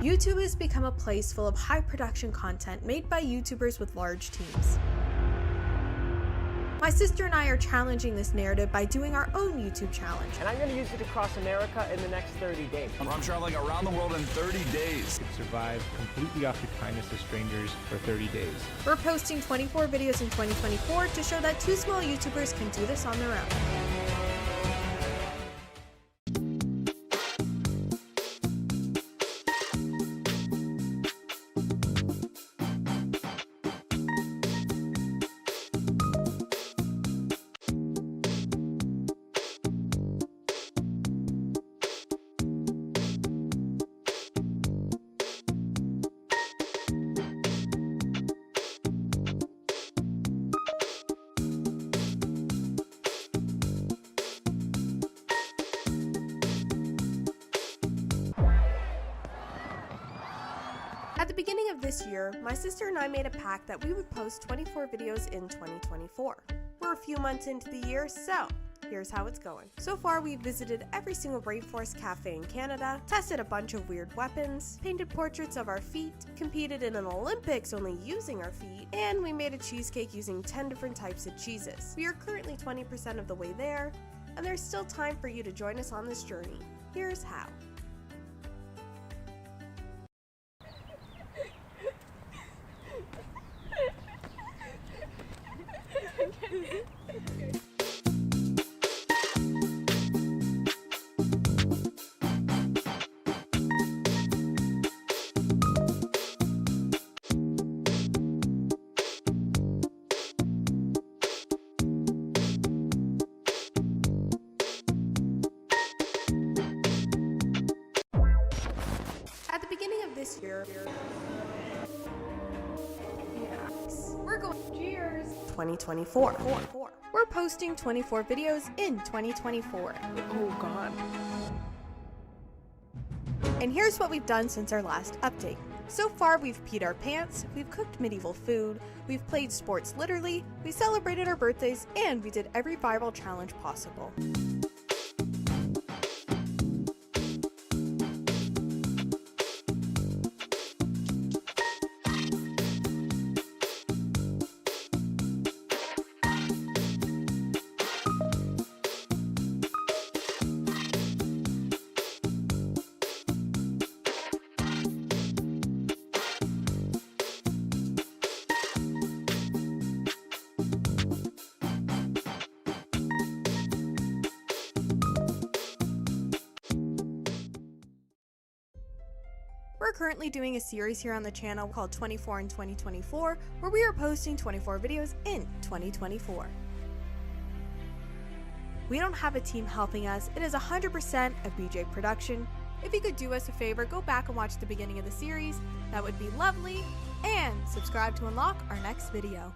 YouTube has become a place full of high production content made by YouTubers with large teams. My sister and I are challenging this narrative by doing our own YouTube challenge. And I'm going to use it across America in the next 30 days. I'm traveling around the world in 30 days. You can survive completely off the kindness of strangers for 30 days. We're posting 24 videos in 2024 to show that two small YouTubers can do this on their own. At the beginning of this year, my sister and I made a pact that we would post 24 videos in 2024. We're a few months into the year, so here's how it's going. So far, we've visited every single rainforest cafe in Canada, tested a bunch of weird weapons, painted portraits of our feet, competed in an Olympics only using our feet, and we made a cheesecake using 10 different types of cheeses. We are currently 20% of the way there, and there's still time for you to join us on this journey. Here's how. At the beginning of this year, we're going cheers 2024. We're posting 24 videos in 2024. Oh god. And here's what we've done since our last update. So far, we've peed our pants, we've cooked medieval food, we've played sports literally, we celebrated our birthdays, and we did every viral challenge possible. We're currently doing a series here on the channel called 24 in 2024, where we are posting 24 videos in 2024. We don't have a team helping us, it is 100% a BJ production. If you could do us a favor, go back and watch the beginning of the series, that would be lovely, and subscribe to unlock our next video.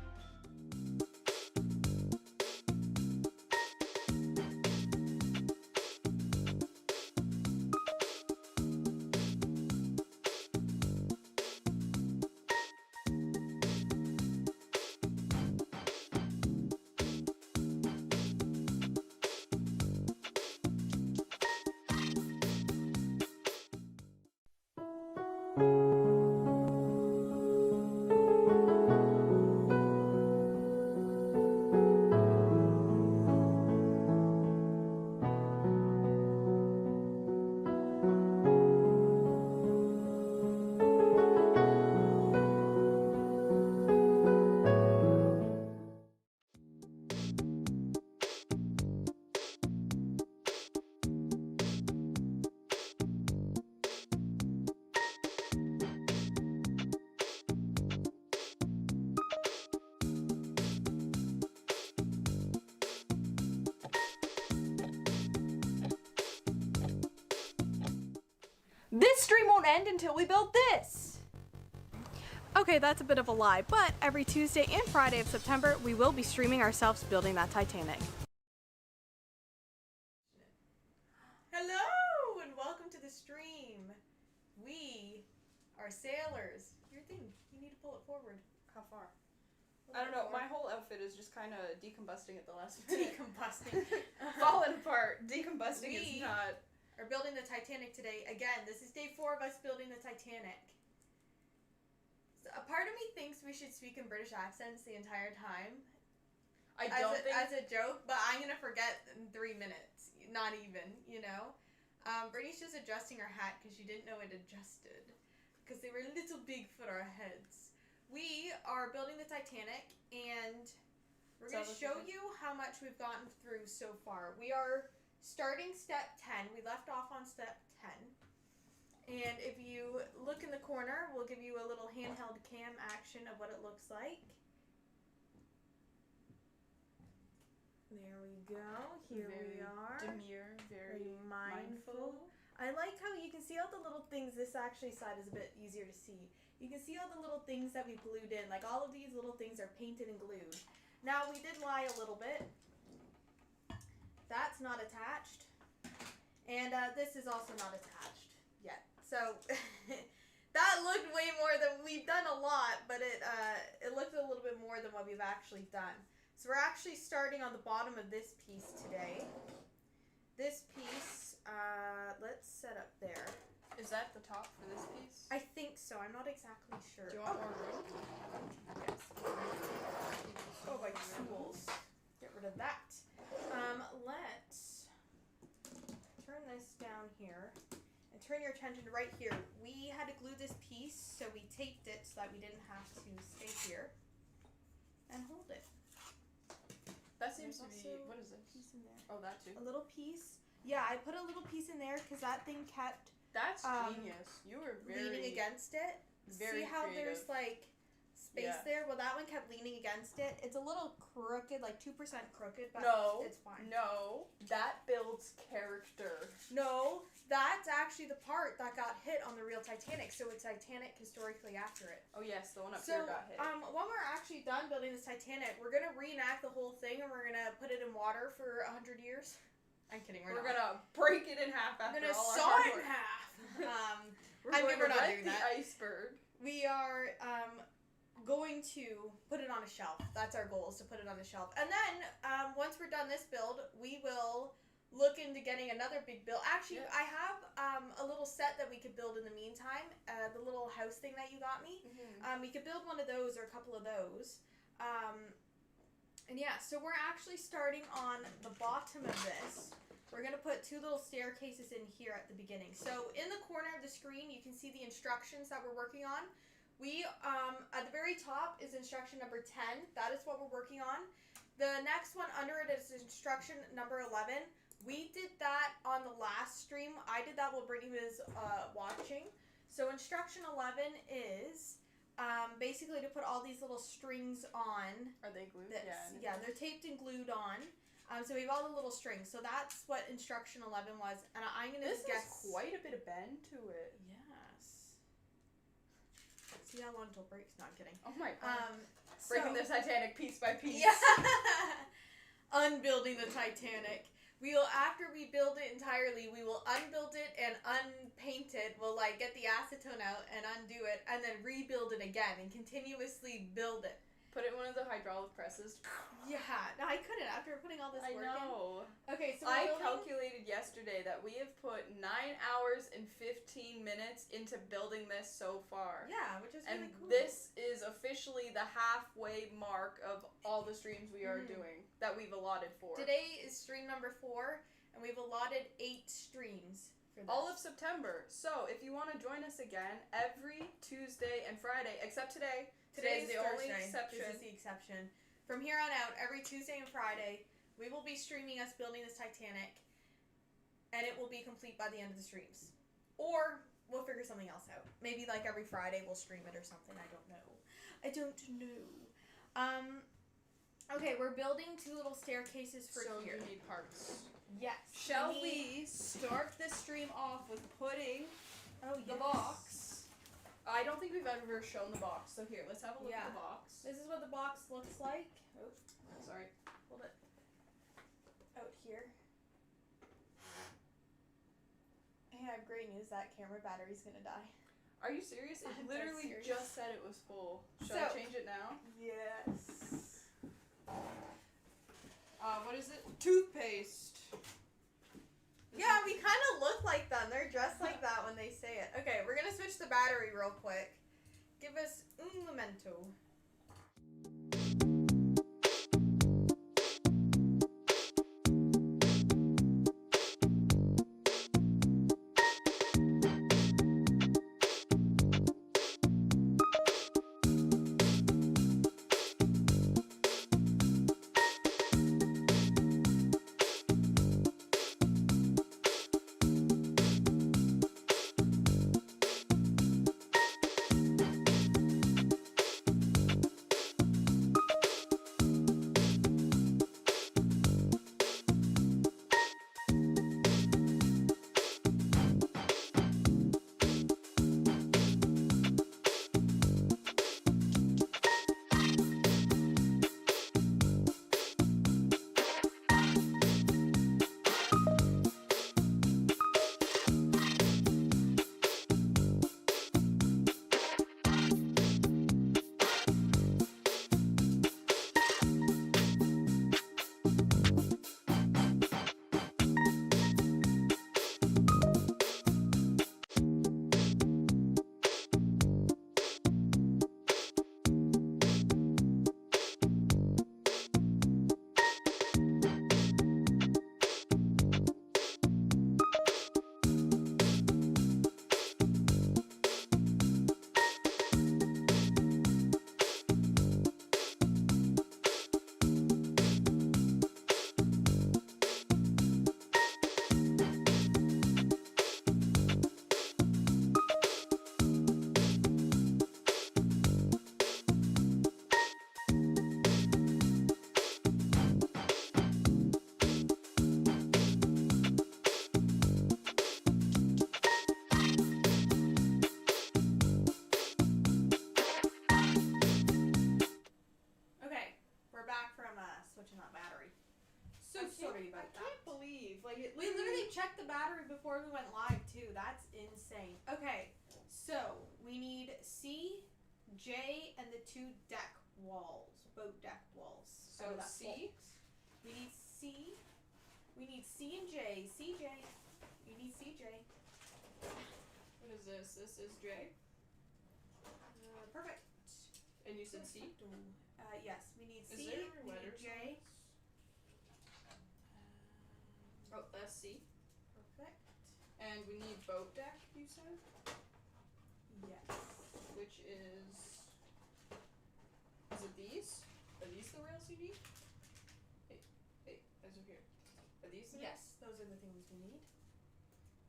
This stream won't end until we build this! Okay, that's a bit of a lie, but every Tuesday and Friday of September, we will be streaming ourselves building that Titanic. Hello, and welcome to the stream. We are sailors. Your thing, you need to pull it forward. How far? I don't know, my whole outfit is just kind of decombusting at the last minute. Decombusting. Falling apart. Decombusting is not are building the Titanic today. Again, this is day 4 of us building the Titanic. So a part of me thinks we should speak in British accents the entire time. As a joke, but I'm going to forget in 3 minutes. Not even, you know? Brittany's just adjusting her hat because she didn't know it adjusted. Because they were a little big for our heads. We are building the Titanic, and we're going to show you how much we've gotten through so far. We are starting step 10. We left off on step 10. And if you look in the corner, we'll give you a little handheld cam action of what it looks like. There we go. Here we are. Demure, very mindful. I like how you can see all the little things. This actually side is a bit easier to see. You can see all the little things that we glued in. Like all of these little things are painted and glued. Now we did lie a little bit. That's not attached. And this is also not attached yet. So that looked way more than we've done a lot, but it looked a little bit more than what we've actually done. So we're actually starting on the bottom of this piece today. This piece, let's set up there. Is that the top for this piece? I think so. I'm not exactly sure. Do you want more room? Yes. Oh, my tools. Get rid of that. Let's turn this down here and turn your attention to right here. We had to glue this piece, so we taped it so that we didn't have to stay here and hold it. That seems to There's be, also what is this? Piece in there. Oh, that too. A little piece. Yeah, I put a little piece in there because that thing kept That's genius. You were very leaning against it. very See how creative. there's like space Yeah. there? Well, that one kept leaning against it. It's a little crooked, like 2% crooked, but No, it's fine. no, that builds character. No, that's actually the part that got hit on the real Titanic, so it's Titanic historically accurate. Oh yes, the one up So, here got hit. when we're actually done building this Titanic, we're gonna reenact the whole thing, and we're gonna put it in water for 100 years. I'm kidding. We're gonna break it in half after We're gonna all our saw hard it in work. half. We're I mean, going we're to not wreck doing the that. iceberg. We are going to put it on a shelf. That's our goal, is to put it on a shelf. And then once we're done this build, we will look into getting another big build. Actually, Yes. I have a little set that we could build in the meantime. The little house thing that you got me. We could build one of those or a couple of those. And yeah, so we're actually starting on the bottom of this. We're going to put 2 little staircases in here at the beginning. So in the corner of the screen, you can see the instructions that we're working on. We, at the very top is instruction number 10. That is what we're working on. The next one under it is instruction number 11. We did that on the last stream. I did that while Brittany was watching. So instruction 11 is basically to put all these little strings on. Are they glued? This. Yeah. Yeah, they're taped and glued on. So we have all the little strings. So that's what instruction 11 was. And I'm going to This guess... has quite a bit of bend to it. Yes. See how long until breaks? No, I'm kidding. Oh my god. Breaking the Titanic piece by piece. Yeah. Unbuilding the Titanic. We will, after we build it entirely, we will unbuild it and unpaint it. We'll like get the acetone out and undo it, and then rebuild it again and continuously build it. Put it in one of the hydraulic presses. Yeah, no, I couldn't after putting all this I work know. in. Okay, so I we're building... calculated yesterday that we have put 9 hours and 15 minutes into building this so far. Yeah, which is And really cool. this is officially the halfway mark of all the streams we are doing that we've allotted for. Today is stream number 4, and we've allotted 8 streams for this. All of September. So if you want to join us again every Tuesday and Friday, except today. Today is the only exception. This is the exception. From here on out, every Tuesday and Friday, we will be streaming us building this Titanic, and it will be complete by the end of the streams. Or we'll figure something else out. Maybe like every Friday we'll stream it or something. I don't know. Okay, we're building 2 little staircases for So here. you need parts. Yes. Shall we start this stream off with putting the box? I don't think we've ever shown the box, so here, let's have a look at the box. This is what the box looks like. Oh, sorry. Hold it out here. Hey, I have great news. That camera battery's gonna die. Are you serious? It I'm dead literally serious. just said it was full. Should I change it now? Yes. What is it? Toothpaste. Yeah, we kind of look like say it. Okay, we're gonna switch the battery real quick. Give us un momento. Switching that battery. So sorry about that. I can't believe, like, We literally checked the battery before we went live too. That's insane. Okay, so we need C, J, and the 2 deck walls, boat deck walls. So That C? bolts. We need C. We need C and J. CJ. We need CJ. What is this? This is J. Perfect. And you said C? Yes, we need Is C. there We letters need J. Oh, that's C. Perfect. And we need boat deck, you said? Yes. Which is it these? Are these the rails you need? Hey, those are here. Are these the Yes, those are the things we need.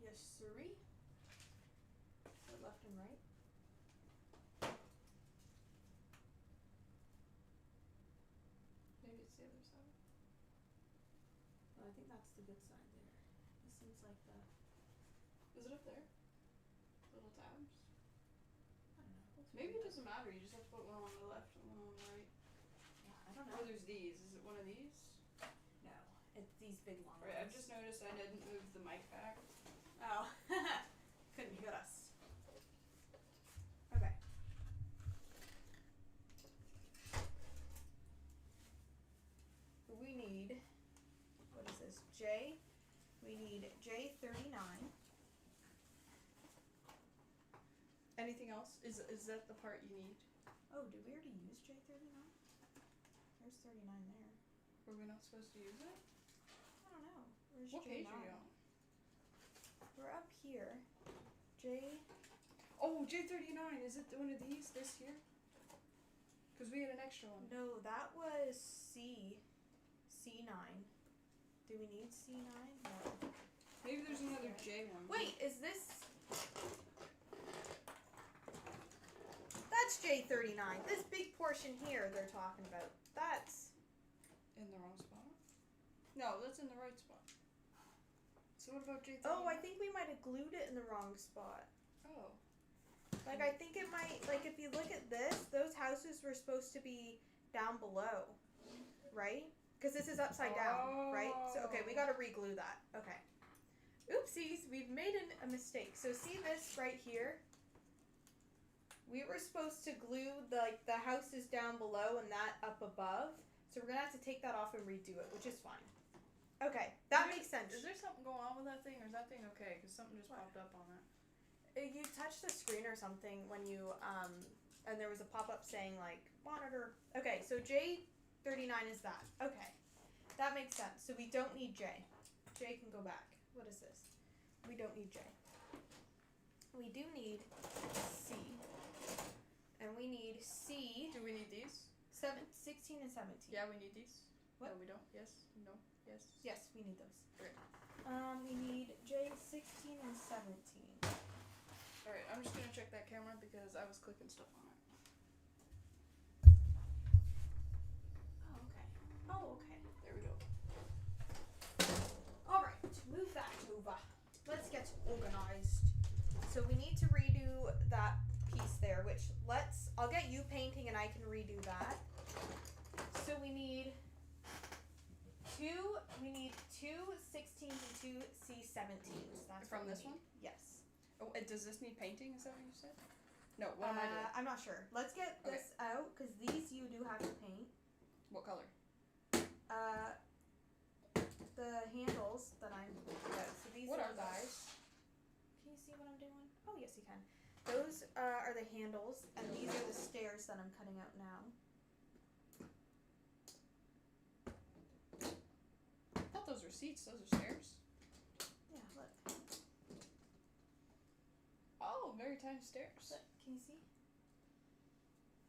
Yes, sirree. So left and right. Maybe it's the other side. Well, I think that's the good side there. This seems like the, Is it up there? Little tabs? I don't know. Looks Maybe weird. it doesn't matter. You just have to put one on the left and one on the right. Yeah, I don't Oh, know. there's these. Is it one of these? No, it's these big long Alright, I've ones. just noticed I didn't move the mic back. Oh, couldn't hit us. Okay. We need, what is this? J. We need J39. Anything else? Is that the part you need? Oh, did we already use J39? There's 39 there. Were we not supposed to use it? I don't know. Where's What J9? page are you on? We're up here. J. Oh, J39. Is it one of these? This here? Because we had an extra one. No, that was C. C9. Do we need C9? No. Maybe there's another J one. Wait, is this? That's J39. This big portion here they're talking about. That's. In the wrong spot? No, that's in the right spot. So what about J39? Oh, I think we might have glued it in the wrong spot. Oh. Like, I think it might. Like, if you look at this, those houses were supposed to be down below, right? Because this is upside down, right? So, okay, we gotta re-glue that. Okay. Oopsies, we've made a mistake. So, see this right here? We were supposed to glue the houses down below and that up above. So, we're gonna have to take that off and redo it, which is fine. Okay, that makes sense. Is there something going on with that thing, or is that thing okay? Because something just What? popped up on it. You touched the screen or something when you and there was a pop-up saying like monitor. Okay, so J39 is that. Okay, that makes sense. So we don't need J. J can go back. What is this? We don't need J. We do need C, and we need C. Do we need these? 16 and 17. Yeah, we need these. What? No, we don't. Yes. No. Yes. Yes, we need those. Okay. We need J16 and 17. All right. I'm just gonna check that camera because I was clicking stuff on it. Oh, okay. There we go. All right, move that over. Let's get organized. So we need to redo that piece there, which I'll get you painting and I can redo that. So we need two 16s and two C17s. That's From what we this need. one? Yes. Oh, does this need painting? Is that what you said? No. What am I doing? I'm not sure. Let's get Okay. this out because these you do have to paint. What color? The handles that I'm. So these What are are those? Can you see what I'm doing? Oh, yes, you can. Those are the handles, and these are the stairs that I'm cutting out now. I thought those were seats. Those are stairs. Yeah, look. Oh, very tiny stairs. Look, can you see?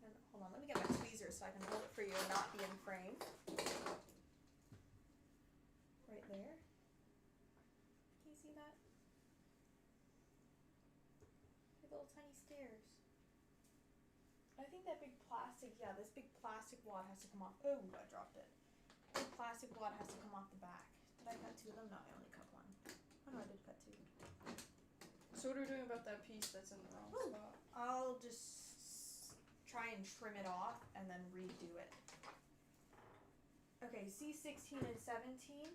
And hold on, let me get my tweezers so I can hold it for you and not be in frame. Right there. Can you see that? Little tiny stairs. I think that big plastic, this big plastic wad has to come off. Oh, I dropped it. Big plastic wad has to come off the back. Did I cut two of them? No, I only cut one. Oh no, I did cut two. So what are we doing about that piece that's in the wrong spot? I'll just try and trim it off and then redo it. Okay, C16 and 17.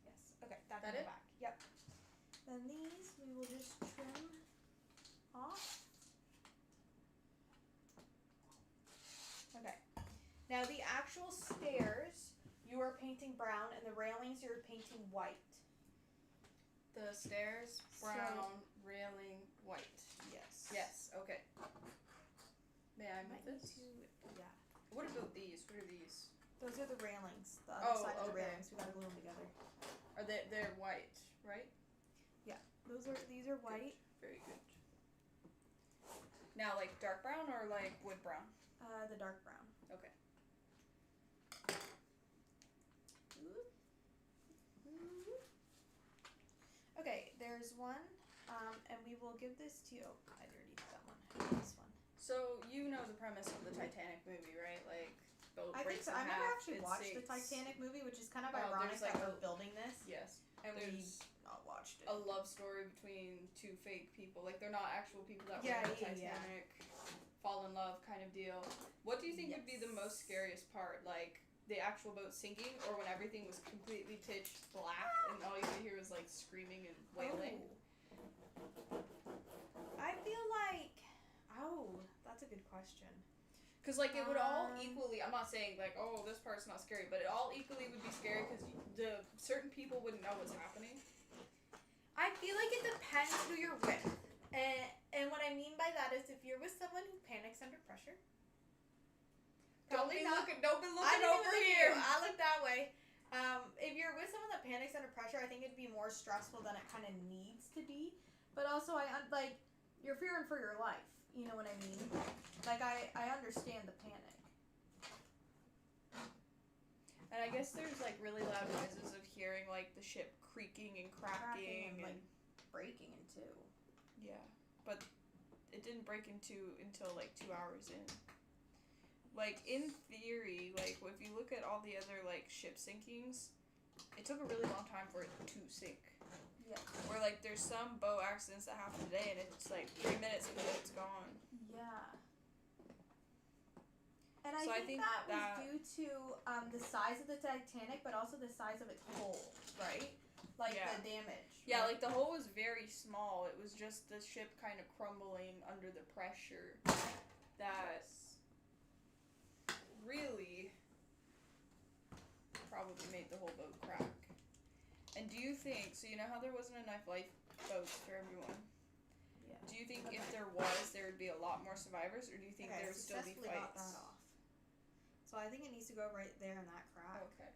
Yes, okay, that can That go it? back. Yep. Then these we will just trim off. Okay. Now the actual stairs you are painting brown and the railings you're painting white. The stairs, brown, railing, white. Yes. Yes, okay. May I move Might need this? to, yeah. What about these? What are these? Those are the railings. The other Oh, side of the okay. railings. We gotta glue them together. Are they're white, right? These are white. Very good. Now, like dark brown or like wood brown? The dark brown. Okay. Okay, there's one, and we will give this to you. Oh, I already did that one. This one. So you know the premise of the Titanic movie, right? Like boat I think breaks so. in I never half, actually it watched the sinks. Titanic movie, which is kind of Oh, ironic there's, like, that we're a- building this, Yes. and we There's not watched it. a love story between two fake people. Like they're not actual people that Yeah, were in the yeah, yeah. Titanic. Fall in love kind of deal. What do you think would be the most Yes. scariest part? Like the actual boat sinking, or when everything was completely pitch black and all you could hear was like screaming and wailing? Oh. I feel like. Oh, that's a good question. Because like it would all Um, equally. I'm not saying like oh this part's not scary, but it all equally would be scary because the certain people wouldn't know what's happening. I feel like it depends who you're with. And what I mean by that is if you're with someone who panics under pressure. Don't probably be not- looking over I didn't even here. look at you. I look that way. If you're with someone that panics under pressure, I think it'd be more stressful than it kind of needs to be. But also, like, you're fearing for your life. You know what I mean? Like, I understand the panic. And I guess there's like really loud noises of hearing like the ship creaking and cracking and, and like, breaking in two. yeah, but it didn't break into until like 2 hours in. Like in theory, like if you look at all the other like ship sinkings, it took a really long time for it to sink. Yeah. Where like there's some boat accidents that happen today and it's like 3 minutes and then it's gone. Yeah. And So I I think think that that- was due to the size of the Titanic, but also the size of its hull, right? Like Yeah. the damage. Yeah, right? like the hole was very small. It was just the ship kind of crumbling under the pressure that really probably made the whole boat crack. And do you think, so you know how there wasn't enough lifeboats for everyone? Do you think if Okay. there was, there would be a lot more survivors, or do you think Okay, there would still be successfully got fights? that off. So I think it needs to go right there in that crack. Okay.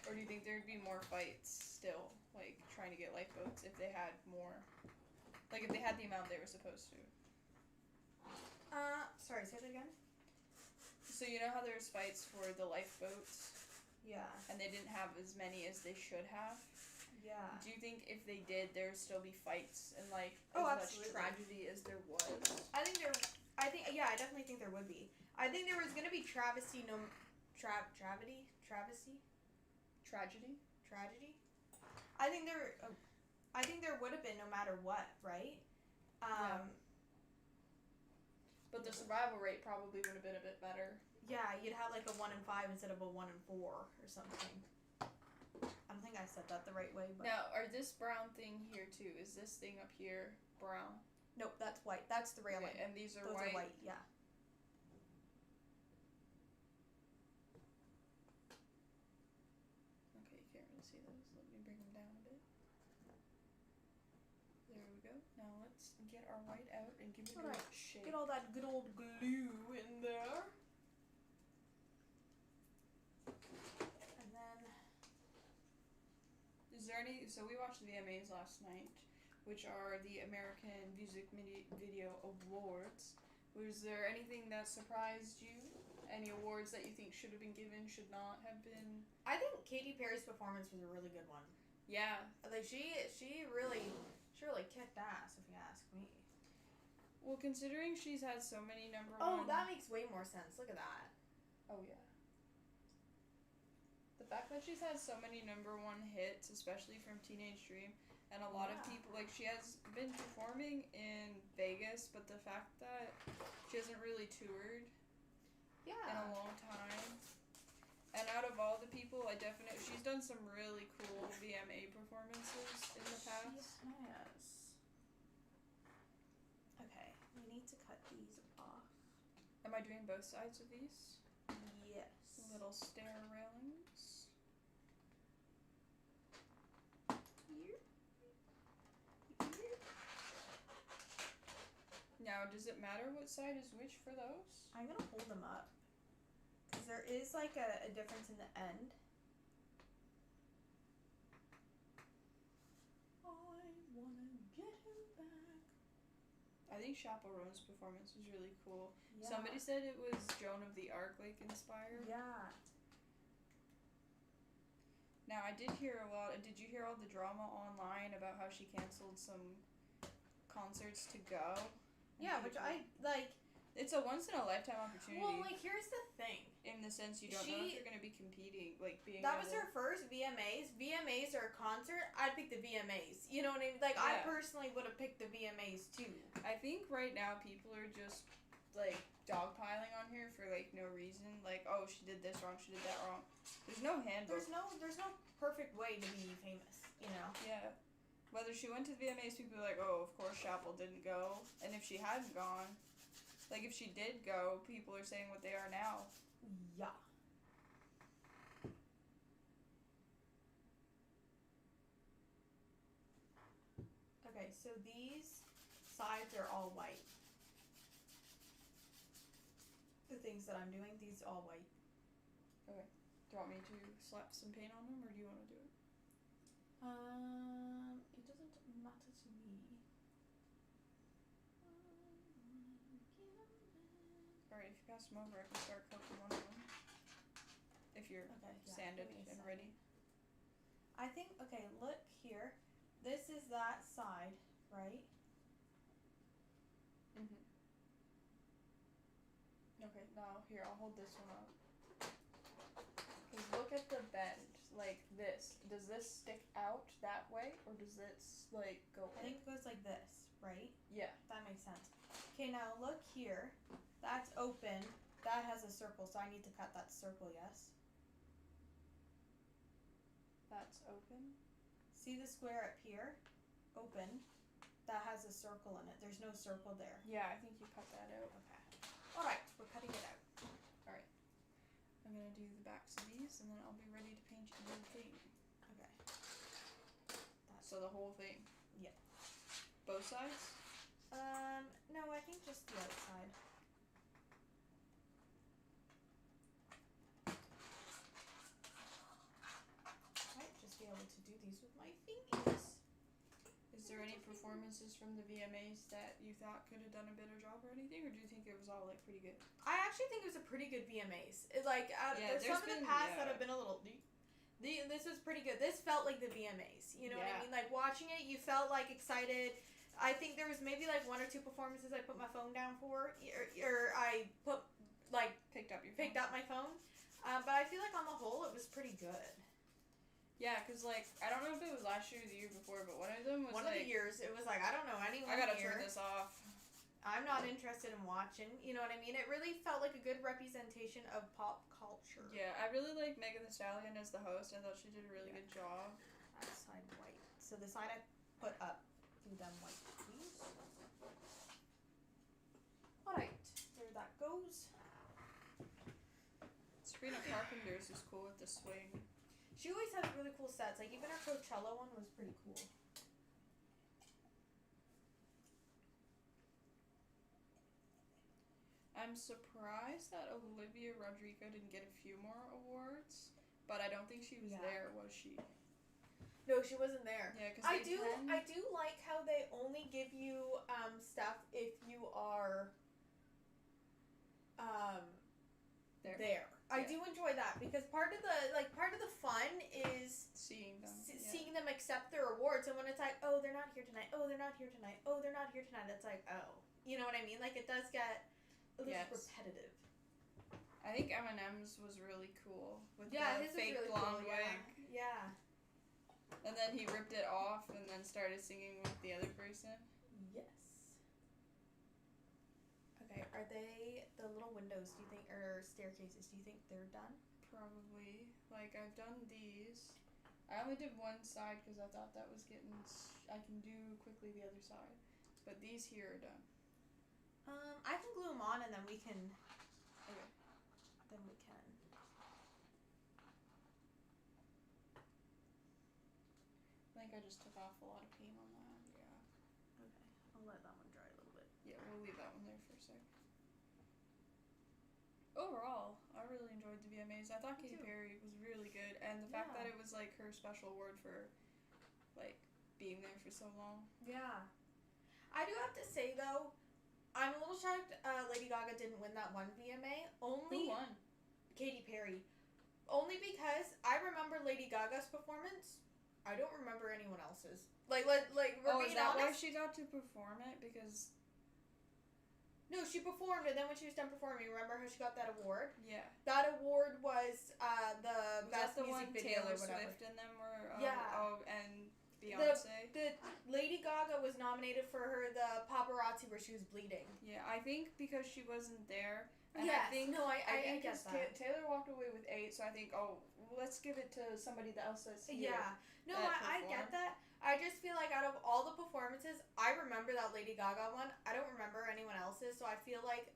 Or do you think there'd be more fights still, like trying to get lifeboats if they had more, like if they had the amount they were supposed to? Sorry, say that again? So you know how there's fights for the lifeboats, Yeah. and they didn't have as many as they should have? Yeah. Do you think if they did, there would still be fights and like Oh, as absolutely. much tragedy as there was? I definitely think there would be. I think there was gonna be travesty, tragedy? I think there would have been no matter what, right? Yeah. But the survival rate probably would have been a bit better. Yeah, you'd have like a 1 in 5 instead of a 1 in 4 or something. I don't think I said that the right way, but Now, are this brown thing here too? Is this thing up here brown? nope, that's white. That's the railing. Okay, and these are Those white. are white, yeah. Okay, you can't really see those. Let me bring them down a bit. There we go. Now let's get our white out and give it a Alright, shake. Get all that good old glue in there. And then Is there any? So we watched the VMAs last night, which are the American Music Video Awards. Was there anything that surprised you? Any awards that you think should have been given, should not have been? I think Katy Perry's performance was a really good one. Yeah. Like she really kicked ass, if you ask me. Well, considering she's had so many number Oh, one. that makes way more sense. Look at that. Oh yeah. The fact that she's had so many number one hits, especially from Teenage Dream, and a lot of Yeah. people, like, she has been performing in Vegas, but the fact that she hasn't really toured in Yeah. a long time. And out of all the people, she's done some really cool VMA performances in the past. Yes. Okay, we need to cut these off. Am I doing both sides of these? Yes. Little stair railings. Here. Now, does it matter what side is which for those? I'm gonna hold them up. Because there is like a difference in the end. I wanna get him back. I think Chaperone's performance was really cool. Yeah. Somebody said it was Joan of the Arc, like, inspired. Yeah. Now, I did hear a lot. Did you hear all the drama online about how she canceled some concerts to go? Yeah, which I like. It's a once-in-a-lifetime opportunity. Well, like, here's the thing. in the sense you don't know if you're going to be competing, like, being That was able- her first VMAs. VMAs or a concert, I'd pick the VMAs. You know what I mean? Like, I Yeah. personally would have picked the VMAs too. I think right now people are just, like, dogpiling on her for, like, no reason. Like, oh, she did this wrong, she did that wrong. There's no handbook. There's no perfect way to be famous, you know? Yeah. Whether she went to the VMAs, people are like, oh, of course Chappell didn't go. And if she hadn't gone, like, if she did go, people are saying what they are now. Yeah. Okay, so these sides are all white. The things that I'm doing, these are all white. Do you want me to slap some paint on them, or do you want to do it? It doesn't matter to me. Alright, if you pass them over, I can start cooking one of them. If you're Okay, yeah, sanded give me a and second. ready. I think, okay, look here. This is that side, right? Mm-hmm. Okay, now here, I'll hold this one up. Because look at the bend, like this. Does this stick out that way, or does this, like, go I think it goes like this, right? Yeah. That makes sense. Okay, now look here. That's open. That has a circle, so I need to cut that circle, yes? That's open. See the square up here? Open. That has a circle in it. There's no circle there. Yeah, I think you cut that out. Okay. Alright, we're cutting it out. I'm gonna do the backs of these, and then I'll be ready to paint the whole thing. Okay. So the whole thing? Yeah. Both sides? No, I think just the outside. Might just be able to do these with my fingers. Is there any performances from the VMAs that you thought could have done a better job or anything, or do you think it was all like pretty good? I actually think it was a pretty good VMAs. It, like, there's some of the been- past that have been a little. This was pretty good. This felt like the VMAs. You know what I Yeah. mean? Like watching it, you felt like excited. I think there was maybe like one or two performances I put my phone down for, or I put like Picked up your phone. picked up my phone. But I feel like on the whole, it was pretty good. Yeah, because, like, I don't know if it was last year or the year before, but one of them was One like, of the years, it was like I don't know anyone I gotta here. turn this off. I'm not interested in watching. You know what I mean? It really felt like a good representation of pop culture. Yeah, I really like Megan Thee Stallion as the host. I thought she did a really good job. That side white. So the side I put up, do them white, please. Alright, there that goes. Sabrina Carpenter's is cool with the swing. She always has really cool sets. Like, even her Coachella one was pretty cool. I'm surprised that Olivia Rodrigo didn't get a few more awards, but I don't think she was Yeah. there, was she? No, she wasn't there. Yeah, because I do like how they only give you stuff if you are there. I Yeah. do enjoy that because part of the fun is Seeing them. seeing them accept their awards, and when it's like, oh, they're not here tonight, oh, they're not here tonight, oh, they're not here tonight, it's like, oh, you know what I mean? Like, it does get a little Yes. repetitive. I think Eminem's was really cool with Yeah, the his fake was really blonde cool. wig. Yeah. And then he ripped it off and then started singing with the other person. Yes. Okay, are they the little windows? Do you think, or staircases? Do you think they're done? Probably. Like, I've done these. I only did one side because I thought that was getting. I can do quickly the other side. But these here are done. I can glue them on, and then we can. Okay. Then we can. I think I just took off a lot of paint on that. Yeah. Okay, I'll let that one dry a little bit. Yeah, we'll leave that one there for a sec. Overall, I really enjoyed the VMAs. I thought Me Katy too. Perry was really good, and the fact Yeah. that it was like her special award for, like, being there for so long. Yeah. I do have to say though, I'm a little shocked Lady Gaga didn't win that one VMA. Only Who won? Katy Perry. Only because I remember Lady Gaga's performance. I don't remember anyone else's. Like we're Oh, being is that why honest. she got to perform it? Because No, she performed, and then when she was done performing, remember how she got that award? yeah, That award was the was best that the music one video Taylor or whatever. Swift and them were? Yeah. Oh, and Beyonce. The Lady Gaga was nominated for her the paparazzi where she was bleeding. Yeah, I think because she wasn't there. And Yes, I think, no, I think get 'cause that. Taylor walked away with 8, so I think, oh, well, let's give it to somebody else that's here. Yeah. No, that I get performed. that. I just feel like out of all the performances, I remember that Lady Gaga one. I don't remember anyone else's, so I feel like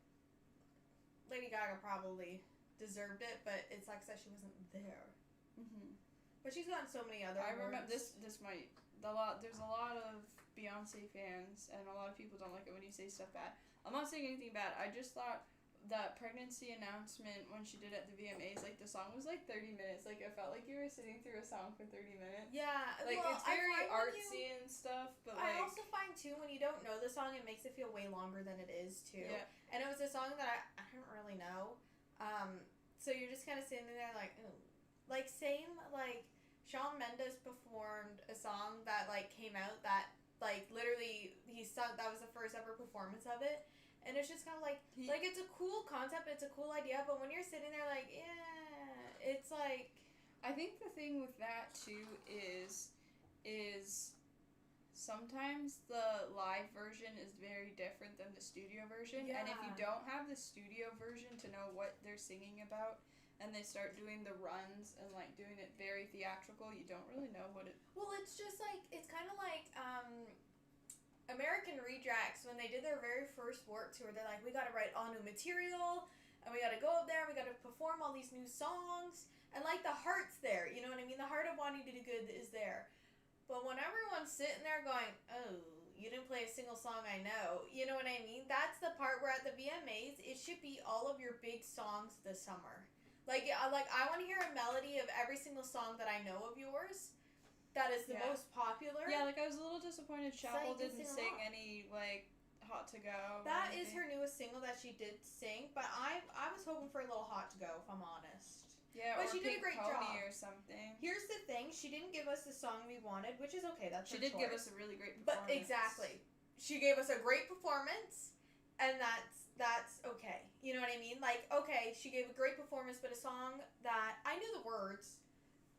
Lady Gaga probably deserved it, but it sucks that she wasn't there. Mm-hmm. But she's gotten so many other I awards. remember this might there's a lot of Beyonce fans, and a lot of people don't like it when you say stuff bad. I'm not saying anything bad. I just thought that pregnancy announcement when she did at the VMAs, like the song was like 30 minutes. Like it felt like you were sitting through a song for 30 minutes. Yeah, Like well, it's very I find when artsy and stuff, but I like also find too when you don't know the song, it makes it feel way longer than it is too. yeah. And it was a song that I don't really know. So you're just kind of sitting there like, ooh. Like same like Shawn Mendes performed a song that like came out that like literally he sung, that was the first ever performance of it, and it's just kind of like it's a cool concept, it's a cool idea, but when you're sitting there like it's like I think the thing with that too is sometimes the live version is very different than the studio version, and if you Yeah. don't have the studio version to know what they're singing about, and they start doing the runs and like doing it very theatrical, you don't really know what it. well, it's just like it's kind of like American Rejects when they did their very first Warped Tour. They're like, we got to write all new material, and we got to go up there, and we got to perform all these new songs, and like the heart's there, you know what I mean? The heart of wanting to do good is there, but when everyone's sitting there going, oh, You didn't play a single song I know. You know what I mean? That's the part where at the VMAs, it should be all of your big songs this summer. Like I want to hear a melody of every single song that I know of yours. That is the most popular. Yeah, like I was a little disappointed Chapel you didn't sing sing along. any like Hot to Go. That is her newest single that she did sing, but I was hoping for a little Hot to Go, if I'm honest. Yeah, But or she did a Pink great Pony job. or something. Here's the thing, she didn't give us the song we wanted, which is okay, that's She her did give choice. us a really great But performance. exactly. She gave us a great performance, and that's okay. You know what I mean? Like, okay, she gave a great performance, but a song that I knew the words,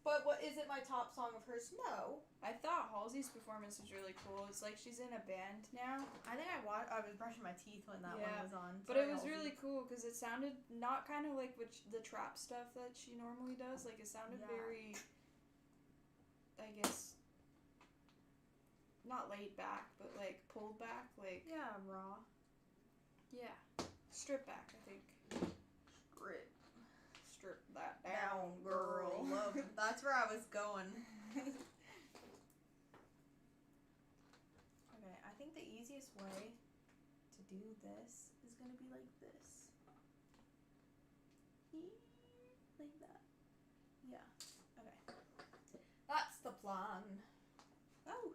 but what is it my top song of hers? No. I thought Halsey's performance was really cool. It's like she's in a band now. I think I was brushing my teeth when that one was on. But it Sorry, was Halsey. really cool because it sounded not kind of like the trap stuff that she normally does. Like, it sounded very, I guess, not laid back, but like pulled back. Like, Yeah, raw. yeah, strip back, I think. Grip. Strip that Down, down, girl. Love. That's where I was going. Okay, I think the easiest way to do this is gonna be like this. Like that. Yeah. Okay. That's the plan. Oh.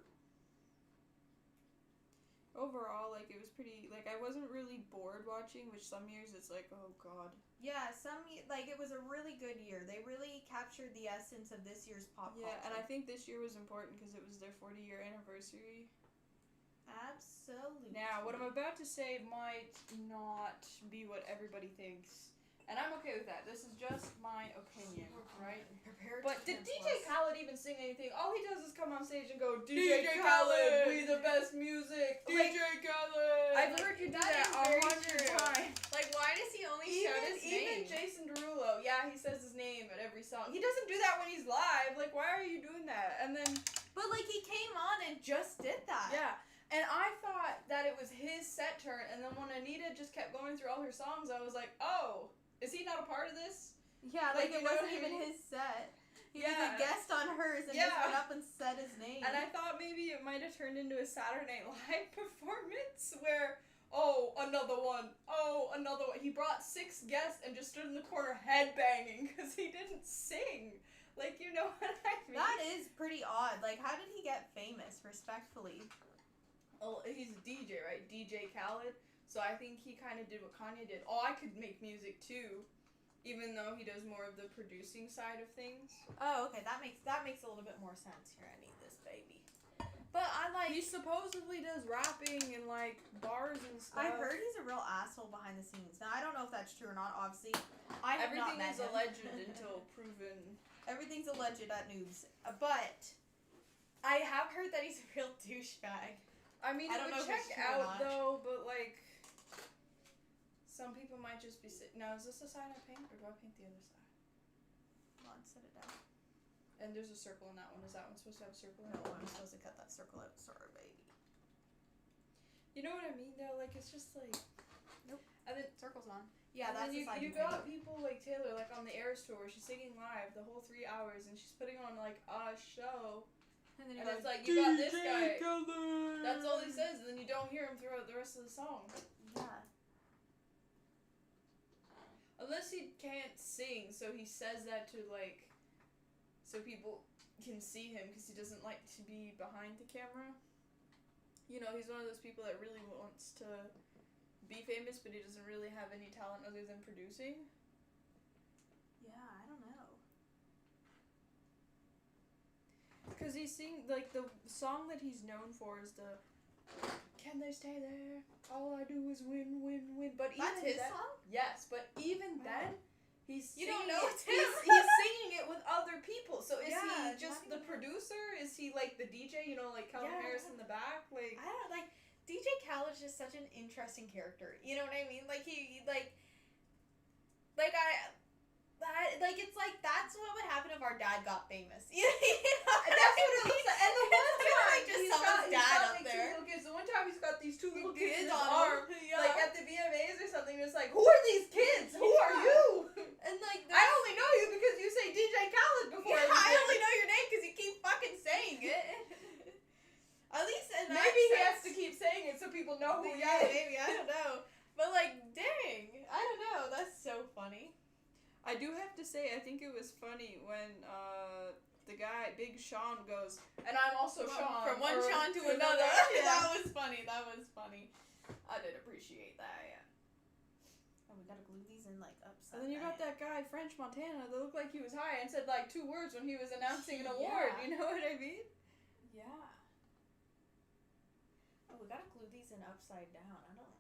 Overall, like, it was pretty, like, I wasn't really bored watching, which some years it's like, oh god. Yeah, it was a really good year. They really captured the essence of this year's pop culture. Yeah, and I think this year was important because it was their 40-year anniversary. Absolutely. Now, what I'm about to say might not be what everybody thinks, and I'm okay with that. This is just my opinion, right? Prepared. But to did cancel DJ us. Khaled even sing anything? All he does is come on stage and go, DJ Khaled, we the best music, Like, DJ Khaled. I've heard you do that that is very 100 true. times. Like, why does he only shout his Even name? Jason Derulo, yeah, he says his name at every song. He doesn't do that when he's live. Like, why are you doing that? And then, But like, he came on and just did that. yeah. And I thought that it was his set turn, and then when Anita just kept going through all her songs, I was like, oh, is he not a part of this? Yeah, Like, like, you it know wasn't what I even mean? his set. He Yeah. was a guest on hers and just Yeah. went up and said his name. And I thought maybe it might have turned into a Saturday Night Live performance where, oh, another one. He brought 6 guests and just stood in the corner headbanging because he didn't sing. Like, you know what I mean? That is pretty odd. Like, how did he get famous, respectfully? Oh, he's a DJ, right? DJ Khaled. So I think he kind of did what Kanye did. Oh, I could make music too, even though he does more of the producing side of things. Oh, okay, that makes a little bit more sense. Here, I need this baby. But I like. He supposedly does rapping and like bars and stuff. I heard he's a real asshole behind the scenes. Now I don't know if that's true or not. Obviously, I have Everything not met is him. alleged until proven. Everything's alleged at noobs. But I have heard that he's a real douchebag. I mean, I it don't know would if check it's true or out not. though, but like, some people might just be now, is this the side I paint, or do I paint the other side? Come on, set it down. And there's a circle in that one. Is that one supposed to have a circle in No, it? I'm supposed to cut that circle out. Sorry, baby. You know what I mean though? Like, it's just like. Nope. And then. Circle's on. Yeah, and that's then the side you you got paint. people like Taylor, like on the Eras tour, she's singing live the whole 3 hours, and she's putting on like a show. And then And he it's goes, like, you got this guy. Khaled. That's all he says, and then you don't hear him throughout the rest of the song. yeah. Unless he can't sing, so he says that to like, so people can see him because he doesn't like to be behind the camera. You know, he's one of those people that really wants to be famous, but he doesn't really have any talent other than producing. Yeah, I don't know. Because he like, the song that he's known for is the Can They Stay There? All I do is win, win, win. But That's even his then, song? yes, but even Wow. then, he's You singing don't know it, it's him. he's singing it with other people. So is Yeah, he just not the even- producer? Is he like the DJ? You know, like Calvin Yeah. Harris in the back? Like, I don't like DJ Khaled's just such an interesting character. You know what I mean? Like he like it's like that's what would happen if our dad got famous. You know that's what it looks like. And the one time just he's someone's got dad up like there. two little kids. The one time he's got these 2 little kids in his on arm, him. Yeah. like at the VMAs or something. It's like, who are these kids? Who are you? and like I only know you because you say DJ Khaled before. yeah, I everything. only know your name because you keep fucking saying it. At least in that Maybe he has sense- to keep people know who he Yeah, is. maybe, I don't know. But like, dang, I don't know. That's so funny. I do have to say, I think it was funny when the guy, Big Sean, goes, and I'm also Sean. From one or Sean to another. Yeah. That was funny. That was funny. I did appreciate that. Yeah. Oh, we gotta glue these in like upside. And then you got that guy, French Montana, that looked like he was high and said like 2 words when he was announcing an award. Yeah. You know what I mean? Yeah. Oh, we gotta glue these in upside down. I don't know.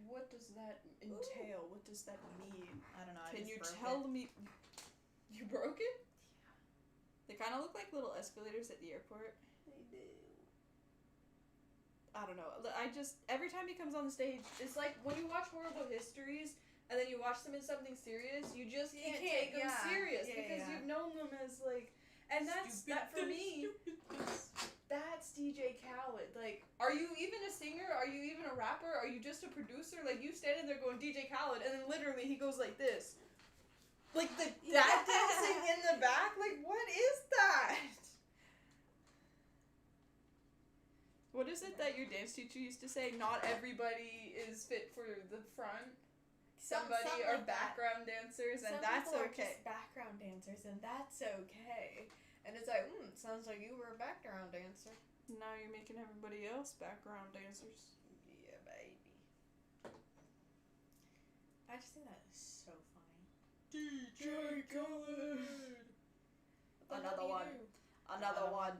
What does that entail? What does that mean? I don't know. Can you tell me? You broke it? Yeah. They kind of look like little escalators at the airport. They do. I don't know. I just, every time he comes on the stage, it's like when you watch Horrible Histories and then you watch them in something serious, you just can't take them serious because you've known them as like, and that's, that for me, that's DJ Khaled. Like, are you even a singer? Are you even a rapper? Are you just a producer? Like, you standing there going DJ Khaled and then literally he goes like this. Like that dancing in the back? Like, what is that? What is it that your dance teacher used to say? Not everybody is fit for the front. Somebody are like background dancers, and Some that's people are okay. just background dancers, and that's okay. And it's like, sounds like you were a background dancer. Now you're making everybody else background dancers. Yeah, baby. I just think that is so funny. DJ Khaled. Another one. Another one.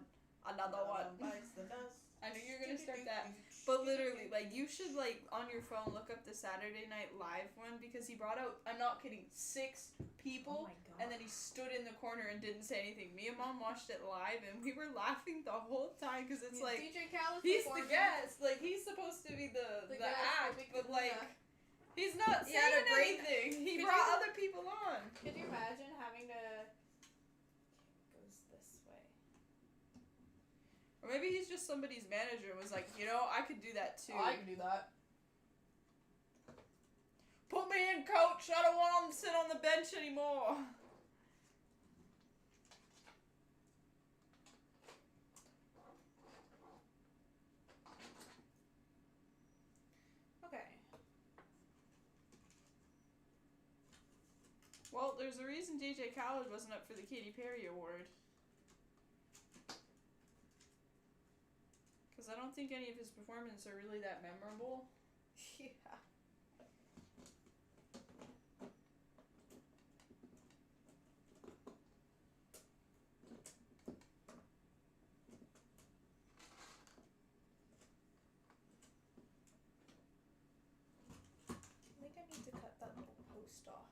Bites the dust. I knew you were gonna start that. But literally, like, you should, like, on your phone look up the Saturday Night Live one because he brought out, I'm not kidding, 6 people. Oh my God. And then he stood in the corner and didn't say anything. Me and Mom watched it live and we were laughing the whole time because it's like, DJ Khaled he's the performing. guest. Like, he's supposed to be the guest, act, the big but, kahuna. like, he's not He had saying a break. anything. He Could brought you- other people on. Could you imagine having to... Goes this way. Or maybe he's just somebody's manager and was like, you know, I could do that too. can do that. Put me in, coach. I don't want him to sit on the bench anymore. Okay. Well, there's a reason DJ Khaled wasn't up for the Katy Perry Award. Because I don't think any of his performances are really that memorable. Yeah. I think I need to cut that little post off.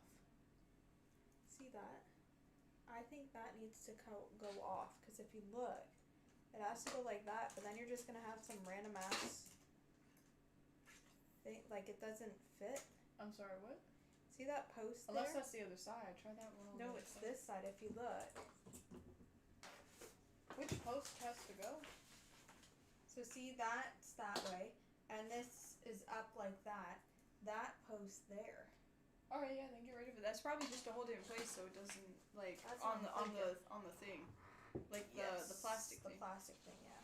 See that? I think that needs to go off because if you look, it has to go like that, but then you're just gonna have some random ass thing, like it doesn't fit. I'm sorry, what? See that post Unless there? that's the other side. Try that one on No, the it's other this side if you look. Which post has to go? So see that's that way, and this is up like that. That post there. Alright, yeah, then get rid of it. That's probably just to hold it in place so it doesn't, like, That's on what the I'm on the thing. Like the plastic The thing. plastic thing, yeah.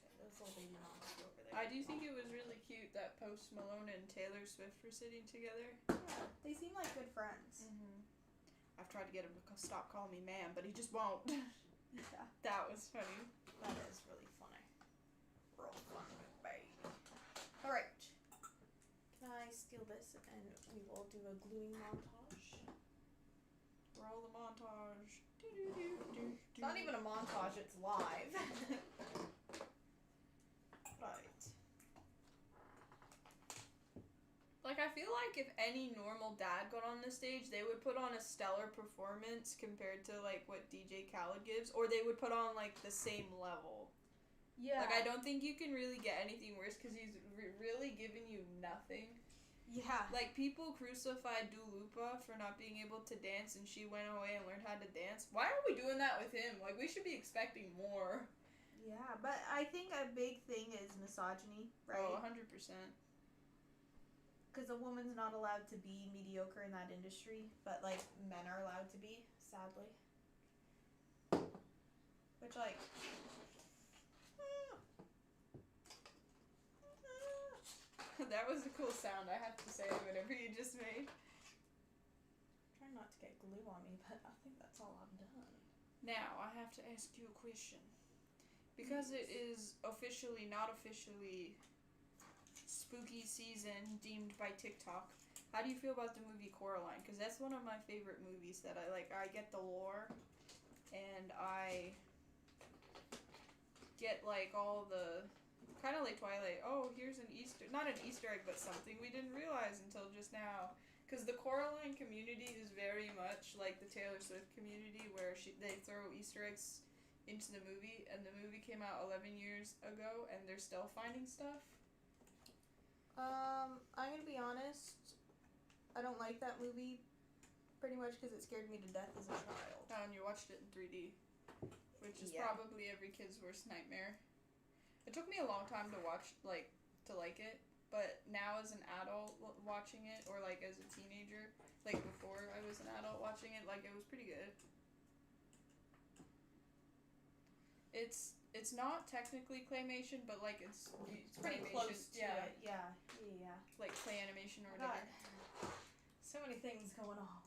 Okay, those little baby mamas go over there. I do think it was really cute that Post Malone and Taylor Swift were sitting together. Yeah, they seem like good friends. Mm-hmm. I've tried to get him to stop calling me ma'am, but he just won't. Yeah, That was funny. that is really funny. Real funny, baby. Alright. Can I steal this and we will do a gluing montage? Roll the montage. It's not even a montage, it's live. Right. Like, I feel like if any normal dad got on the stage, they would put on a stellar performance compared to, like, what DJ Khaled gives, or they would put on, like, the same level. Yeah. Like, I don't think you can really get anything worse because he's really giving you nothing. Yeah. Like, people crucified Dua Lipa for not being able to dance, and she went away and learned how to dance. Why are we doing that with him? Like, we should be expecting more. Yeah, but I think a big thing is misogyny, right? Oh, 100%. Because a woman's not allowed to be mediocre in that industry, but, like, men are allowed to be, sadly. Which, like... cool sound, I have to say, whatever you just made. Trying not to get glue on me, but I think that's all I've done. Now, I have to ask you a question. Because it is officially, not officially, spooky season deemed by TikTok, how do you feel about the movie Coraline? Because that's one of my favorite movies that I like. I get the lore, and I get, like, all the, kind of like Twilight, oh, here's an Easter, not an Easter egg, but something we didn't realize until just now. Because the Coraline community is very much like the Taylor Swift community, where they throw Easter eggs into the movie, and the movie came out 11 years ago, and they're still finding stuff. I'm gonna be honest. I don't like that movie pretty much because it scared me to death as a child. Oh, and you watched it in 3D, which is Yeah. probably every kid's worst nightmare. It took me a long time to watch, to like it, but now as an adult watching it, or like as a teenager, like before I was an adult watching it, like it was pretty good. It's not technically claymation, but like it's Pretty claymation, close to it. Yeah. like clay animation or whatever. God. So many things going on.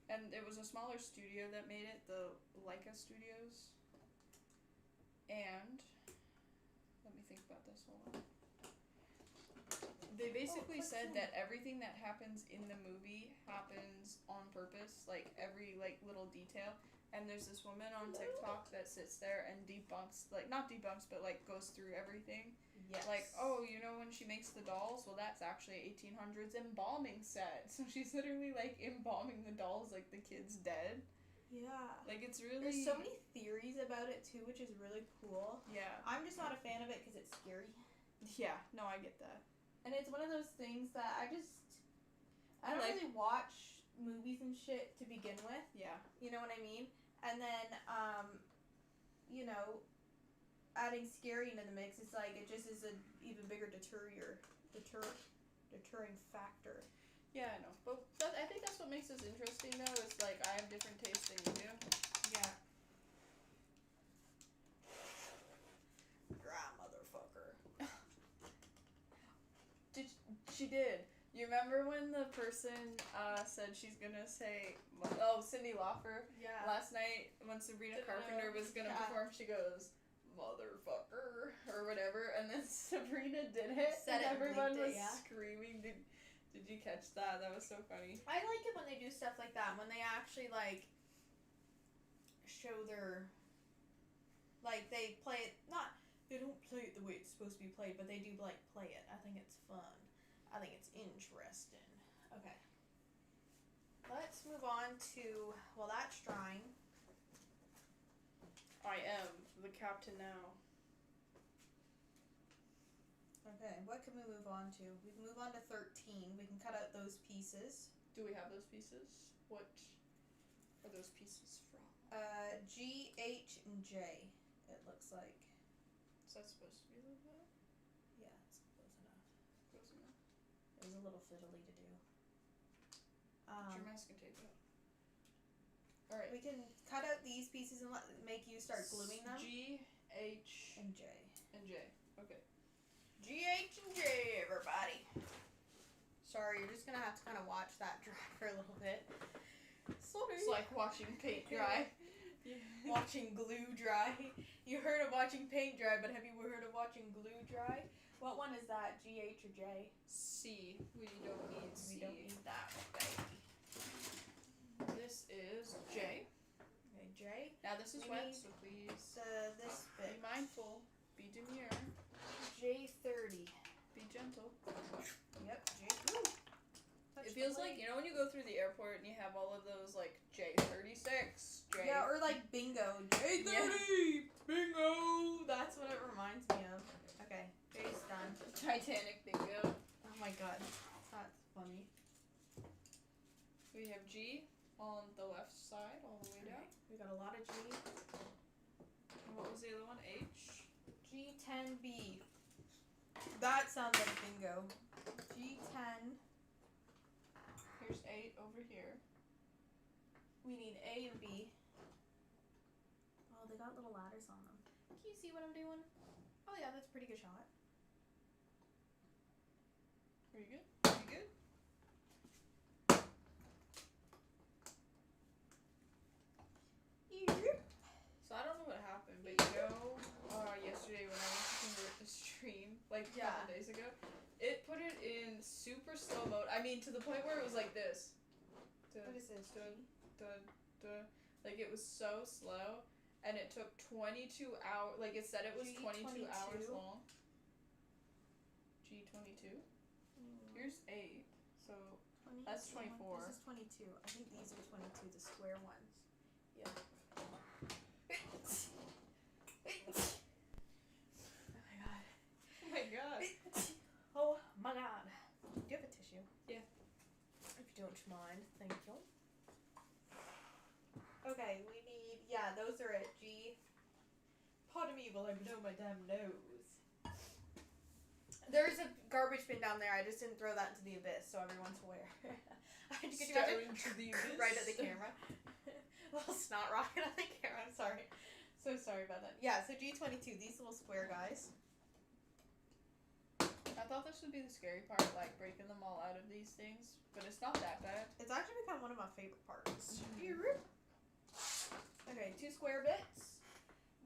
And it was a smaller studio that made it, the Leica Studios. And let me think about this. Hold on. They basically said that everything that happens in the movie happens on purpose, like every little detail. And there's this woman on TikTok that sits there and debunks, not debunks, but goes through everything. Yes. Like, oh, you know when she makes the dolls? Well, that's actually 1800s embalming set. So she's literally embalming the dolls like the kid's dead. Yeah. Like, it's really... There's so many theories about it too, which is really cool. Yeah. I'm just not a fan of it because it's scary. Yeah, no, I get that. And it's one of those things that I don't really watch movies and shit to begin with. Yeah. You know what I mean? And then, adding scary into the mix, it's like, it just is an even bigger deterring factor. Yeah, I know. But I think that's what makes this interesting, though, is, I have different tastes than you do. Yeah. Dry motherfucker. She did. You remember when the person said she's gonna say, Cyndi Lauper? Yeah. Last night, when Sabrina Carpenter was gonna perform, she goes, motherfucker, or whatever, and then Sabrina did it, Said and it, everyone bleeped was it, yeah. screaming. Did you catch that? That was so funny. I like it when they do stuff like that, when they actually, show their, they play it, they don't play it the way it's supposed to be played, but they do, play it. I think it's fun. I think it's interesting. Okay. Let's move on to, that's drying. I am the captain now. Okay, what can we move on to? We can move on to 13. We can cut out those pieces. Do we have those pieces? What are those pieces from? G, H, and J, it looks like. Is that supposed to be a little bit? Yeah, it's close enough. Close enough. It was a little fiddly to do. Put your masking tape out. Alright. We can cut out these pieces and make you start gluing them. G, H, And J. and J. Okay. G, H, and J, everybody. Sorry, you're just gonna have to kind of watch that dry for a little bit. Sorry. It's like watching paint dry. Watching glue dry. You heard of watching paint dry, but have you heard of watching glue dry? What one is that? G, H, or J? C. We don't need C. We don't need that one, baby. This is J. Okay, J. Now this is We wet, need so please This be bit. mindful. Be demure. J30. Be gentle. Yep, J. Ooh. It feels like, when you go through the airport and you have all of those, J36, J... Yeah, or bingo. J30! Yeah. Bingo! That's what it reminds me of. Okay, J's done. Titanic bingo. Oh my god. That's funny. We have G on the left side, all the way down. We got a lot of G. And what was the other one? H? G10B. That sounds like bingo. G10. Here's 8 over here. We need A and B. Oh, they got little ladders on them. Can you see what I'm doing? Oh yeah, that's a pretty good shot. Are you good? like a Yeah. couple days ago. It put it in super slow mode. I mean, to the point where it was like this. What is this? Like it was so slow, and it took 22 hours. Like it said it was 22 hours G22? long. G22. Here's 8. So 20, That's 24. This is 22. I think these are 22, the square ones. Yeah. oh my god. Oh my god. Do you have a tissue? Yeah. If you don't mind, thank you. Okay, we need, yeah, those are at G. Pardon me while I blow my damn nose. There's a garbage bin down there. I just didn't throw that into the abyss, so everyone's aware. Could you Stare imagine? into the abyss. Right at the camera. Little snot rocket on the camera. I'm sorry. So sorry about that. Yeah, so G22, these little square guys. I thought this would be the scary part, like breaking them all out of these things, but it's not that bad. It's actually become one of my favorite parts. Mhm. Okay, 2 square bits.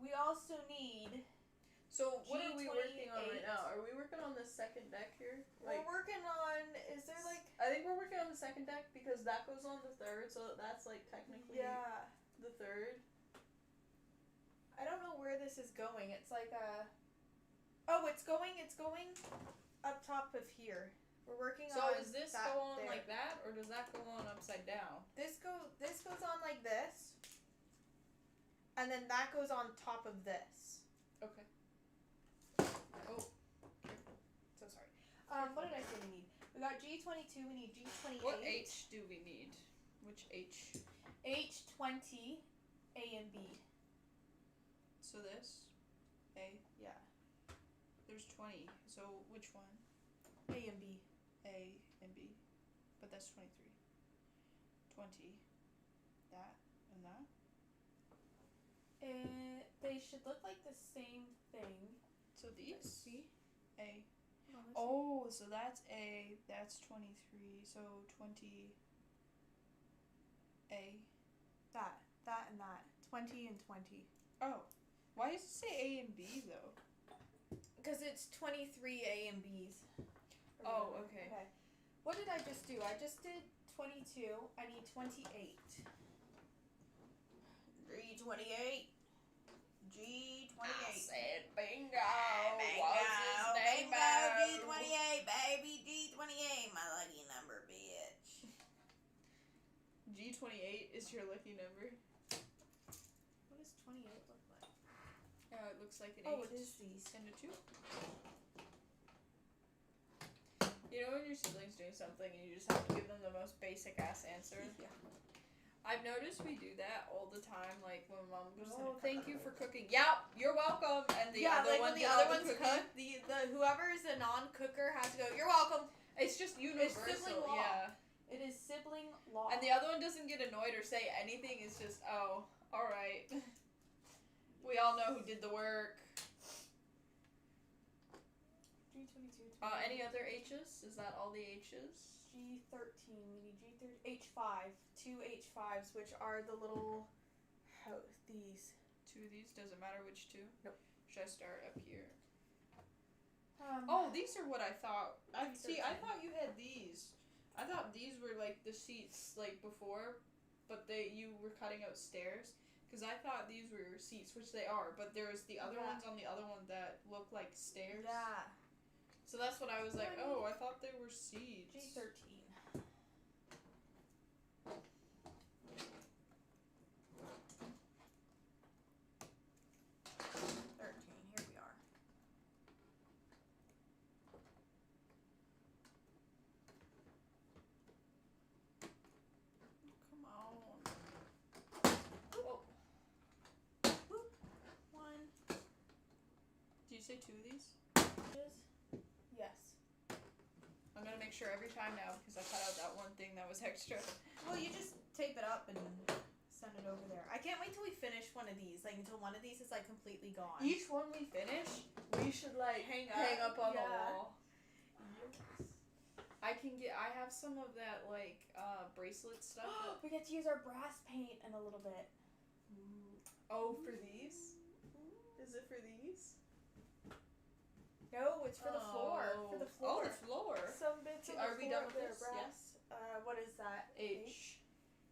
We also need. So what are we working on right G28. now? Are we working on the second deck here? We're working on. Is there like? I think we're working on the second deck because that goes on the third, so that's like technically Yeah. the third. I don't know where this is going. It's like a. Oh, it's going up top of here. We're working So on. does this that go on there. like that, or does that go on upside down? This goes on like this. And then that goes on top of this. Okay. Oh. So sorry. What did I say we need? We got G22. We need G28. What H do we need? Which H? H20, A and B. So this? A. Yeah. There's 20. So which one? A and B. A and B. But that's 23. 20. That and that? They should look like the same thing. So these? See? A. No, Oh, so that's A. That's 23. So 20. A. that and that. 20 and 20. Oh. Why does it say A and B though? Because it's 23 A and B's. Oh, okay. Okay. What did I just do? I just did 22. I need 28. G28. G28. said bingo. Bingo, G28, baby, G28, my lucky number, bitch. G28 is your lucky number. What does 28 look like? It looks like an 8. Oh, it is these. And a 2. You know when your siblings doing something and you just have to give them the most basic ass answer? Yeah. I've noticed we do that all the time, like when mom goes, Just "Oh, gonna thank cut you that for cooking." Yeah, you're welcome. And the other like one, when the did other all ones cooking. cook, the whoever is the non-cooker has to go, "You're welcome." It's just universal. sibling law. Yeah. It is sibling law. And the other one doesn't get annoyed or say anything. It's just, oh, all right. We all know who did the work. G22. Any other H's? Is that all the H's? G13. We need G13. H5. 2 H5s, which are the little. These. 2 of these. Doesn't matter which 2. Nope. Should I start up here? Oh, these are what I thought. I thought you had these. I thought these were like the seats like before, but you were cutting out stairs. Because I thought these were seats, which they are, but there's the other Yeah. ones on the other one that look like stairs. Yeah. So that's what I was like, What? oh, I thought they were seats. G13. Here we are. Come on. Oh. One. Do you say 2 of these? Yes. I'm gonna make sure every time now because I cut out that one thing that was extra. Well, you just tape it up and send it over there. I can't wait till we finish one of these. Like until one of these is like completely gone. Each one we finish, we should like hang up on the wall. I have some of that like bracelet stuff. We get to use our brass paint in a little bit. Oh, for these? Is it for these? No, it's for the floor. For the floor. Oh, the floor. Some bits of Are the we floor done with there, this? brass. What is that? H.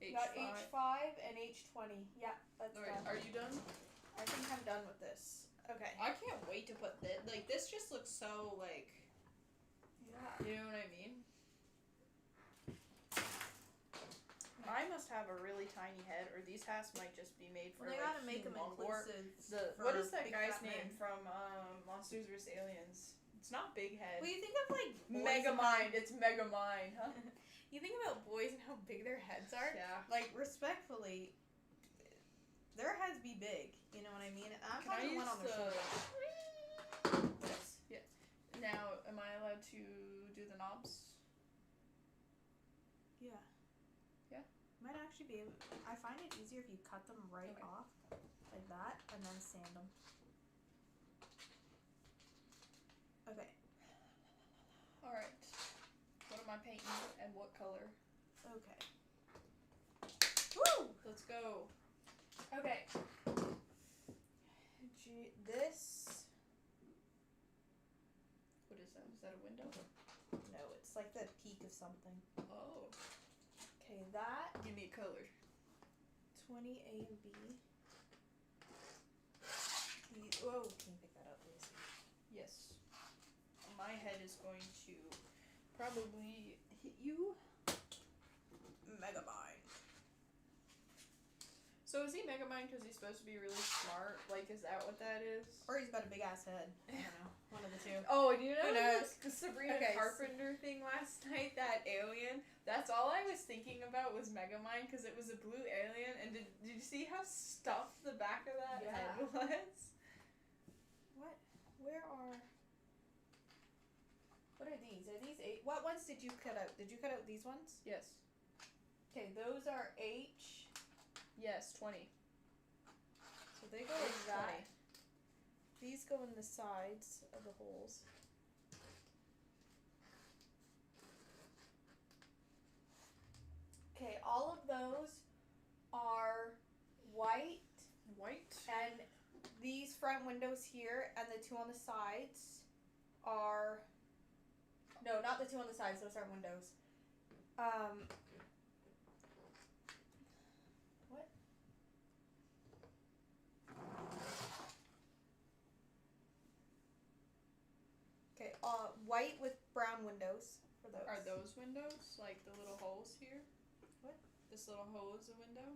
You got H5. H5 and H20. Yeah, that's Alright, done. are you done? I think I'm done with this. Okay. I can't wait to put this. Like, this just looks so, like, Yeah. you know what I mean? Mine must have a really tiny head, or these hats might just be made for, Well, they like, gotta make them humongous- inclusive. What is that big guy's fat name men. from Monsters vs. Aliens? It's not Big Head. Well, you think of like boys and Megamind. It's Megamind, huh? You think about boys and how big their heads are. Yeah. Like respectfully, their heads be big. You know what I mean? I'm Can I talking one use on their the- shoulder. Yes. Now, am I allowed to do the knobs? Yeah. Yeah? Might actually be able. I find it easier if you cut them right Okay. off, like that, and then sand them. Okay. Alright. What am I painting and what color? Okay. Woo! Let's go. Okay. This. What is that? Is that a window? No, it's like the peak of something. Oh. Okay, that Give me a color. 20 A and B. Whoa, can you pick that up, please? Yes. My head is going to probably hit you. Megamind. So is he Megamind because he's supposed to be really smart? Like, is that what that is? Or he's got a big ass head. I don't know. One of the two. Oh, do you know Who knows? the Sabrina Okay, Carpenter thing last night? That alien? That's all I was thinking about was Megamind because it was a blue alien. And did you see how stuffed the back of that Yeah. head was? What? Where are? What are these? Are these eight? What ones did you cut out? Did you cut out these ones? Yes. Okay, those are H. Yes, 20. So they go like that. These go in the sides of the holes. Okay, all of those are white, White? and these front windows here and the two on the sides are. No, not the two on the sides, those aren't windows. What? Okay, white with brown windows for those. Are those windows? Like the little holes here? What? This little hole is a window?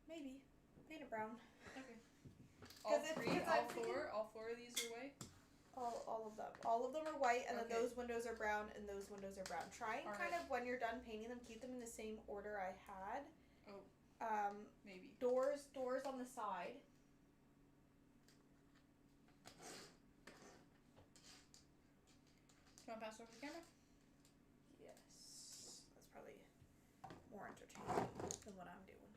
Maybe. Paint it brown. Okay. All 'Cause three, because all I'm four of these are white? All of them. All of them are white, and Okay. then those windows are brown, and those windows are brown. Try and kind Alright. of, when you're done painting them, keep them in the same order I had. Oh. Maybe. Doors on the side. Do you want to pass over the camera? Yes. That's probably more entertaining than what I'm doing.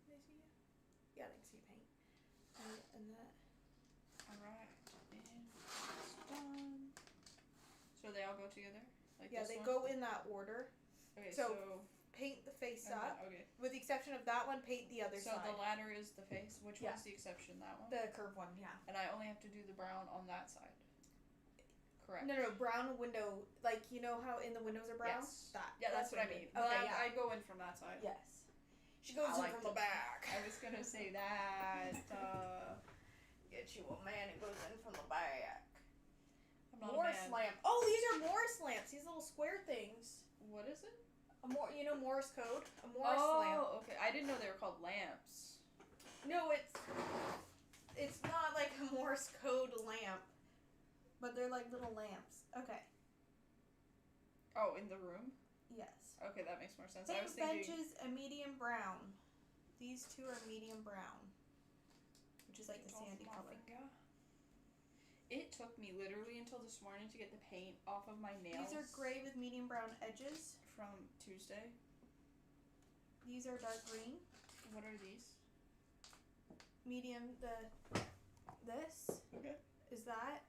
Can they see you? Yeah, they can see you paint. And that. Alright. And it's done. So they all go together? Like Yeah, this they one? go in that order. Okay, so- so Paint the face okay, up. okay. With the exception of that one, paint the other So side. the ladder is the face. Which Yeah. one's the exception? That one? The curved one, yeah. And I only have to do the brown on that side. Correct. No, brown window. Like, you know how in the windows are brown? Yes. That. Yeah, that's what I mean. But Okay, yeah. I go in from that side. Yes. She goes I in like from to- the back. I was gonna say that. Get you a man who goes in from the back. I'm not a Morse man. lamp. Oh, these are Morse lamps. These little square things. What is it? You know Morse code? A Morse lamp. Oh, okay. I didn't know they were called lamps. No, it's not like a Morse code lamp, but they're like little lamps. Okay. Oh, in the room? Yes. Okay, that makes more sense. I was Pink thinking. benches, a medium brown. These two are medium brown, which is like the sandy color. It took me literally until this morning to get the paint off of my nails. These are gray with medium brown edges. From Tuesday. These are dark green. What are these? Medium, this Okay. is that.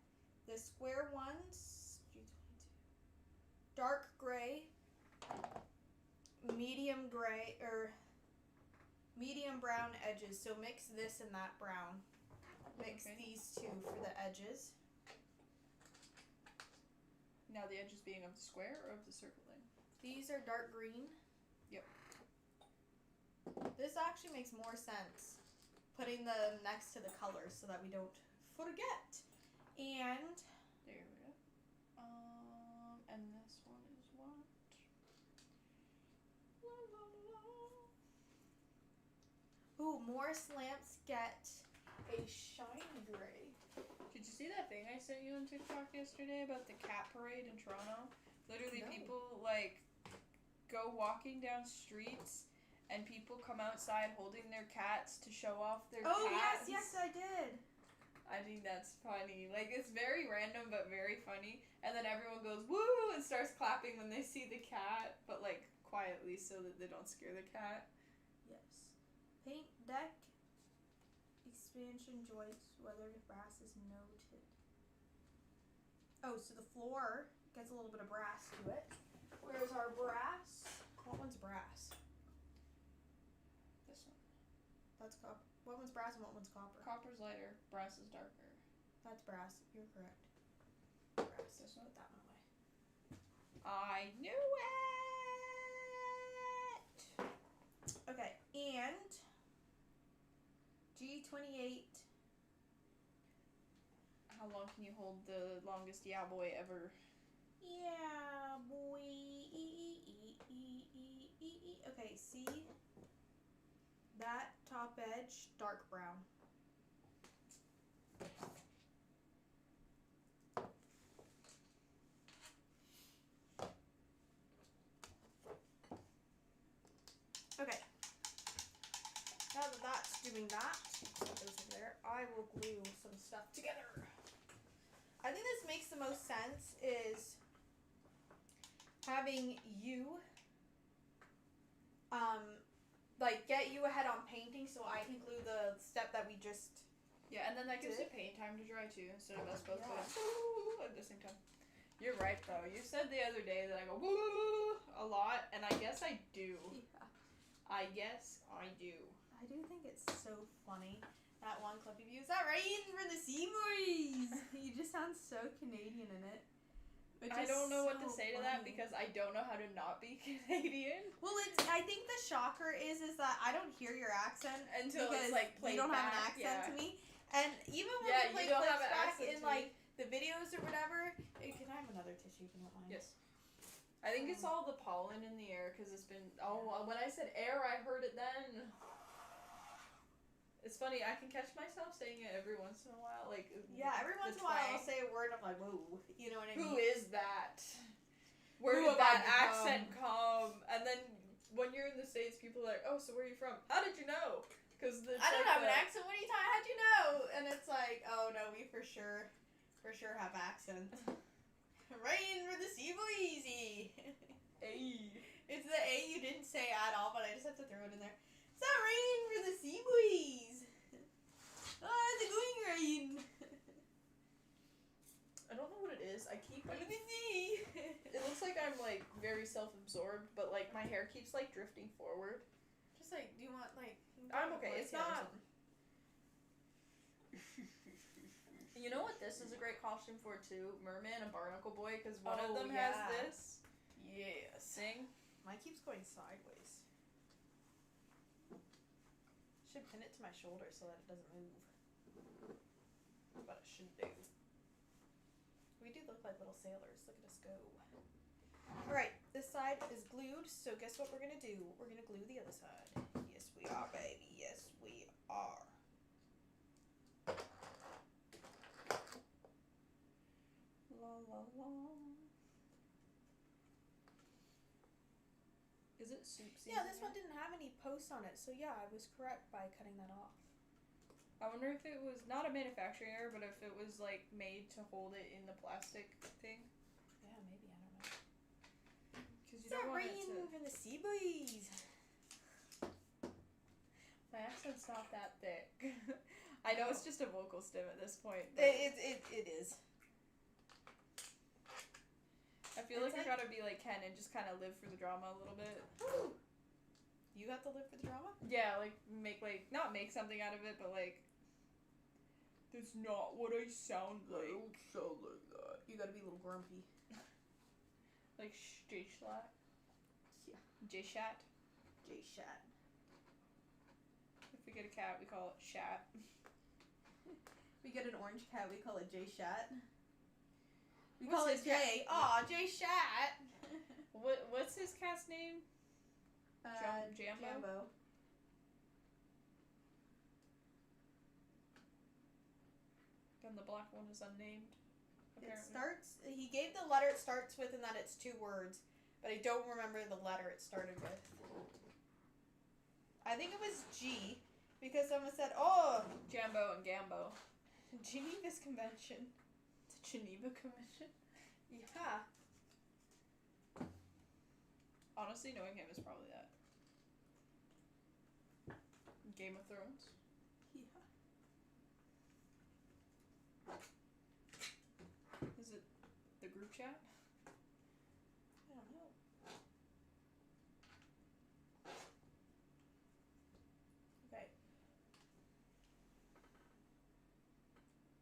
The square ones, dark gray, medium gray, or medium brown edges. So mix this and that brown. mix Okay. these two for the edges. Now the edges being of the square or of the circle thing? These are dark green. Yep. This actually makes more sense. Putting them next to the colors so that we don't forget. And There we go. And this one is what? La la la. ooh, Morris lamps get a shiny gray. Did you see that thing I sent you on TikTok yesterday about the cat parade in Toronto? Literally, No. people like go walking down streets, and people come outside holding their cats to show off their Oh cats. yes, I did. I think that's funny. Like, it's very random but very funny. And then everyone goes woo and starts clapping when they see the cat, but like quietly so that they don't scare the cat. Yes. Paint deck expansion joints, weathered brass is noted. Oh, so the floor gets a little bit of brass to it. Where's our brass? What one's brass? This one. That's copper. What one's brass and what one's copper? Copper's lighter, brass is darker. That's brass. You're correct. Brass. This one? Put that one away. I knew it! Okay, and G28. How long can you hold the longest yeah boy ever? Yeah, boy. Okay, see that top edge, dark brown. Okay. Now that that's doing that, goes in there, I will glue some stuff together. I think this makes the most sense is having you like get you ahead on painting so I can glue the step that we just Yeah, and then that gives Did? it paint time to dry too, instead of us both Yeah. going at the same time. You're right though. You said the other day that I go woo a lot, and I guess I do. yeah. I guess I do. I do think it's so funny. That one clip of you, is that right for the Seymours? You just sound so Canadian in it. Which I is don't know what to so say to that funny. because I don't know how to not be Canadian Well, it's. I think the shocker is that I don't hear your accent until because it's like played you don't have an back, accent yeah. to me. And even when Yeah, we play you don't clips have an back accent in to like the videos or whatever, can I have another tissue? If you don't mind. Yes. I think it's all the pollen in the air because it's been. Oh, when I said air, I heard it then. It's funny. I can catch myself saying it every once in a while. Like Yeah, every the once in a while I'll twang. say a word. I'm like, whoa. You know what I mean? Who is that? Where Who did have I that become? accent come? And then when you're in the States, people are like, "Oh, so where are you from? How did you know?" Because I don't have an accent. What are you talking? How'd you know? And it's like, oh no, we for sure have accents. Rain for the sea breezy. Hey. It's the A you didn't say at all, but I just have to throw it in there. It's that rain for the sea breeze. Oh, it's a going rain. I don't know what it is. I keep. What do we see? It looks like I'm like very self-absorbed, but like my hair keeps like drifting forward. Just like, do you want like? you can I'm put a okay, it's voice out or not- something. You know what this is a great costume for too? Merman and Barnacle Boy, because one of Oh, them yeah. has this. Yes. Thing. Mine keeps going sideways. Should pin it to my shoulder so that it doesn't move. But it should do. We do look like little sailors. Look at us go. Alright, this side is glued, so guess what we're gonna do? We're gonna glue the other side. Yes, we are, baby. Yes, we are. La la la. Is it soup season? Yeah, this yet? one didn't have any posts on it, so yeah, I was correct by cutting that off. I wonder if it was not a manufacturing error, but if it was like made to hold it in the plastic thing. Yeah, maybe, I don't know. Because you It's that don't want rain it to. from the sea breeze. My accent's not that thick. I know it's just a vocal stim at this point. But It is. I feel like it's I gotta be like Ken and just kind of live for the drama a little bit. You have to live for the drama? Yeah, like make like not make something out of it, but like That's not what I sound like. sound like that. You gotta be a little grumpy. Like J-Shat. Yeah. J-Shat. J-Shat. If we get a cat, we call it Shat. We get an orange cat, we call it J-Shat. We What's call it his cat- J. Aw, J-Shat! What's his cat's name? Jambo? Jambo. And the black one is unnamed. Apparently. He gave the letter it starts with and that it's 2 words, but I don't remember the letter it started with. I think it was G, because someone said, oh, Jambo and Gambo. Geneva's Convention. The Geneva Commission. Yeah. Honestly, knowing him is probably that. Game of Thrones. Yeah. Is it the group chat? I don't know. Okay.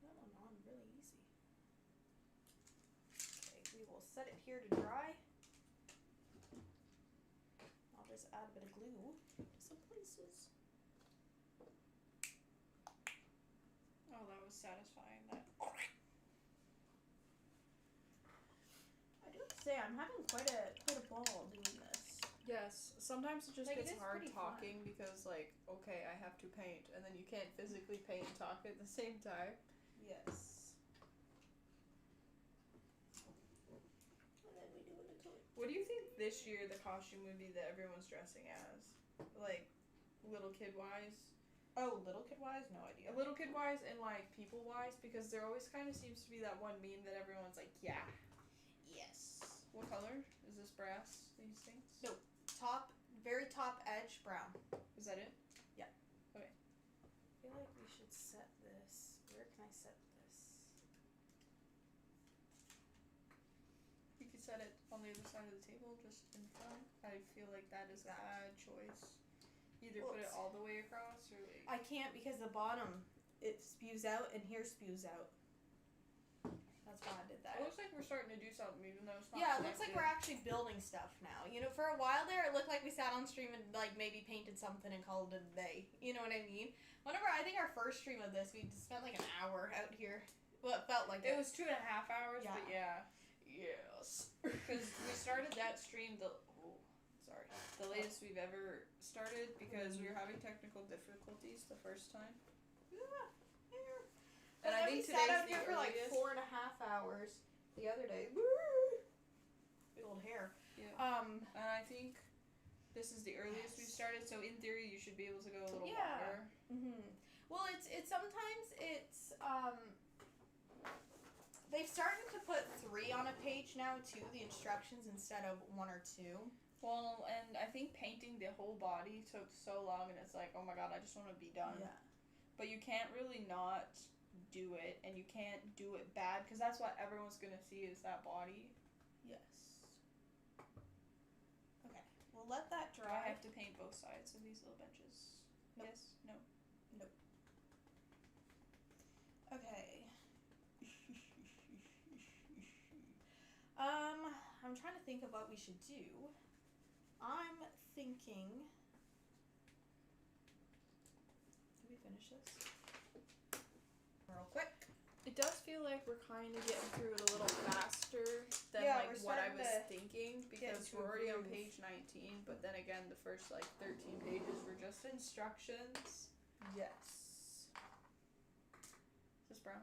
That went on really easy. Okay, we will set it here to dry. I'll just add a bit of glue to some places. Oh, that was satisfying. That. I do have to say, I'm having quite a ball doing this. Yes, sometimes it just Like, it gets is hard pretty talking because, like, okay, I have to paint, and then you can't physically paint and talk at the same time. Yes. And then we do a little. What do you think this year the costume would be that everyone's dressing as? Like, little kid wise? Oh, little kid wise? No idea. A little kid wise and, like, people wise? Because there always kind of seems to be that one meme that everyone's like, yeah. Yes. What color? Is this brass, these things? No. Very top edge brown. Is that it? I feel like we should set this. Where can I set this? You could set it on the other side of the table, just in front. I feel like that is a bad choice. Either put it Whoops. all the way across or like... I can't because the bottom, it spews out and here spews out. That's why I did that. It looks like we're starting to do something even though it's not Yeah, it looks like connected. we're actually building stuff now. You know, for a while there, it looked like we sat on stream and like maybe painted something and called it a day. You know what I mean? I think our first stream of this, we spent like an hour out here. Well, it felt like It was 2.5 hours, Yeah. but yeah. Yes. Because we started that stream the latest we've ever started because we were having technical difficulties the first time. And I then we think sat today's out here the for like earliest. 4.5 hours the other day. Big old hair. Yeah. And I think this is the earliest we've started, so in theory you should be able to go a little longer. Well, it's sometimes they've started to put 3 on a page now too, the instructions instead of 1 or 2. Well, and I think painting the whole body took so long, and it's like, oh my god, I just want to be done. Yeah. But you can't really not do it, and you can't do it bad, because that's what everyone's gonna see is that body. Yes. Okay, we'll let that Do dry. I have to paint both sides of these little benches? Nope. Yes? No? Okay. I'm trying to think of what we should do. I'm thinking. Did we finish this? Real quick. It does feel like we're kind of getting through it a little faster than Yeah, like we're what I starting was to thinking, because into we're a already on groove. page 19, but then again the first like 13 pages were just instructions. Yes. Is this brown?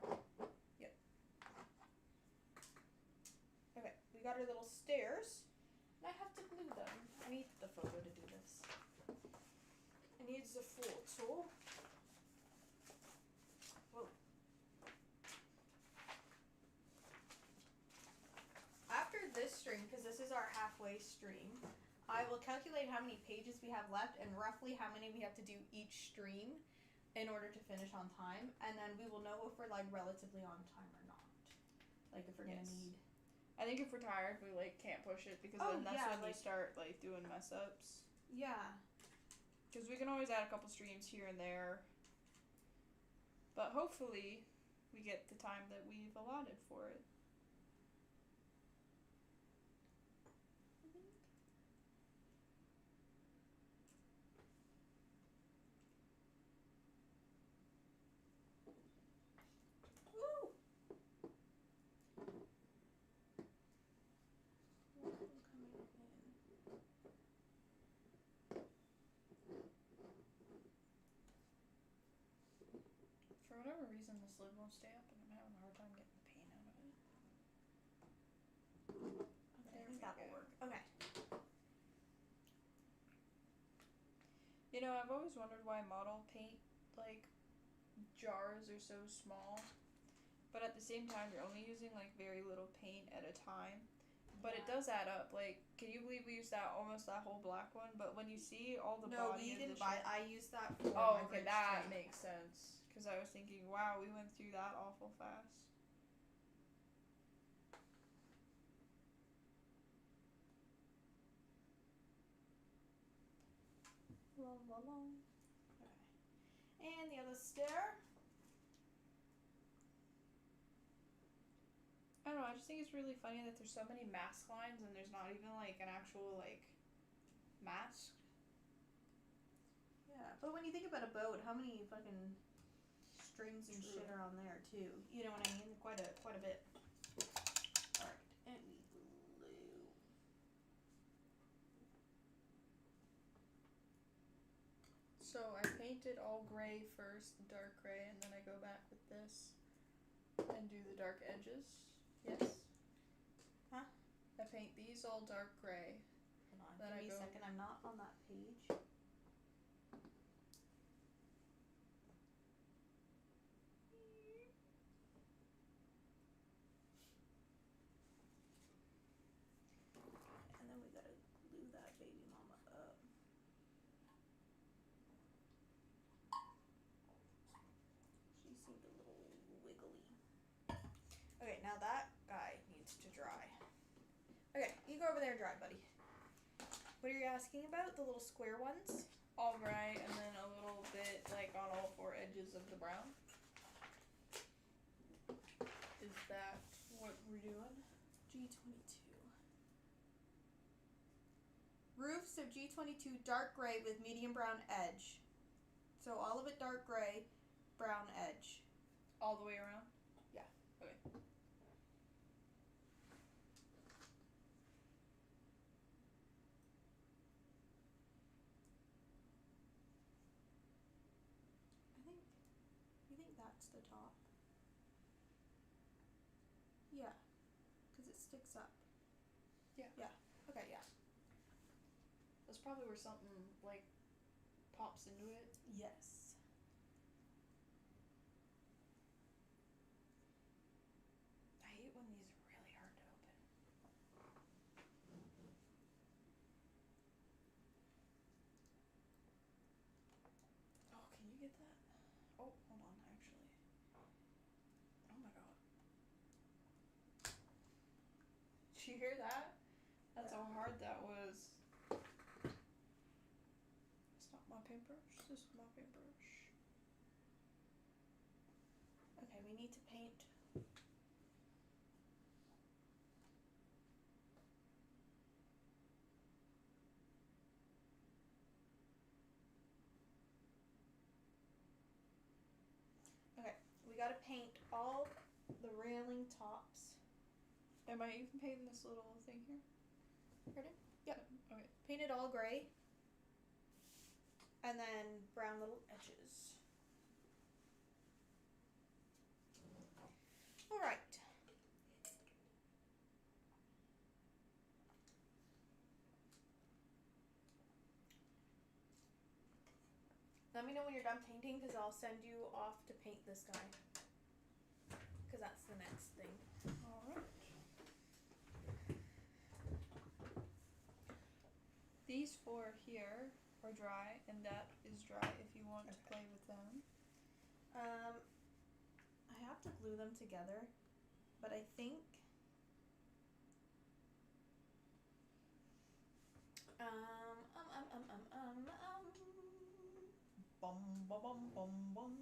Okay, we got our little stairs. And I have to glue them. I need the photo to do this. It needs a photo. Whoa. After this stream, because this is our halfway stream, I will calculate how many pages we have left and roughly how many we have to do each stream in order to finish on time, and then we will know if we're like relatively on time or not. Like if we're gonna need. I think if we're tired, we like can't push it, because Oh, then that's yeah, when you like- start like doing mess ups. Yeah. Because we can always add a couple streams here and there. But hopefully, we get the time that we've allotted for it. Woo! For whatever reason, this lid won't stay up, and I'm having a hard time getting the paint out of it. Okay, I think that will work. Okay. You know, I've always wondered why model paint, like, jars are so small. But at the same time, you're only using, like, very little paint at a time. But it does add up. Like, can you believe we used almost that whole black one? But when you see all the No, body we of didn't the buy. ship- I used that for Oh, my okay, fridge that tray. makes sense. Because I was thinking, wow, we went through that awful fast. La, la, la. Okay. And the other stair. I don't know, I just think it's really funny that there's so many mask lines and there's not even, like, an actual, like, mask. Yeah, but when you think about a boat, how many fucking strings and True. shit are on there too? You know what I mean? Quite a bit. Alright, and we glue. So I painted all gray first, dark gray, and then I go back with this and do the dark edges. Yes? Huh? I paint these all dark gray. Hold on, Then give I me a go- second. I'm not on that page. And then we gotta glue that baby mama up. She seemed a little wiggly. Okay, now that guy needs to dry. Okay, you go over there and dry, buddy. What are you asking about? The little square ones? All gray, and then a little bit, like, on all four edges of the brown. Is that what we're doing? G22. Roofs of G22 dark gray with medium brown edge. So all of it dark gray, brown edge. All the way around? Yeah. Okay. You think that's the top? Yeah, because it sticks up. Yeah. Yeah. Okay, yeah. That's probably where something, like, pops into it. Yes. I hate when these are really hard to open. Oh, can you get that? Oh, hold on, actually. Oh my god. Did you hear that? That's how hard that was. It's not my paintbrush. This is my paintbrush. Okay, we need to paint. Okay, we gotta paint all the railing tops. Am I even painting this little thing here? Pardon? Yep. Okay. Paint it all gray. And then brown little edges. Alright. Let me know when you're done painting because I'll send you off to paint this guy. Because that's the next thing. Alright. These four here are dry, and that is dry if you want to play with them. I have to glue them together, but I think bum bum bum bum bum.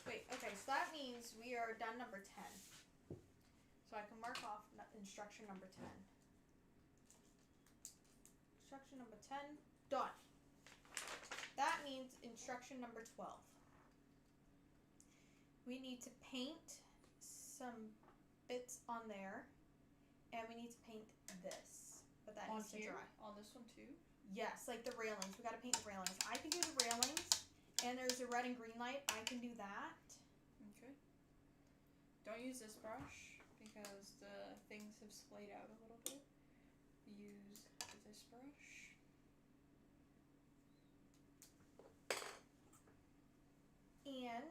Wait, okay, so that means we are done number 10. So I can mark off instruction number 10. Instruction number 10, done. That means instruction number 12. We need to paint some bits on there, and we need to paint this. But that needs to dry. On this one too? Yes, like the railings. We gotta paint the railings. I can do the railings, and there's a red and green light. I can do that. Okay. Don't use this brush because the things have splayed out a little bit. Use this brush. And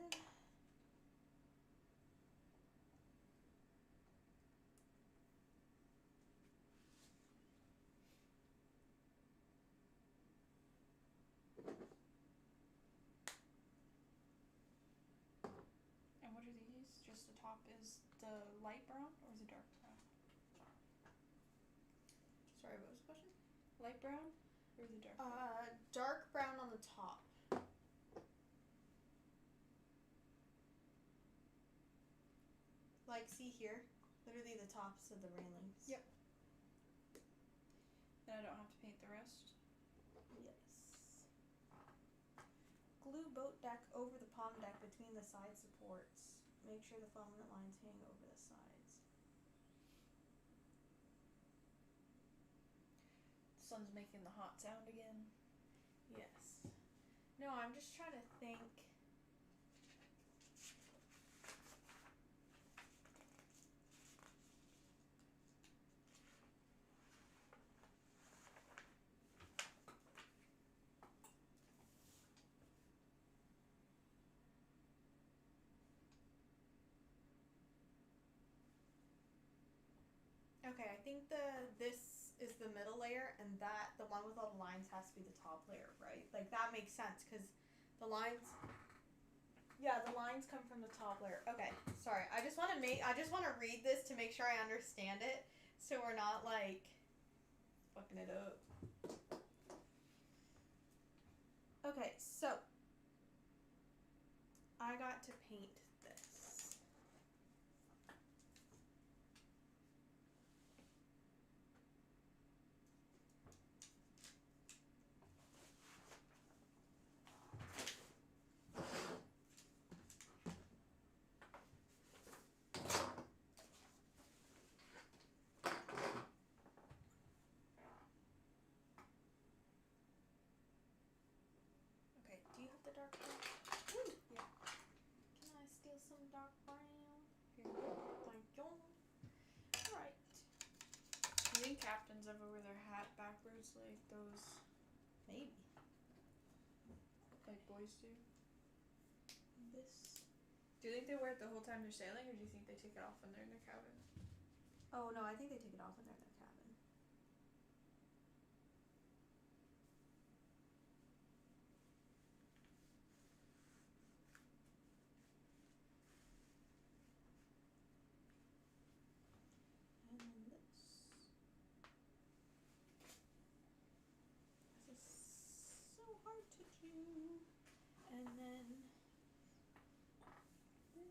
And what are these? Just the top is the light brown or the dark brown? sorry, what was the question? Light brown or the dark brown? Dark brown on the top. Like, see here? Literally the tops of the railings. Yep. Then I don't have to paint the rest. Yes. Glue boat deck over the palm deck between the side supports. Make sure the filament lines hang over the sides. The sun's making the hot sound again. Yes. No, I'm just trying to think. Okay, I think this is the middle layer, and that the one with all the lines has to be the top layer, right? Like that makes sense because the lines. Yeah, the lines come from the top layer. Okay, sorry. I just want to read this to make sure I understand it, so we're not like fucking it up. Okay, so I got to paint this. Okay, do you have the dark brown? Ooh, yeah. Can I steal some dark brown? Here you go. Thank you. Alright. Do you think captains ever wear their hat backwards like those Maybe. like boys do? This. Do you think they wear it the whole time they're sailing, or do you think they take it off when they're in their cabin? Oh no, I think they take it off when they're in their cabin. And then this. This is so hard to do. And then this.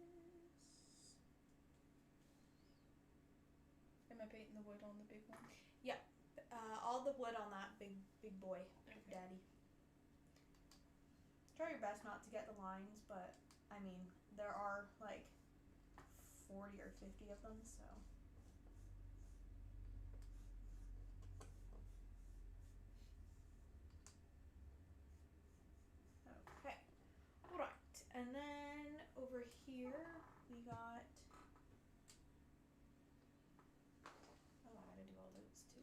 Am I painting the wood on the big one? All the wood on that big boy, Okay. daddy. Try your best not to get the lines, but I mean there are like 40 or 50 of them, so. Okay, alright, and then over here we got. Oh, I gotta do all those too.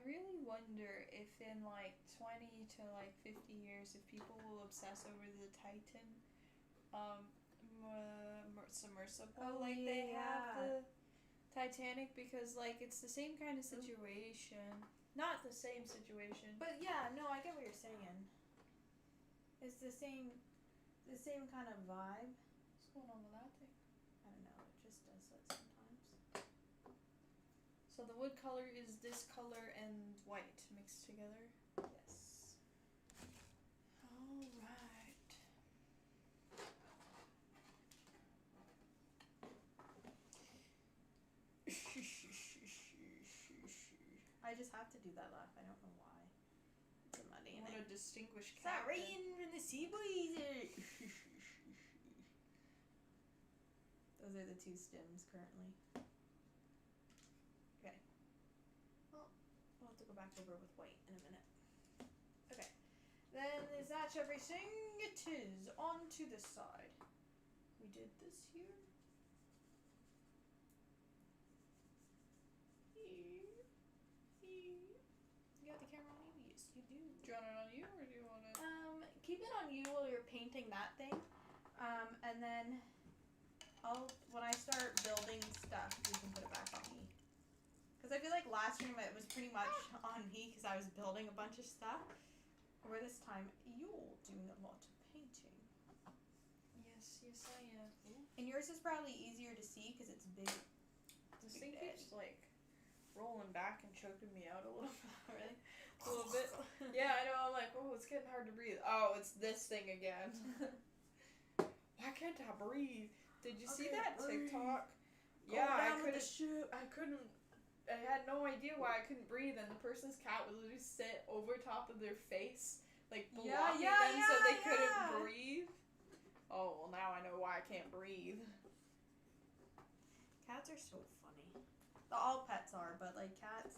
really wonder if in like 20 to like 50 years, if people will obsess over the Titan submersible like they have the Titanic, because like it's the same kind of situation. Not the same situation. But yeah, no, I get what you're saying. It's the same kind of vibe. What's going on with that thing? I don't know, it just does that sometimes. So the wood color is this color and white mixed together. Yes. Alright. I just have to do that laugh. I don't know why. It's a muddy in What a it. distinguished Start captain. rain from the sea breeze. Those are the two stems currently. Okay. Well, we'll have to go back over with white in a minute. Okay. Then is that everything? It is. On to the side. We did this here. You got the camera on you? Yes, you do. Do you want it on you, or do you want it? Keep it on you while you're painting that thing. And then when I start building stuff, you can put it back on me. Because I feel like last stream it was pretty much on me because I was building a bunch of stuff. Where this time, you're doing a lot of painting. Yes, I am. And yours is probably easier to see because it's big. This Big thing daddy. keeps like rolling back and choking me out a little Really? a little bit. Yeah, I know. I'm like, oh, it's getting hard to breathe. Oh, it's this thing again. Why can't I breathe? Did you see that TikTok? Yeah, I couldn't. I had no idea why I couldn't breathe, and the person's cat would literally sit over top of their face, like blocking them so they couldn't breathe. Oh, well, now I know why I can't breathe. Cats are so funny. All pets are, but like cats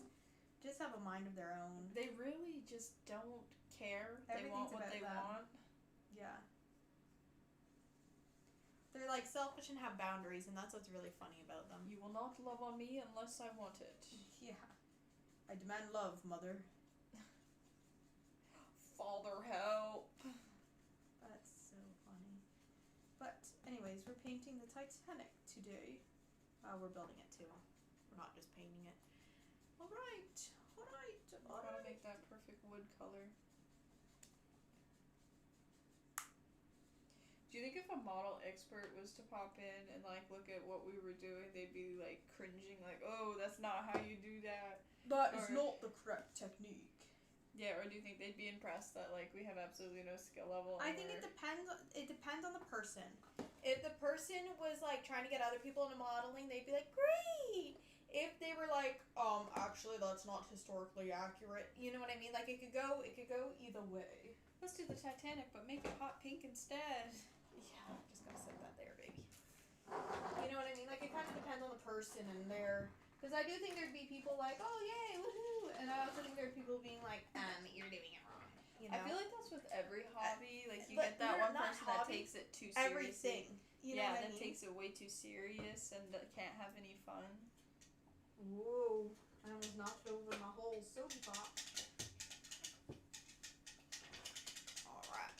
just have a mind of their own. They really just don't care. They want what they want. Yeah. They're like selfish and have boundaries, and that's what's really funny about them. You will not love on me unless I want it. Yeah. I demand love, mother. Father, help. That's so funny. But anyways, we're painting the Titanic today. We're building it too. We're not just painting it. Alright. I'm trying to make that perfect wood color. Do you think if a model expert was to pop in and like look at what we were doing, they'd be like cringing, like, "Oh, that's not how you do that." That is not the correct technique. Yeah, or do you think they'd be impressed that like we have absolutely no skill level? I think it depends. It depends on the person. If the person was like trying to get other people into modeling, they'd be like, "Great." If they were like, actually, that's not historically accurate. You know what I mean? Like it could go either way. Let's do the Titanic, but make it hot pink instead. Yeah, I'm just gonna set that there, baby. You know what I mean? Like, it kind of depends on the person and their... Because I do think there'd be people like, oh, yay, woohoo! And I also think there are people being like, you're doing it wrong. You know? I feel like that's with every hobby. Like, you But get that one not person that hobby, takes it too seriously. Everything. You know what I that mean? takes it way too serious and can't have any fun. Whoa. I almost knocked over my whole soda pop. Alright.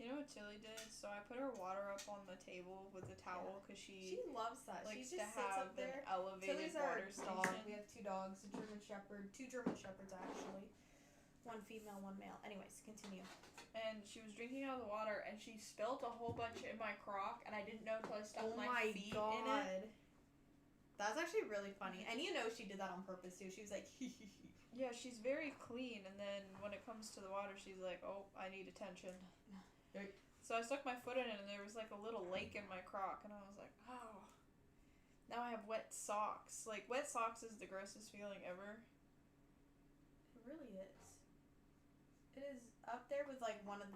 You know what Tilly did? So I put her water up on the table with the towel because She loves that. She likes just to sits have up there. an elevated Tilly's our water dog. station. We have two dogs, two German shepherds actually. One female, one male. Anyways, continue. And she was drinking out of the water and she spilled a whole bunch in my crock and I didn't know until I stuck my feet in it. That's actually really funny. And you know she did that on purpose too. She was like, Yeah, she's very clean, and then when it comes to the water, she's like, oh, I need attention. So I stuck my foot in it, and there was like a little lake in my crock, and I was like, oh. Now I have wet socks. Like, wet socks is the grossest feeling ever. It really is. It is up there with like one of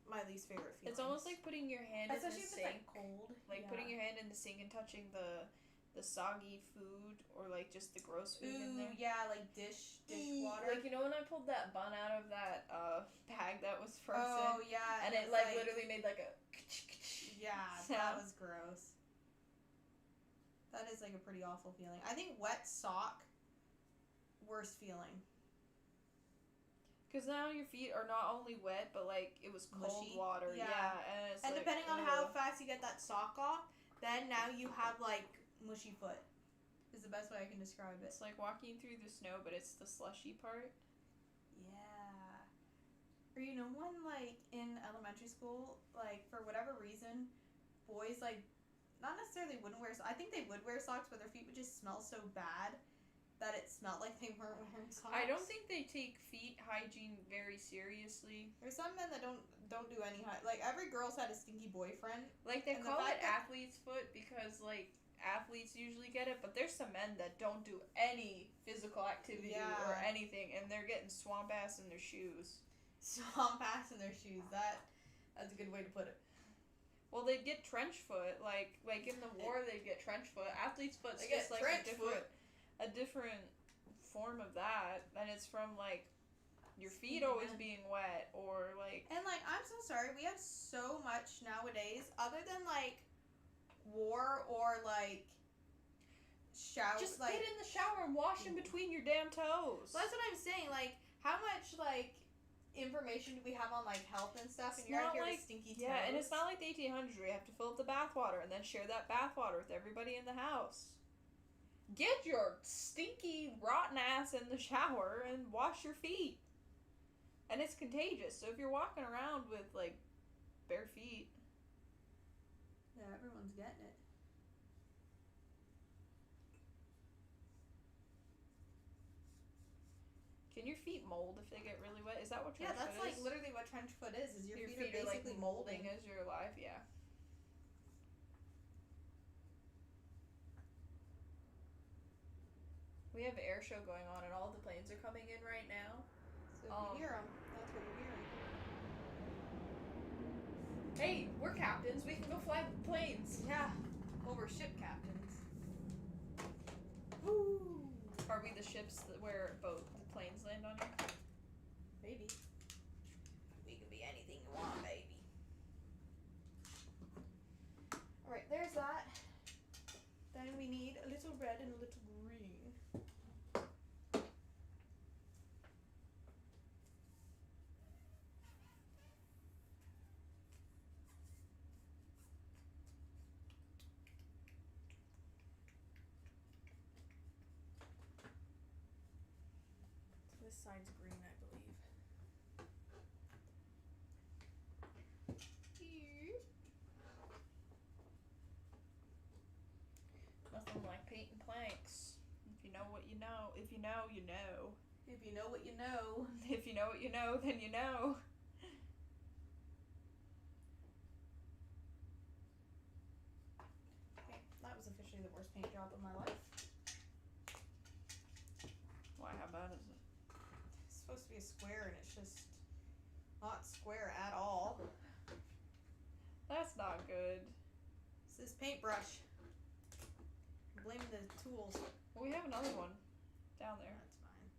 my least favorite feelings. It's almost like putting your hand in the especially if it's sink. like cold. Like putting your hand in the sink and touching the soggy food or like just the gross food in there. Yeah, like dishwater. Like, you know when I pulled that bun out of that bag that was frozen? Oh yeah. And it like literally made like a yeah, sound. that was gross. That is like a pretty awful feeling. I think wet sock, worst feeling. Because now your feet are not only wet, but like it was cold Mushy. water. Yeah. And it's And like, depending on how ugh. fast you get that sock off, then now you have like mushy foot. Is the best way I can describe it. It's like walking through the snow, but it's the slushy part. Yeah. Or you know when like in elementary school, like for whatever reason, boys like not necessarily wouldn't wear. I think they would wear socks, but their feet would just smell so bad that it smelled like they weren't wearing socks. I don't think they take feet hygiene very seriously. There's some men that don't do any like every girl's had a stinky boyfriend. Like they And the call it fact that- athlete's foot because like athletes usually get it, but there's some men that don't do any physical activity Yeah. or anything, and they're getting swamp ass in their shoes. Swamp ass in their shoes. That's a good way to put it. Well, they'd get trench foot, like in the war they'd get trench foot. Athlete's foot's They just get like trench foot. a different form of that, and it's from like your feet Stinky always men. being wet or like And like I'm so sorry, we have so much nowadays other than like war or like shower. just like get in the shower and wash in between your damn toes. Well, that's what I'm saying. Like how much like information do we have on like health and stuff? It's And you're out not here like- with stinky toes. Yeah, and it's not like the 1800s where you have to fill up the bath water and then share that bath water with everybody in the house. Get your stinky, rotten ass in the shower and wash your feet. And it's contagious, so if you're walking around with, like, bare feet... Yeah, everyone's getting it. Can your feet mold if they get really wet? Is that what trench Yeah, that's foot like is? literally what trench foot is. Is your, Your feet are are, like, basically molding as you're alive, yeah. We have an air show going on and all the planes are coming in right now. So if you hear them, that's what you're hearing. Hey, we're captains. We can go fly the planes. Yeah. Well, we're ship captains. Woo! Are we the ships where the planes land on here? Maybe. We can be anything you want, baby. Alright, there's that. Then we need a little red and a little green. This side's green, I believe. Nothing like painting planks. If you know what you know. If you know, you know. If you know what you know. If you know what you know, then you know. Okay, that was officially the worst paint job of my life. Why, how bad is it? It's supposed to be a square and it's just not square at all. That's not good. It's this paintbrush. I'm blaming the tools. Well, we have another one down there. That's fine.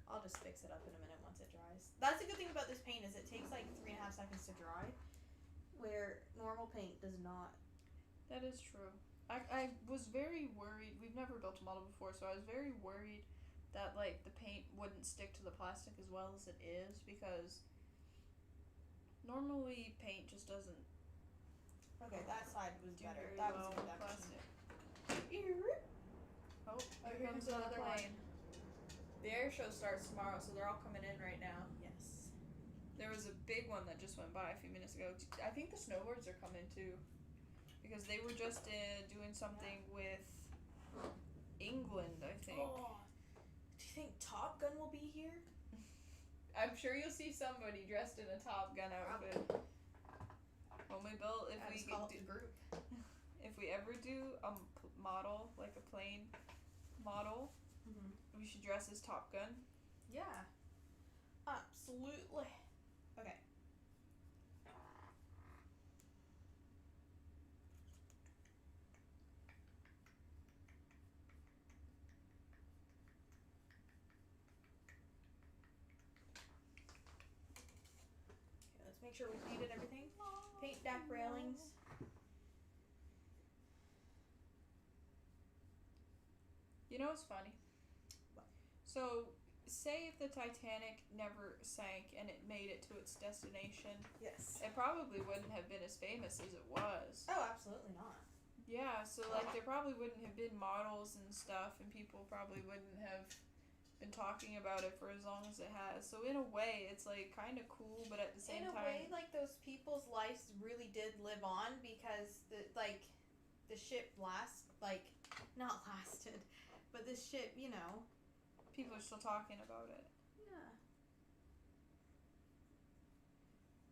I'll just fix it up in a minute once it dries. That's the good thing about this paint is it takes like 3.5 seconds to dry, where normal paint does not. That is true. I was very worried. We've never built a model before, so I was very worried that like the paint wouldn't stick to the plastic as well as it is, because normally paint just doesn't Okay, that side was do better. very That well was with good. plastic. Actually. Oh, here here comes comes another another one. plane. The air show starts tomorrow, so they're all coming in right now. Yes. There was a big one that just went by a few minutes ago. I think the snowboards are coming too, because they were just doing something with England, I think. Oh, do you think Top Gun will be here? I'm sure you'll see somebody dressed in a Top Gun outfit. When we build, if I we just call up do, the group. if we ever do a model, like a plane model, Mm-hmm. we should dress as Top Gun. Yeah. Absolutely. Okay. Okay, let's make sure we painted everything. Paint deck railings. You know what's funny? What? So, say if the Titanic never sank and it made it to its destination, Yes. it probably wouldn't have been as famous as it was. Oh, absolutely not. Yeah, so like there probably wouldn't have been models and stuff, and people probably wouldn't have been talking about it for as long as it has. So in a way, it's like kind of cool, but at the same In a time, way, like those people's lives really did live on because the ship not lasted, but this ship, people are still talking about it. Yeah.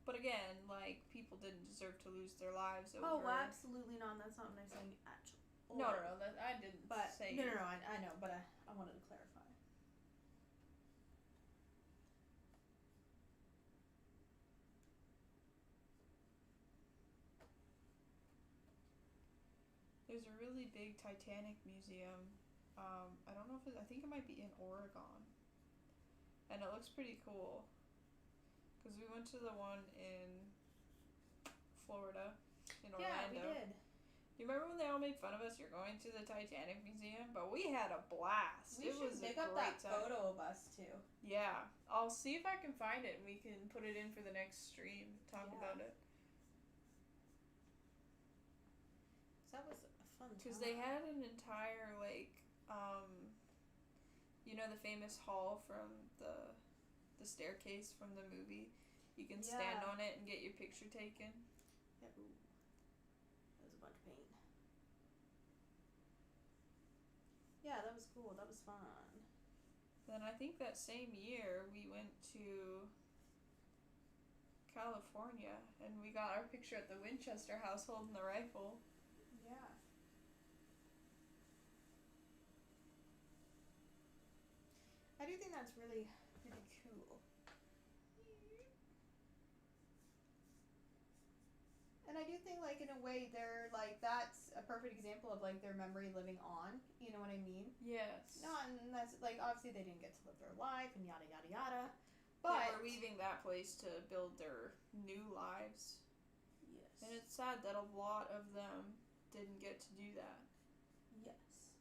But again, like people didn't deserve to lose their lives over. Oh, absolutely not. That's not what I'm saying. Actually. No. That I didn't But say. no. I know, but I wanted to clarify. There's a really big Titanic museum. I don't know if I think it might be in Oregon, and it looks pretty cool. Cause we went to the one in Florida, in Orlando. Yeah, we did. You remember when they all made fun of us? You're going to the Titanic museum, but we had a blast. We It should was dig a up great that time. photo of us too. Yeah, I'll see if I can find it, and we can put it in for the next stream. Talk Yeah. about it. So that was a fun time. Because they had an entire the famous hall from the staircase from the movie. You can stand Yeah. on it and get your picture taken. Yeah, ooh. That was a bunch of pain. Yeah, that was cool. That was fun. Then I think that same year we went to California and we got our picture at the Winchester house holding the rifle. Yeah. I do think that's really, really cool. And I do think, like, in a way, they're, like, that's a perfect example of, like, their memory living on. You know what I mean? Yes. No, and that's, like, obviously they didn't get to live their life and yada, yada, yada. They But. were leaving that place to build their new lives. Yes. And it's sad that a lot of them didn't get to do that. Yes.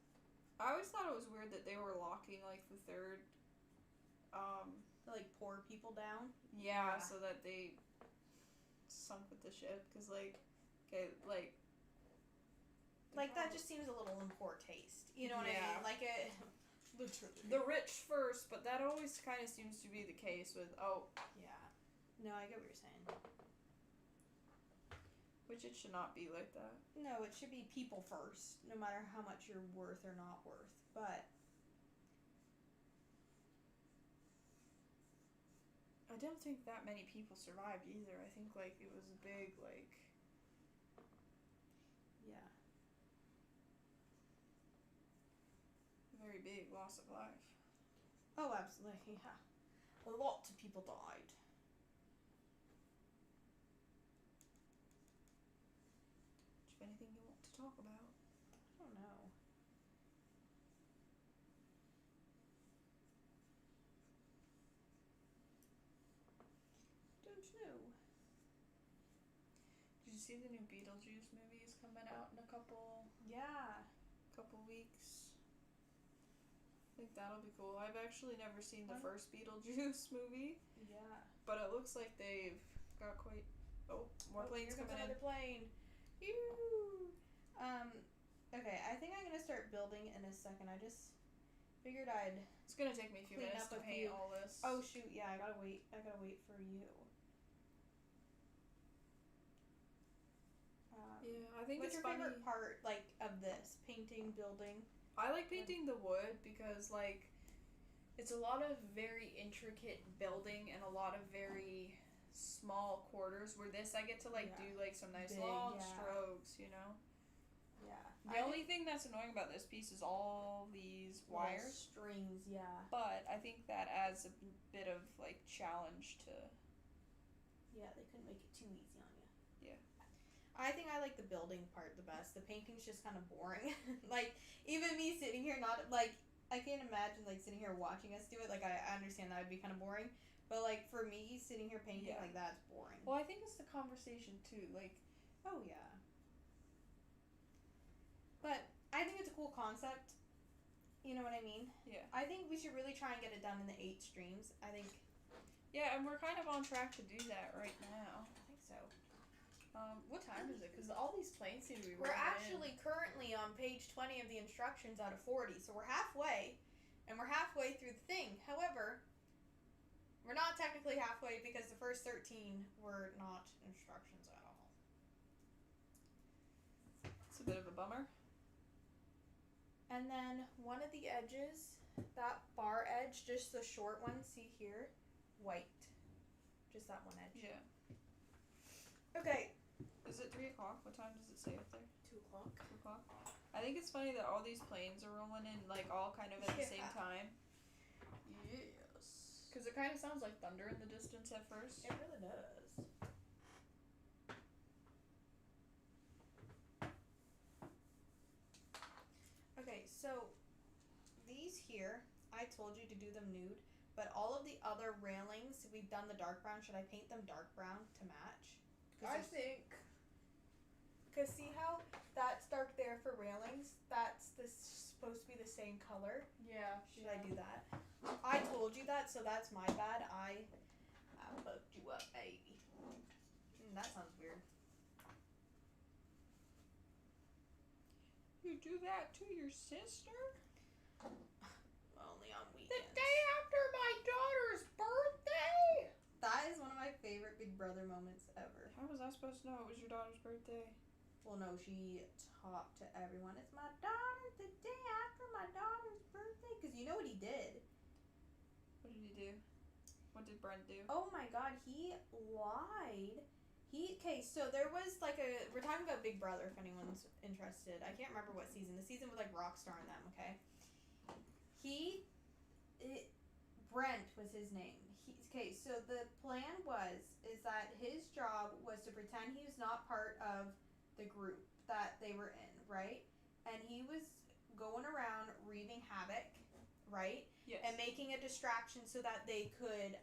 I always thought it was weird that they were locking, like, the third, To, like, pour people down. yeah, Yeah. so that they sunk with the ship, because, like, okay, like... Like, that just seems a little in poor taste. You know what I Yeah. mean? Like, it. Literally. The rich first, but that always kind of seems to be the case with, Yeah. No, I get what you're saying. which it should not be like that. No, it should be people first, no matter how much you're worth or not worth. But. I don't think that many people survived either. I think, like, it was a big, like... Yeah. very big loss of life. Oh, absolutely, yeah. A lot of people died. Do you have anything you want to talk about? I don't know. Don't know. Did you see the new Beetlejuice movie is coming out in a couple Yeah. weeks? I think that'll be cool. I've actually never seen the Fun. first Beetlejuice movie, Yeah. but it looks like they've got quite... Oh, more planes here comes coming in. another plane. Ew. Okay, I think I'm gonna start building in a second. I just figured I'd. It's gonna take me a few Clean minutes up to a paint few- all this. Oh shoot! Yeah, I gotta wait. I gotta wait for you. Yeah, I think What's it's your funny. favorite part, like, of this painting, building? I like painting the wood because, like, it's a lot of very intricate building and a lot of very small quarters. Where this, I get to, like, Yeah. do, like, some nice Big, long yeah. strokes, you know? Yeah. The only thing that's annoying about this piece is all these wires. Strings, yeah. But I think that adds a bit of, like, challenge to... Yeah, they couldn't make it too easy on you. Yeah. I think I like the building part the best. The painting's just kind of boring. Like, even me sitting here, not, like, I can't imagine, like, sitting here watching us do it. Like, I understand that would be kind of boring. But, like, for me, sitting here painting Yeah. like that's boring. Well, I think it's the conversation, too. Like, Oh, yeah. But I think it's a cool concept. You know what I mean? Yeah. I think we should really try and get it done in the 8 streams. I think Yeah, and we're kind of on track to do that right now. so. What time is it? Because all these planes seem to be We're rolling actually currently on page 20 of the instructions out of 40, so we're halfway, and we're halfway through the thing. However, we're not technically halfway because the first 13 were not instructions at all. It's a bit of a bummer. And then one of the edges, that bar edge, just the short one, see here, white. Just that one edge. Yeah. Okay. Is it 3 o'clock? What time does it say up there? 2 o'clock. 2 o'clock? I think it's funny that all these planes are rolling in, like, all kind of at the same time. Yes. Because it kind of sounds like thunder in the distance at first. It really does. Okay, so these here, I told you to do them nude, but all of the other railings, we've done the dark brown. Should I paint them dark brown to match? I think. Because see how that's dark there for railings? That's supposed to be the same color. Yeah. Should I do that? I told you that, so that's my bad. I fucked you up, baby. That sounds weird. You do that to your sister? Only on The weekends. day after my daughter's birthday? That is one of my favorite Big Brother moments ever. How was I supposed to know it was your daughter's birthday? Well, no, she talked to everyone. It's my daughter, the day after my daughter's birthday. Because you know what he did? What did he do? What did Brent do? Oh my god, he lied. Okay, so there was like we're talking about Big Brother if anyone's interested. I can't remember what season. The season with like Rockstar and them, okay? Brent was his name. Okay, so the plan is that his job was to pretend he was not part of the group that they were in, right? And he was going around wreaking havoc, right? Yes. And making a distraction so that they could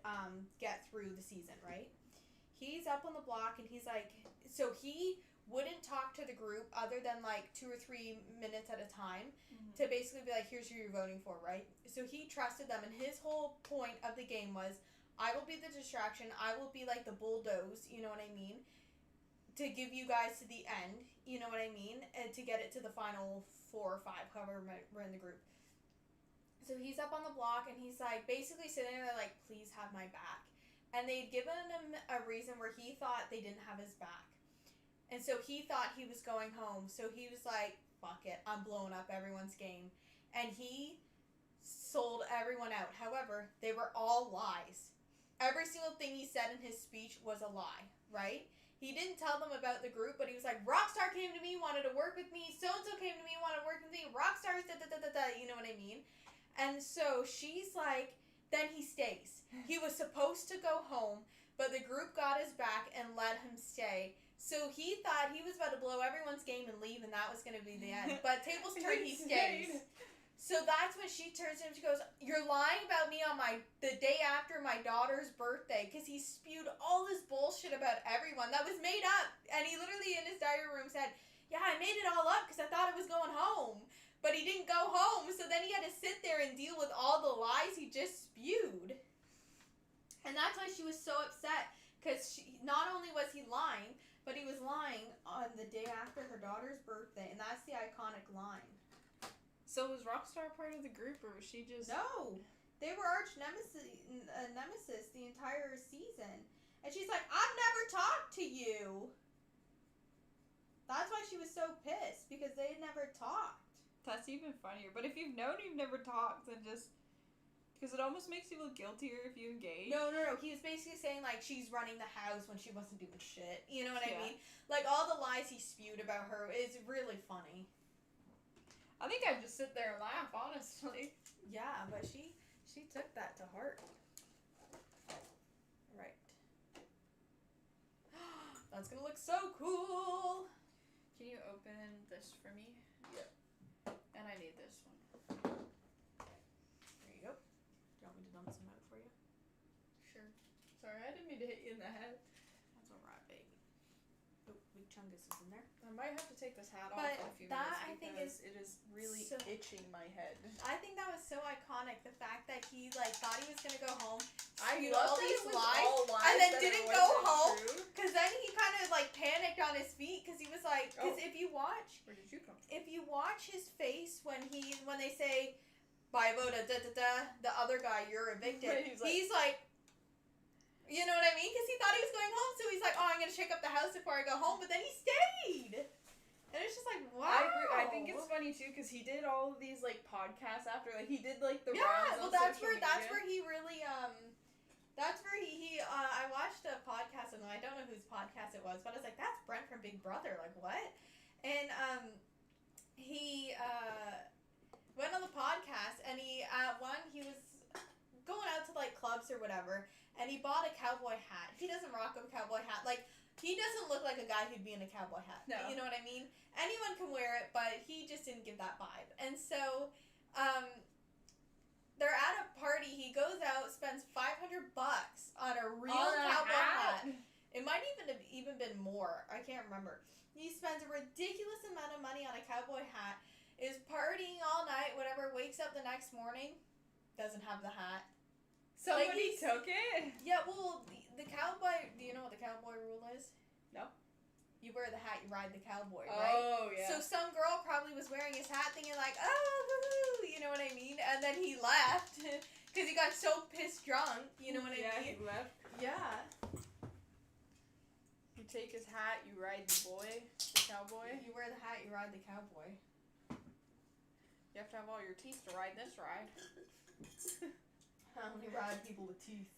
get through the season, right? He's up on the block and he's like, so he wouldn't talk to the group other than like 2 or 3 minutes at a time to basically be like, here's who you're voting for, right? So he trusted them, and his whole point of the game was, I will be the distraction, I will be like the bulldoze, you know what I mean? To give you guys to the end, you know what I mean? And to get it to the final 4 or 5, however we're in the group. So he's up on the block and he's like basically sitting there like, please have my back. And they'd given him a reason where he thought they didn't have his back. And so he thought he was going home. So he was like, fuck it, I'm blowing up everyone's game. And he sold everyone out. However, they were all lies. Every single thing he said in his speech was a lie, right? He didn't tell them about the group, but he was like, Rockstar came to me, wanted to work with me. So-and-so came to me, wanted to work with me. Rockstar's da-da-da-da-da, you know what I mean? And so she's like, then he stays. He was supposed to go home, but the group got his back and let him stay. So he thought he was about to blow everyone's game and leave, and that was going to be the end. But tables turn, he stays. So that's when she turns to him. She goes, "You're lying about me on the day after my daughter's birthday," because he spewed all this bullshit about everyone that was made up. And he literally in his diary room said, "Yeah, I made it all up because I thought I was going home." But he didn't go home, so then he had to sit there and deal with all the lies he just spewed. And that's why she was so upset, because not only was he lying, but he was lying on the day after her daughter's birthday, and that's the iconic line. So was Rockstar part of the group, or was she just... No! They were arch nemesis the entire season. And she's like, I've never talked to you! That's why she was so pissed, because they had never talked. That's even funnier. But if you've known you've never talked, then just... Because it almost makes you feel guiltier if you engage. No. He was basically saying, like, she's running the house when she wasn't doing shit. You know what I mean? Like, all the lies he spewed about her is really funny. I think I'd just sit there and laugh, honestly. Yeah, but she took that to heart. Right. That's gonna look so cool! Can you open this for me? Yep. And I need this one. There you go. Do you want me to dump some out for you? Sure. Sorry, I didn't mean to hit you in the head. That's alright, baby. Oh, big chunk. Chungus is in there. I might have to take this hat But off in a few that, minutes I think, because is it is really so- itching my head. I think that was so iconic. The fact that he like thought he was gonna go home, I spewed love all that these it was lies, all lies and then that it didn't go wasn't home. true. Cause then he kind of like panicked on his feet because he was like, because Oh. if you watch Where did you come from? his face when they say by vote da da da, the other guy you're evicted, He's like- you know what I mean? Because he thought he was going home, so he's like, oh, I'm gonna shake up the house before I go home, but then he stayed. And it's just like, wow. I agree. I think it's funny too because he did all of these like podcasts after, like he did like the rounds well on that's social where media. he really that's where he I watched a podcast, and I don't know whose podcast it was, but I was like, that's Brent from Big Brother, like what? And he went on the podcast, and he was going out to like clubs or whatever, and he bought a cowboy hat. He doesn't rock a cowboy hat, like he doesn't look like a guy who'd be in a cowboy hat. No. You know what I mean? Anyone can wear it, but he just didn't give that vibe. And so they're at a party. He goes out, spends $500 on a real On a cowboy hat? hat. It might even been more. I can't remember. He spends a ridiculous amount of money on a cowboy hat, is partying all night, whatever, wakes up the next morning, doesn't have the hat. Somebody he's- took it. Yeah, well, the cowboy, do you know what the cowboy rule is? No. You wear the hat, you ride the cowboy, right? Oh yeah. So some girl probably was wearing his hat thinking like, oh, woohoo, you know what I mean? And then he left because he got so pissed drunk, you know what I yeah, mean? he left. Yeah. You take his hat, you ride the boy, the cowboy. You wear the hat, you ride the cowboy. You have to have all your teeth to ride this ride. I only ride people with teeth.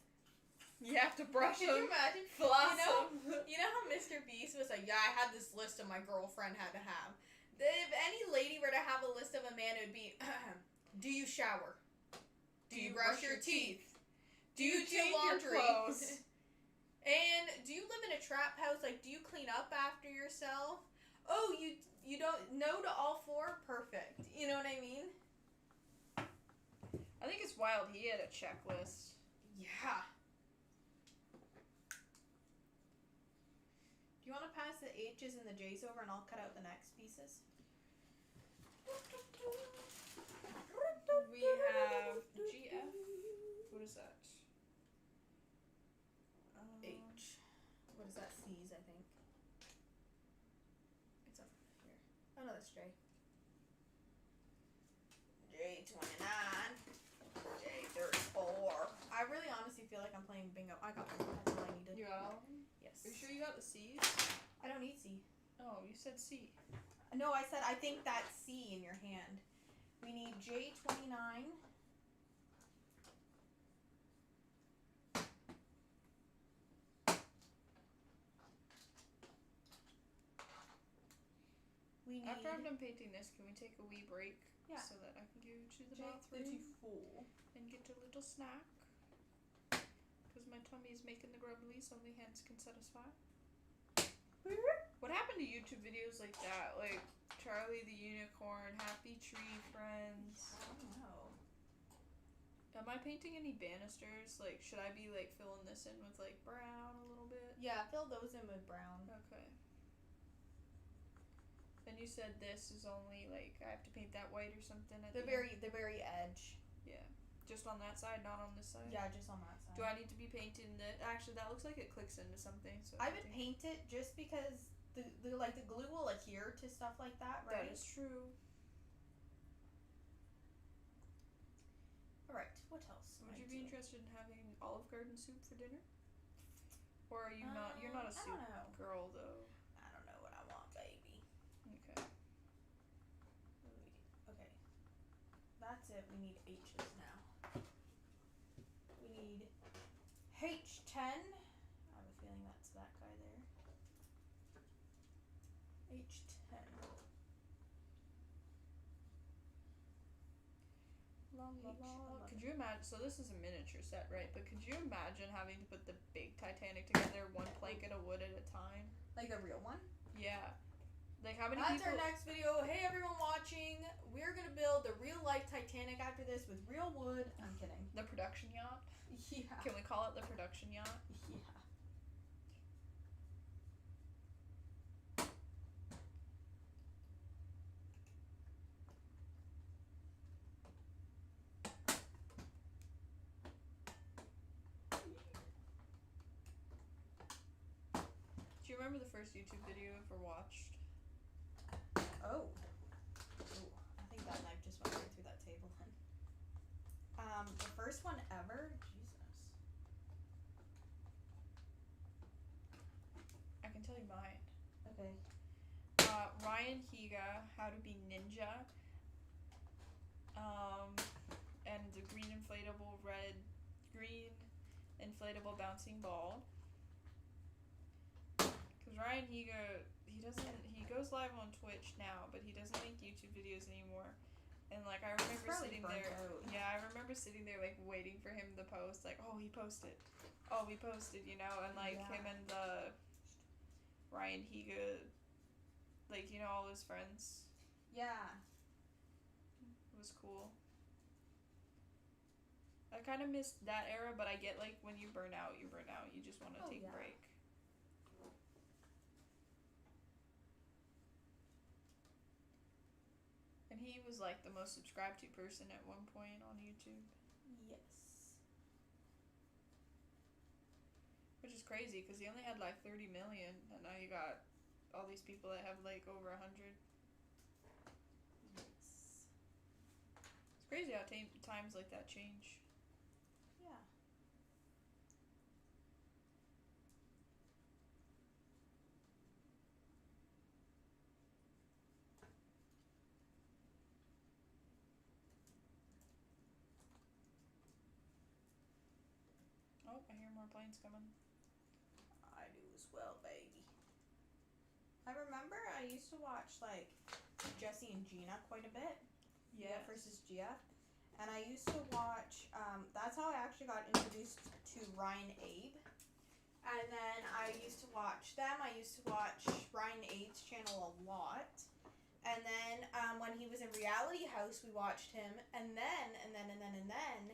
You have to brush Can them, you imagine? floss You know- them. You know how Mr. Beast was like, yeah, I had this list of my girlfriend had to have. If any lady were to have a list of a man, it would be, do you shower? Do you brush your teeth? Do you do change your laundry? clothes? And do you live in a trap house? Like, do you clean up after yourself? Oh, you don't no to all four? Perfect. You know what I mean? I think it's wild. He had a checklist. Yeah. Do you want to pass the H's and the J's over, and I'll cut out the next pieces? We have GF. What is that? H. What is that? C's, I think. It's up here. Oh no, that's J. J29. J34. I really honestly feel like I'm playing bingo. I got them. That's all I needed. You got all? Yes. Are you sure you got the C's? I don't need C. Oh, you said C. No, I said I think that's C in your hand. We need J29. We need After I'm done painting this, can we take a wee break? Yeah. So that I can go to the bathroom J34. and get a little snack. Because my tummy is making the grumblies only hands can satisfy. What happened to YouTube videos like that? Like Charlie the Unicorn, Happy Tree Friends. I don't know. Am I painting any banisters? Like, should I be like filling this in with like brown a little bit? Yeah, fill those in with brown. Okay. And you said this is only like I have to paint that white or something at The the very end? edge. Yeah. Just on that side, not on this side. Yeah, just on that side. Do I need to be painting that? Actually, that looks like it clicks into something. So I would paint it just because the glue will adhere to stuff like that, right? That is true. All right. What else? Would you be interested in having Olive Garden soup for dinner? Or are you not? You're not a I soup don't know. girl, though. I don't know what I want, baby. Okay. Okay. That's it. We need H's now. We need H10. I have a feeling that's that guy there. H10. La, la, la. H11. Could you imagine? So this is a miniature set, right? But could you imagine having to put the big Titanic together, one plank of wood at a time? Like the real one? Yeah. Like how many That's people? our next video. Hey everyone watching. We're gonna build the real life Titanic after this with real wood. I'm kidding. The production yacht. Yeah. Can we call it the production yacht? Yeah. remember the first YouTube video you ever watched? Oh. Ooh, I think that knife just went right through that table then. The first one ever? Jesus. I can tell you mine. Okay. Ryan Higa, How to Be Ninja. And the green inflatable bouncing ball. Because Ryan Higa, he goes live on Twitch now, but he doesn't make YouTube videos anymore. And like I remember sitting there, I remember sitting there like waiting for him to post, like, oh, he posted, you know, and like him and Ryan Higa, like, you know, all his friends. Yeah. It was cool. I kind of missed that era, but I get like when you burn out, you burn out. You just want to take a break. And he was like the most subscribed to person at one point on YouTube. Yes. Which is crazy because he only had like 30 million, and now you got all these people that have like over 100. Yes. It's crazy how times like that change. Yeah. Oh, I hear more planes coming. I do as well, baby. I remember I used to watch like Jesse and Gina quite a bit. Yeah. Versus Gia. And I used to watch, that's how I actually got introduced to Ryan Abe. And then I used to watch them. I used to watch Ryan Abe's channel a lot. And then when he was in Reality House, we watched him. And then.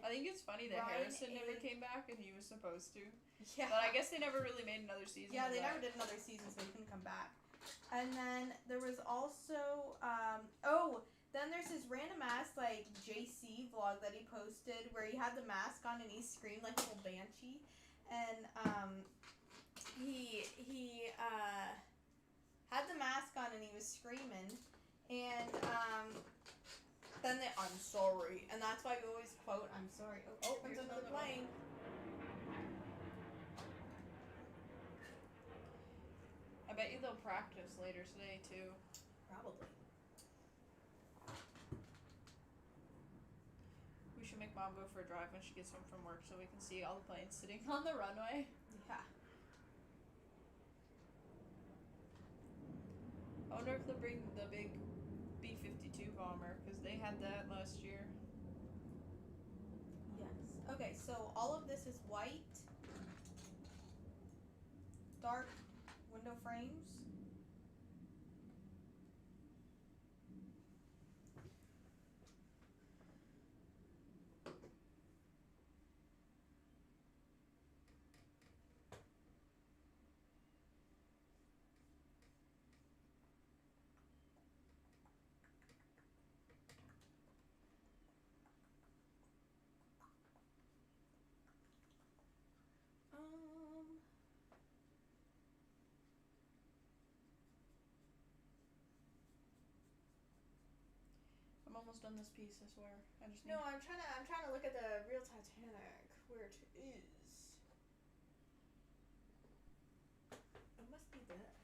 I think it's funny that Ryan Harrison never Abe- came back and he was supposed to. Yeah. But I guess they never really made another season. Yeah, of they that. never did another season, so he couldn't come back. And then there was also, then there's this random ass, like, JC vlog that he posted where he had the mask on and he screamed like a little banshee. And, he had the mask on and he was screaming. And, then I'm sorry. And that's why we always quote, I'm sorry. Oh, here's comes another another one. plane. I bet you they'll practice later today too. Probably. We should make Mom go for a drive when she gets home from work so we can see all the planes sitting on the runway. Yeah. I wonder if they'll bring the big B-52 bomber, because they had that last year. Yes. Okay, so all of this is white, dark window frames. I'm almost done this piece, I swear. I just need... No, I'm trying to look at the real Titanic, where it is. It must be this.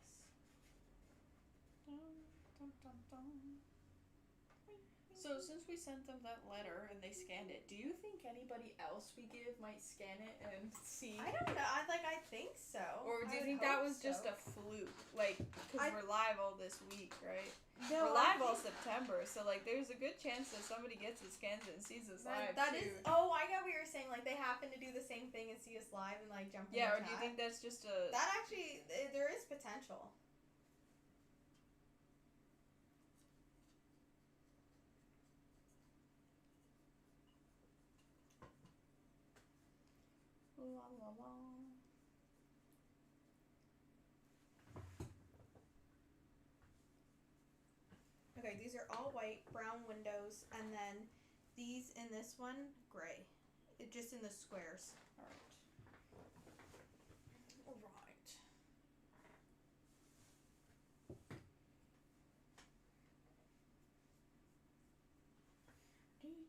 So since we sent them that letter and they scanned it, do you think anybody else we give might scan it and see? I don't know. I think so. Or do you think that was just a fluke? Like, because we're live all this week, right? No, we're live all September, so like there's a good chance that somebody gets it, scans it, and sees us live That too. is. Oh, I get what you're saying. Like they happen to do the same thing and see us live and like jump. Yeah, in the or do you chat. think that's just a... That actually, there is potential. La la la. Okay, these are all white, brown windows, and then these in this one, gray. Just in the squares. Alright. Alright.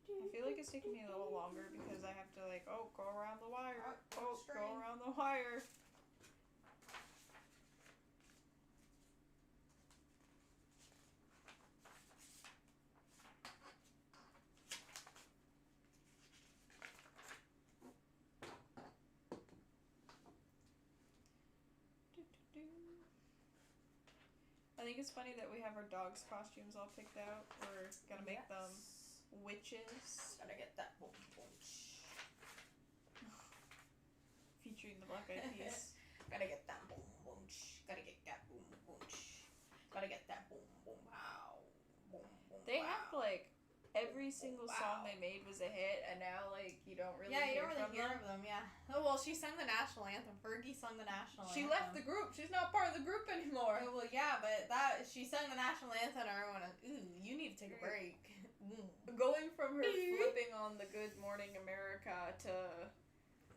I feel like it's taking me a little longer because I have to like, oh, go around the wire. Oh, string. go around the wire. I think it's funny that we have our dogs' costumes all picked out. We're gonna make them witches. Gotta get that boom boom. Featuring the Black Eyed Peas. Gotta get that boom boom. Gotta get that boom boom. Gotta get that boom boom. Wow. Boom boom. They have like every single song they made was a hit, and now like you don't really you hear don't really from hear them. of them. Yeah. Oh well, she sang the national anthem. Fergie sung the national She anthem. left the group. She's not part of the group anymore. Oh, well, yeah, but she sang the national anthem, and everyone went, ooh, you need to take a break. Going from her flipping on the Good Morning America to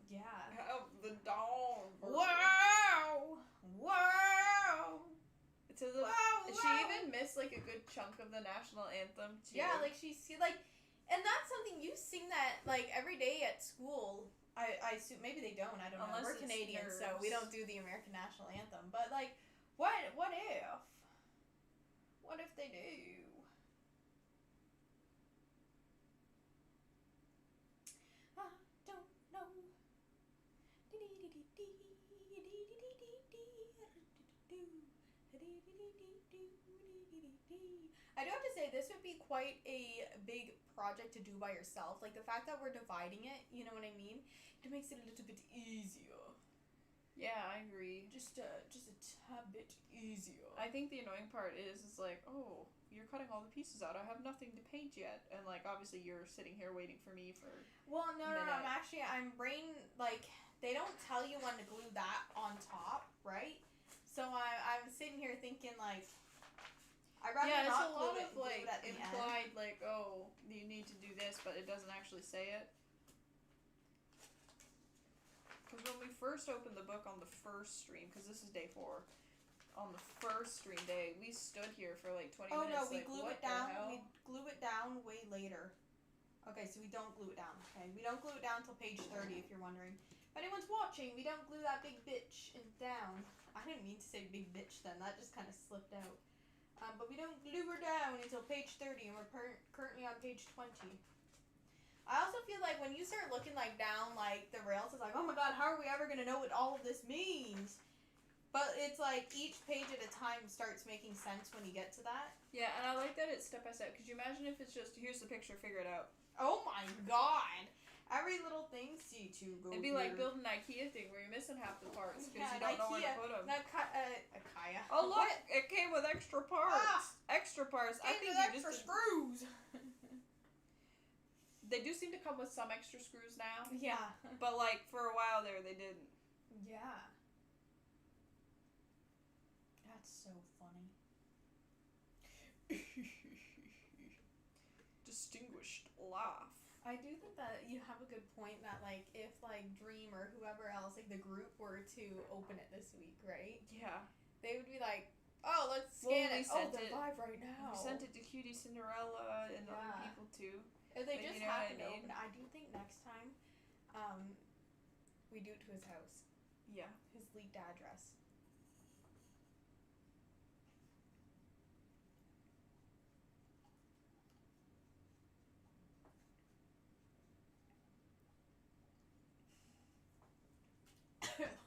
Yeah. have the dawn. Wow! Wow! To the, Wow! she even missed like a good chunk of the national anthem too. Yeah, like she's like, and that's something you sing that like every day at school. I assume maybe they don't. I don't know. Unless We're it's Canadian, so nerves. we don't do the American national anthem. But like, what if? What if they do? I don't know. I do have to say, this would be quite a big project to do by yourself. Like, the fact that we're dividing it, you know what I mean? It makes it a little bit easier. Yeah, I agree. Just a tad bit easier. I think the annoying part is like, oh, you're cutting all the pieces out. I have nothing to paint yet, and like obviously you're sitting here waiting for me for. Well, no, minute. I'm like, they don't tell you when to glue that on top, right? So I'm sitting here thinking like, I'd rather Yeah, it's not a lot glue of glue like it at the end. implied like, oh, you need to do this, but it doesn't actually say it. Because when we first opened the book on the first stream, because this is day 4, on the first stream day, we stood here for like 20 Oh minutes. no, we like, glue what it down. The hell? We glue it down way later. Okay, so we don't glue it down. Okay, we don't glue it down till page 30. If you're wondering, if anyone's watching, we don't glue that big bitch down. I didn't mean to say big bitch then. That just kind of slipped out. But we don't glue her down until page 30, and we're currently on page 20. I also feel like when you start looking like down like the rails, it's like, oh my god, how are we ever gonna know what all of this means? But it's like each page at a time starts making sense when you get to that. Yeah, and I like that it's step by step. Could you imagine if it's just, here's the picture, figure it out? Oh my god! Every little thing, C2 go It'd be here. like building an IKEA thing where you're missing half the parts because Yeah, you don't know where to IKEA. put them. Ikea. Oh look, What? it came with extra parts. Extra parts. I think Came you with extra just screws. They do seem to come with some extra screws now, Yeah. but like for a while there they didn't. Yeah. That's so funny. Distinguished laugh. I do think that you have a good point that like if like Dream or whoever else like the group were to open it this week, right? Yeah. They would be like, oh, let's Well, scan we it. Oh, sent they're it- live right now. We sent it to Cutie Cinderella and other Yeah. people too. If they But just you know what happen I to mean? open it, I do think next time, we do it to his house, Yeah. his leaked address.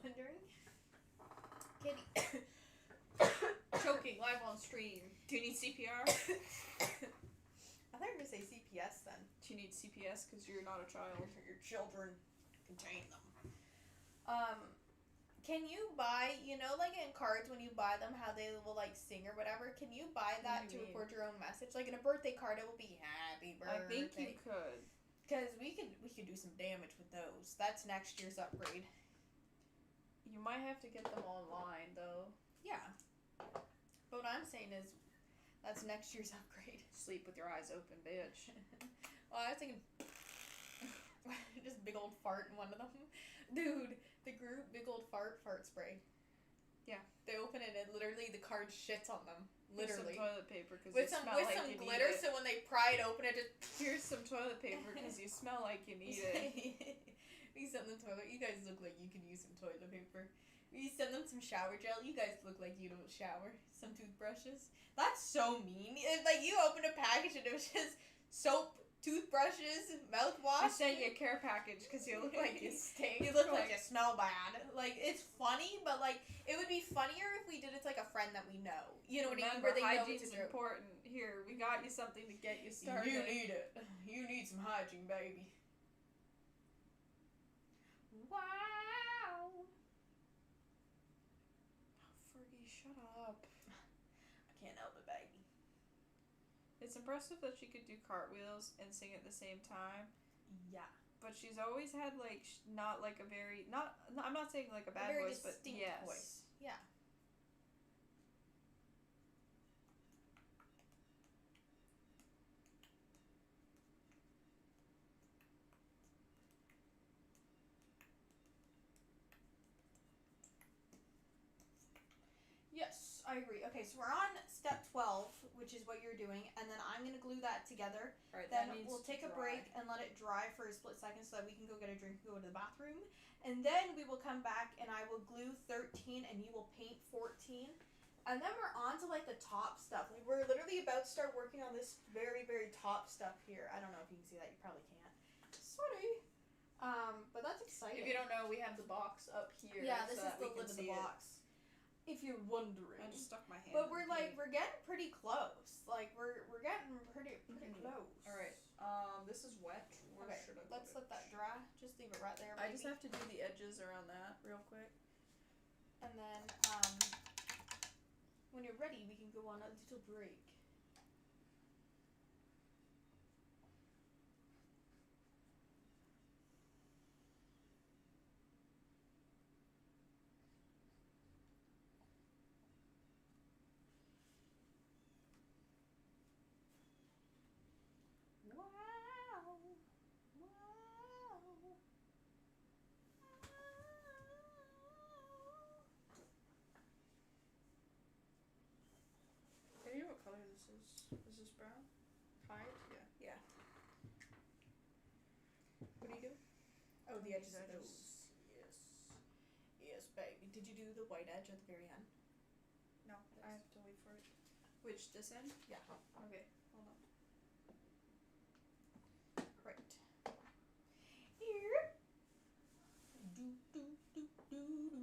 Wondering, Kitty. Choking live on stream. Do you need CPR? I thought you were gonna say CPS then. Do you need CPS because you're not a child? Your children, contain them. Can you buy, you know, like in cards when you buy them, how they will like sing or whatever? Can you buy What that do to you mean? record your own message? Like in a birthday card, it will be happy I birthday. think you could. Because we could do some damage with those. That's next year's upgrade. You might have to get them online though. Yeah. But what I'm saying is, that's next year's upgrade. Sleep with your eyes open, bitch. Well, I was thinking, just big old fart in one of them. Dude, the group, big old fart spray. Yeah. They open it and literally the card shits on them. Here's Literally. some toilet paper because With you some smell with like some you need glitter, it. so when they pry it open, it just. Here's some toilet paper because you smell like you need it. We send them toilet. You guys look like you could use some toilet paper. We send them some shower gel. You guys look like you don't shower. Some toothbrushes. That's so mean. It's like you opened a package and it was just soap, toothbrushes, mouthwash. I sent you a care package because you look like you stink. You look like you smell bad. Like, it's funny, but like it would be funnier if we did it to like a friend that we know. You know what I mean? Remember, Where they know hygiene's it's a joke. important. Here, we got you something to get you started. You need it. You need some hygiene, baby. Wow. Fergie, shut up. I can't help it, baby. It's impressive that she could do cartwheels and sing at the same time. Yeah. But she's always had like not like a very not. I'm not saying like a bad very voice, but distinct yes. voice. Yeah. Yes, I agree. Okay, so we're on step 12, which is what you're doing, and then I'm going to glue that together. Alright, Then that needs we'll to take a dry. break and let it dry for a split second so that we can go get a drink and go to the bathroom. And then we will come back and I will glue 13 and you will paint 14. And then we're on to like the top stuff. Like, we're literally about to start working on this very, very top stuff here. I don't know if you can see that. You probably can't. Sorry. But that's exciting. If you don't know, we have the box up here. Yeah, this so is that the we can lid of see the it. box. If you're wondering. I just stuck my hand. But in we're the like paint. we're getting pretty close. Like we're getting pretty Mhm. close. All right. This is wet. Where Okay, should I let's put let that dry. Just leave it right there. I just baby. have to do the edges around that real quick. And then when you're ready, we can go on a little break. Wow. Wow. Can you know what color this is? Is this brown? Hide? Yeah. Yeah. What do you do? Oh, the edges of edges. those. Yes. Yes, baby. Did you do the white edge at the very end? No, I have to wait for it. Which, this end? Yeah. Okay, hold on. Right. Here. Do, do, do, do, do,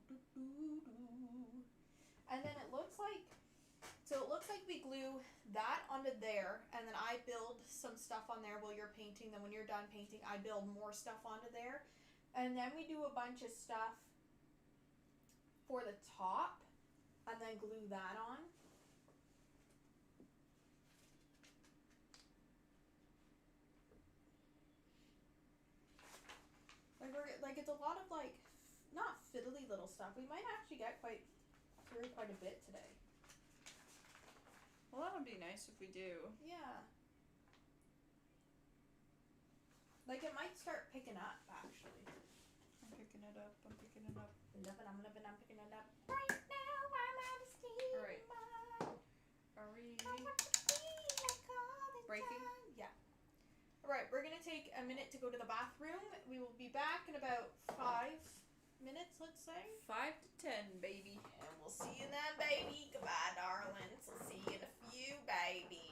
do, do. And then it looks like we glue that onto there, and then I build some stuff on there while you're painting. Then when you're done painting, I build more stuff onto there. And then we do a bunch of stuff for the top, and then glue that on. Like it's a lot of like not fiddly little stuff. We might actually get through quite a bit today. Well, that would be nice if we do. Yeah. Like it might start picking up actually. I'm picking it up. I'm picking it up. I'm picking it up. Right now I'm out of steam. Alright. Are we breaking? Yeah. Alright, we're gonna take a minute to go to the bathroom. We will be back in about 5 minutes, let's say. 5 to 10, baby. And we'll see you then, baby. Goodbye, darlings. We'll see you in a few, baby.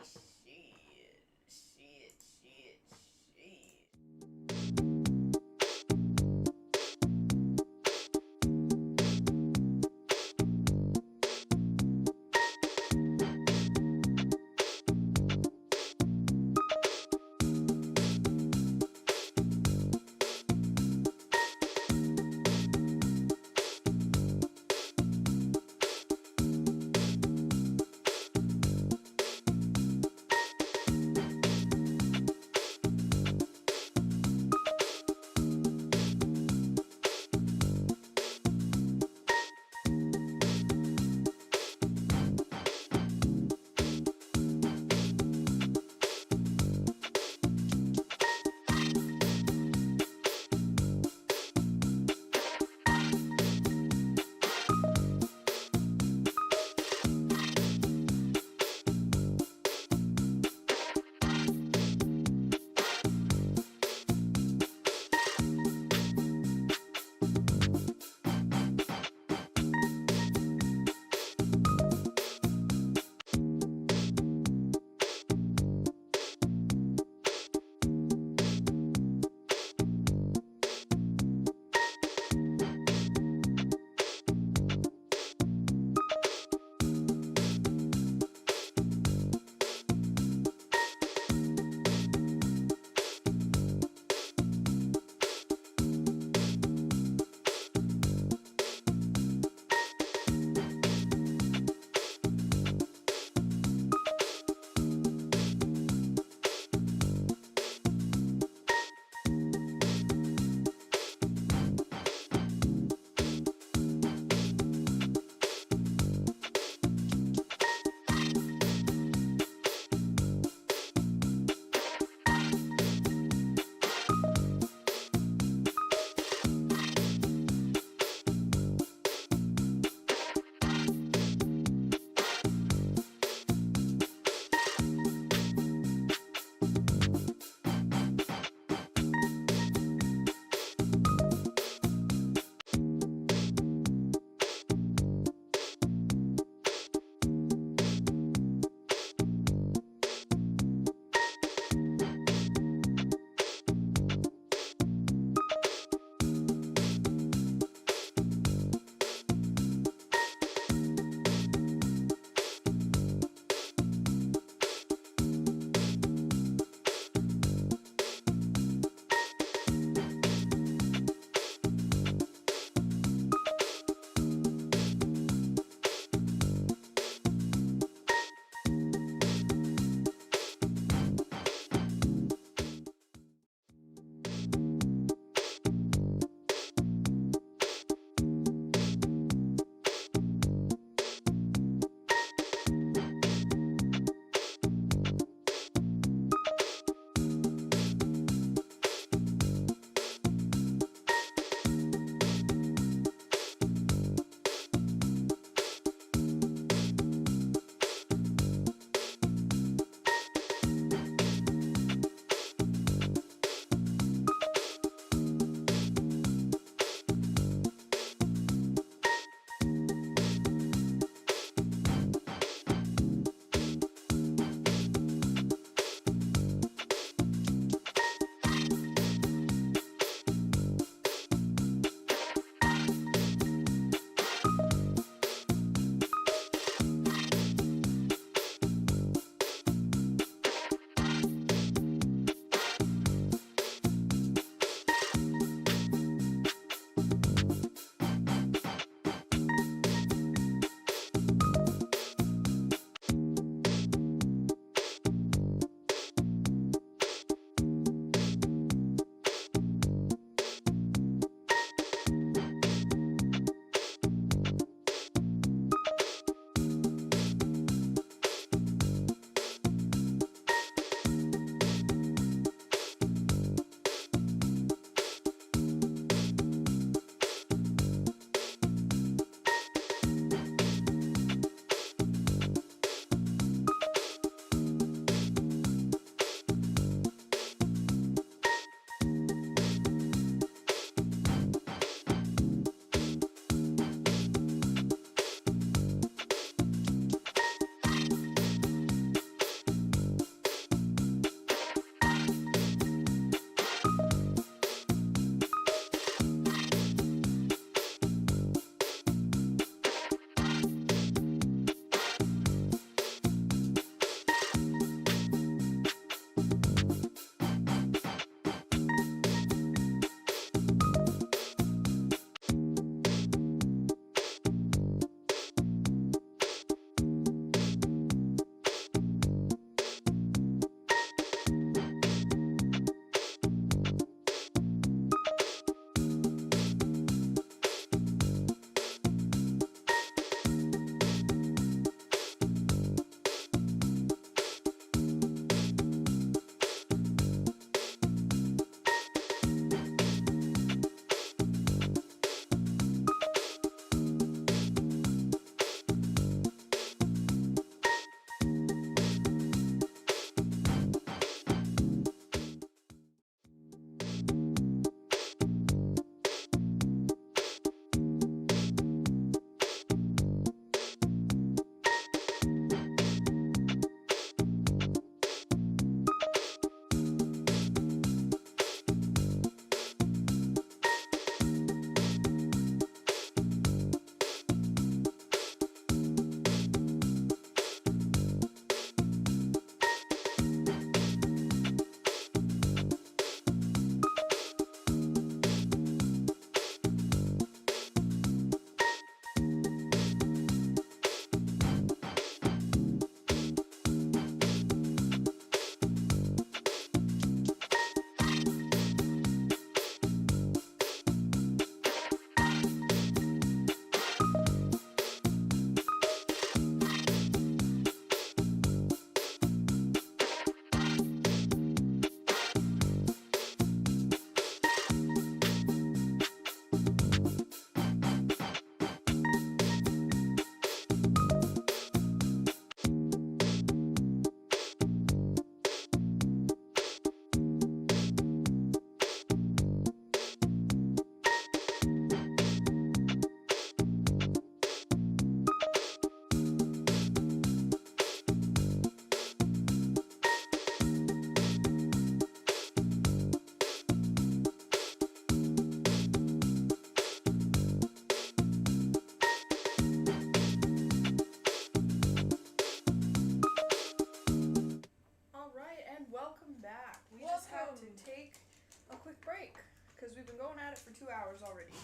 going at it for 2 hours already.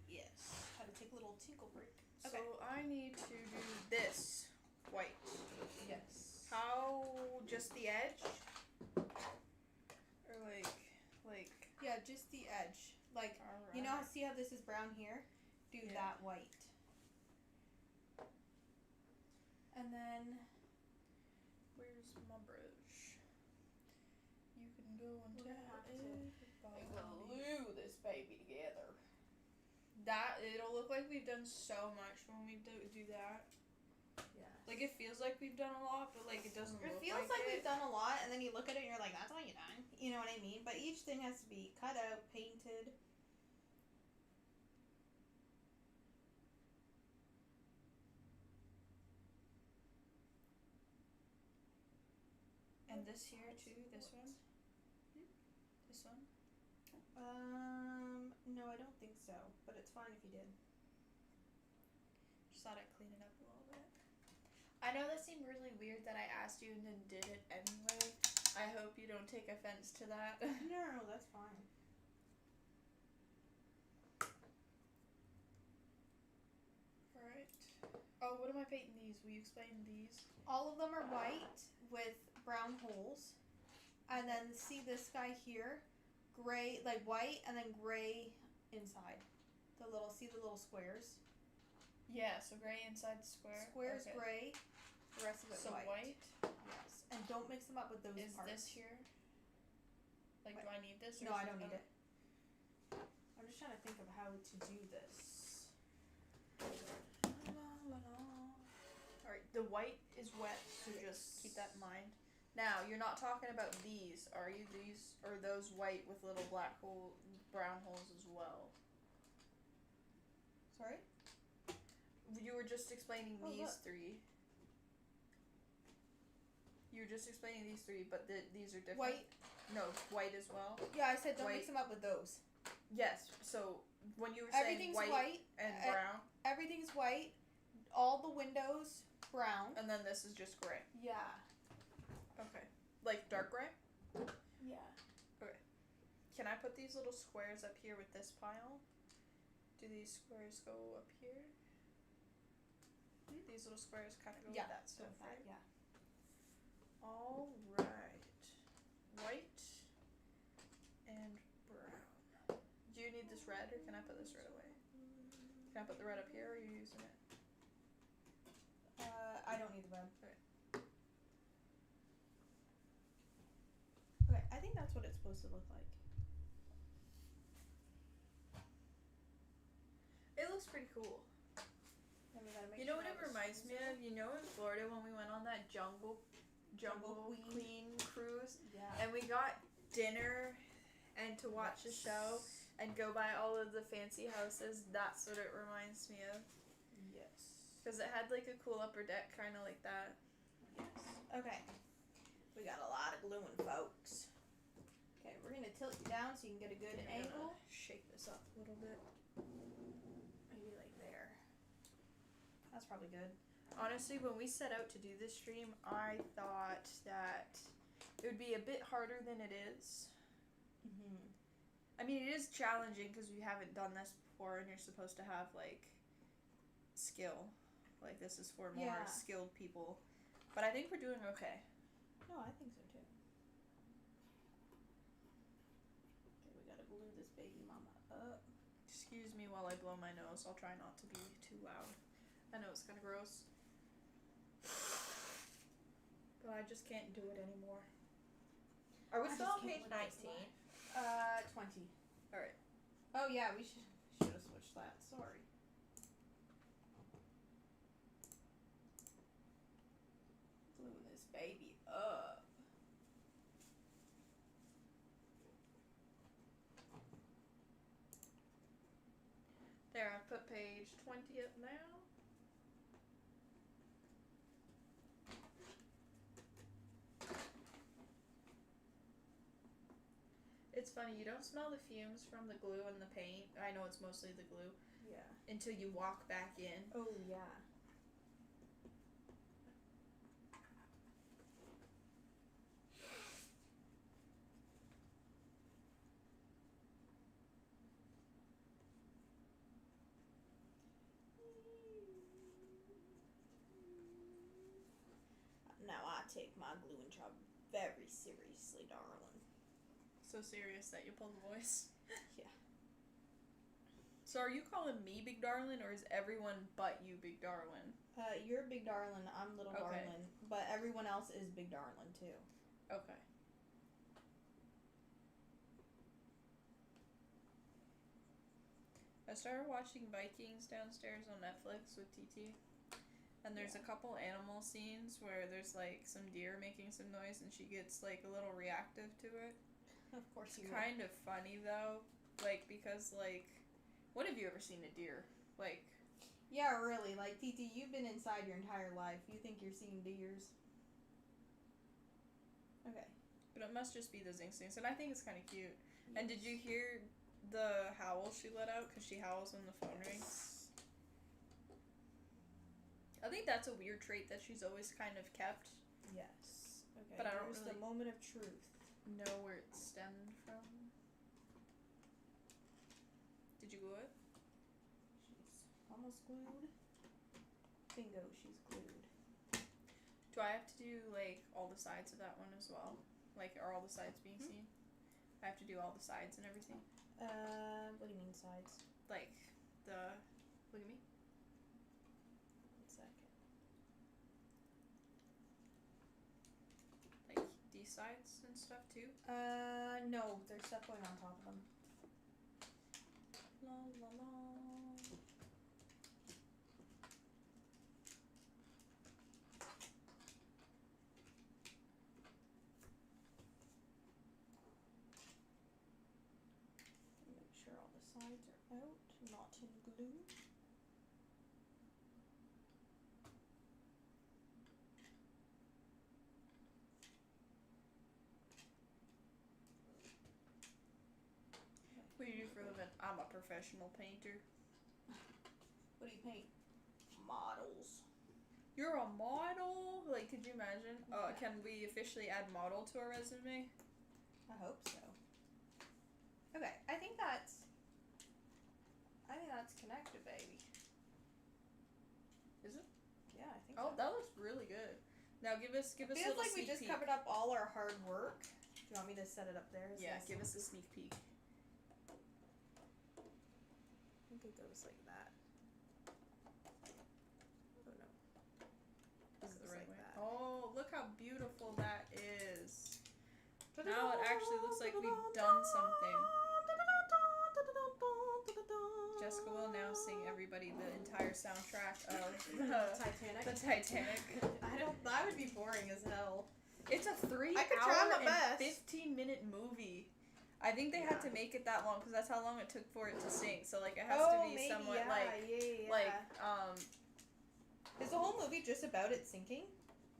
Yes. Had to take a little tinkle break. So I need to do this white. Yes. How, just the edge? Or like, Yeah, just the edge. Like, you know, see how this is brown here? Do that white. And then, where's my brush? You can go and we're gonna have to glue this baby together. That, it'll look like we've done so much when we do that. Yeah. Like, it feels like we've done a lot, but, like, it doesn't It look feels like like we've done a lot, and then you look at it and you're like, that's all you done. You know what I mean? But each thing has to be cut out, painted. And this here, too, this one? This one? No, I don't think so. But it's fine if you did. Just thought I'd clean it up a little bit. I know that seemed really weird that I asked you and then did it anyway. I hope you don't take offense to that. No, that's fine. Alright. Oh, what am I painting these? Will you explain these? All of them are white with brown holes. And then see this guy here? Gray, like white, and then gray inside. See the little squares? Yeah, so gray inside the square. Square's Okay. gray, the rest of it So white. white? Yes. And don't mix them up with those Is parts. this here? Like, do I need this? No, is I it- don't need oh. it. I'm just trying to think of how to do this. Alright, the white is wet, so just keep that in mind. Now, you're not talking about these, are you? These, or those white with little brown holes as well? Sorry? You were just explaining Oh, these look. three. You were just explaining these three, but these are different. White. No, white as well. Yeah, I said don't White. mix them up with those. Yes. So when you were saying Everything's white, white. and brown, Everything's white. All the windows brown. and then this is just gray. Yeah. Okay. Like dark gray. Yeah. Can I put these little squares up here with this pile? Do these squares go up here? These little squares kind of go with that stuff, right? Yeah. All right. White and brown. Do you need this red, or can I put this red away? Can I put the red up here, or are you using it? I don't need the red. Okay. Okay, I think that's what it's supposed to look like. It looks pretty cool. Then we gotta make You know sure what it all the reminds strings me are- of? You know in Florida when we went on that Jungle Queen cruise, Yeah. and we got dinner and to watch the show and go by all of the fancy houses. That's what it reminds me of. Yes. Because it had like a cool upper deck, kind of like that. Yes. Okay. We got a lot of gluing, folks. Okay, we're gonna tilt you down so you can get a good I'm angle. gonna shake this up a little bit. Maybe like there. That's probably good. Honestly, when we set out to do this stream, I thought that it would be a bit harder than it is. Mm-hmm. I mean, it is challenging because we haven't done this before, and you're supposed to have like skill. Like this is for more Yeah. skilled people. But I think we're doing okay. No, I think so too. Okay, we gotta glue this baby mama up. Excuse me while I blow my nose. I'll try not to be too loud. I know it's kind of gross. But I just can't do it anymore. Are we I still just on can't page look this 19? way. 20. Alright. Oh yeah, we should have switched that. Sorry. Gluing this baby up. There, I've put page 20 up now. It's funny, you don't smell the fumes from the glue and the paint. I know it's mostly the glue. Yeah. Until you walk back in. Oh yeah. Now I take my gluing job very seriously, darling. So serious that you pull the voice. Yeah. So are you calling me Big Darlin', or is everyone but you Big Darlin'? You're Big Darlin', I'm Little Okay. Darlin', but everyone else is Big Darlin' too. Okay. I started watching Vikings downstairs on Netflix with TT. And there's a couple animal scenes where there's like some deer making some noise and she gets like a little reactive to it. Of course It's you kind of funny though. Like, because like, when have you ever seen a deer? Like, Yeah, really. Like, TT, you've been inside your entire life. You think you're seeing deers. Okay. but it must just be those instincts. And I think it's kind of cute. And did you hear the howl she let out? Because she howls when the phone rings. I think that's a weird trait that she's always kind of kept. Yes. Okay. But I don't Here's really the moment of truth. Know where it stemmed from. Did you glue it? She's almost glued. Bingo, she's glued. Do I have to do like all the sides of that one as well? Like, are all the sides being seen? I have to do all the sides and everything. What do you mean sides? Like the. Look at me. 1 second. Like these sides and stuff too. No, there's stuff going on top of them. La la la. Make sure all the sides are out, not in glue. What do you do for a living? I'm a professional painter. What do you paint? Models. You're a model? Like, could you imagine? Can we officially add model to our resume? I hope so. Okay, I think that's connected, baby. Is it? Yeah, I think Oh, so. that looks really good. Now give us a Feels little like we sneak just peek. covered up all our hard work. Do you want me to set it up there? Yeah, give us a sneak peek. I think it goes like that. Oh no. This is the Goes right like way. that. Oh, look how beautiful that is. Now it actually looks like we've done something. Jessica will now sing everybody the entire soundtrack of Titanic. the Titanic. That would be boring as hell. It's a 3 I could try hour my and best. 15-minute movie. I think they had to make it that long because that's how long it took for it to sing. So like it has to be maybe, somewhat yeah, like yeah. like Is the whole movie just about it sinking?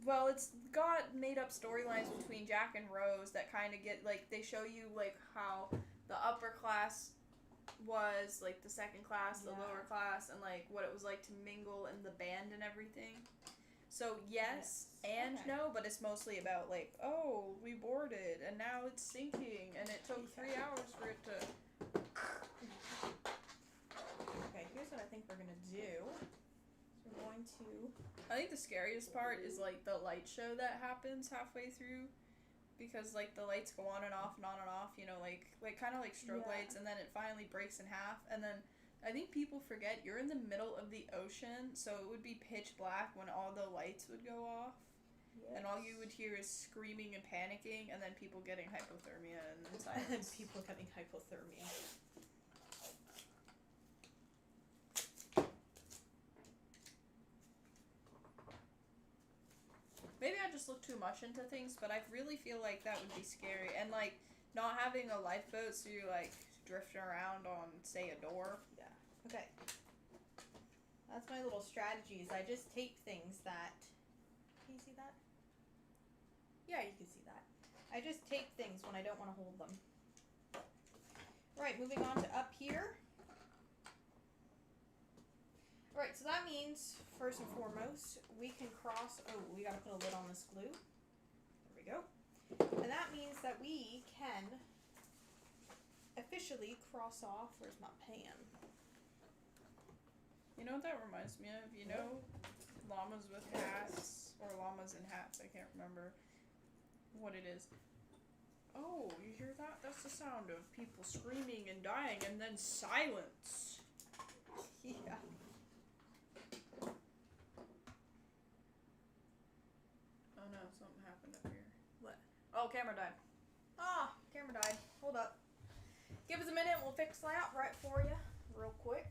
well, it's got made up storylines between Jack and Rose that kind of get like they show you like how the upper class was like the second class, the Yeah. lower class, and like what it was like to mingle in the band and everything. So yes and okay. no, but it's mostly about like, oh, we boarded and now it's sinking and it took 3 hours for it to. Okay, here's what I think we're gonna do. So we're going to. I think the scariest part is like the light show that happens halfway through, because like the lights go on and off and on and off, you know, like kind of like strobe Yeah. lights, and then it finally breaks in half, and then I think people forget you're in the middle of the ocean, so it would be pitch black when all the lights would go off, and all you would hear is screaming and panicking, and then people getting hypothermia and And silence. people getting hypothermia. Maybe I just look too much into things, but I really feel like that would be scary, and like not having a lifeboat, so you're like drifting around on, say, a door. Yeah. Okay. That's my little strategies. I just tape things that. Can you see that? Yeah, you can see that. I just tape things when I don't want to hold them. Right, moving on to up here. Alright, so that means, first and foremost, we can cross. Oh, we gotta put a lid on this glue. There we go. And that means that we can officially cross off. Where's my pan? You know what that reminds me of? You know, llamas with hats, or llamas in hats. I can't what it is. Oh, you hear that? That's the sound of people screaming and dying and then silence. Yeah. Oh no, something happened up here. What? Oh, camera died. Ah, camera died. Hold up. Give us a minute. We'll fix that right for you, real quick.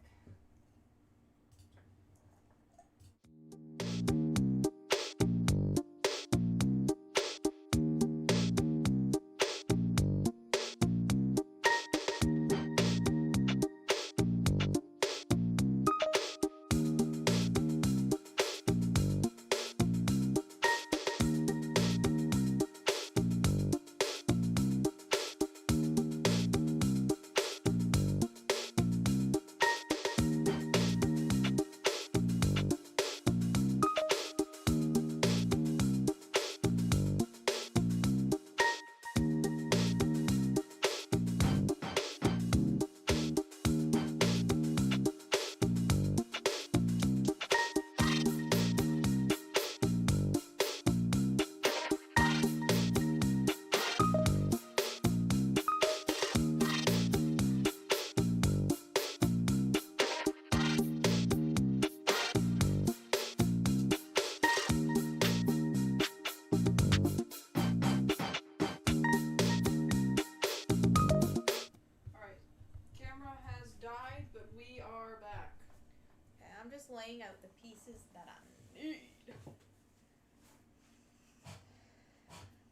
Alright. Camera has died, but we are back. Okay, I'm just laying out the pieces that I need.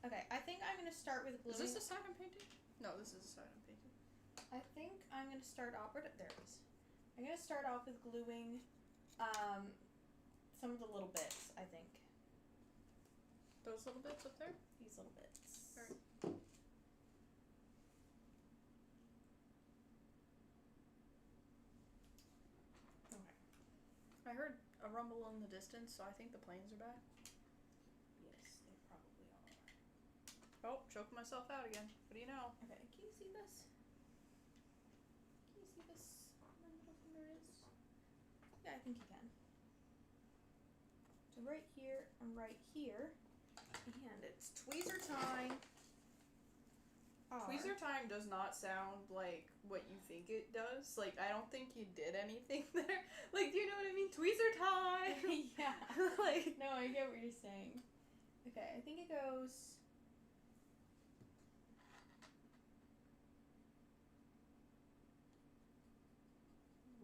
Okay, I think I'm gonna start with gluing. Is this a side I'm painting? No, this is a side I'm painting. I think I'm gonna start off with there it is. I'm gonna start off with gluing some of the little bits, I think. Those little bits up there? These little bits. Alright. Okay. I heard a rumble in the distance, so I think the planes are back. Yes, they probably are. Oh, choking myself out again. What do you know? Okay, can you see this? Can you see this? My middle finger is. Yeah, I think you can. So right here and right here, and it's tweezer time. Tweezer time does not sound like what you think it does. Like, I don't think you did anything there. Like, do you know what I mean? Tweezer time! Yeah. Like, No, I get what you're saying. Okay, I think it goes.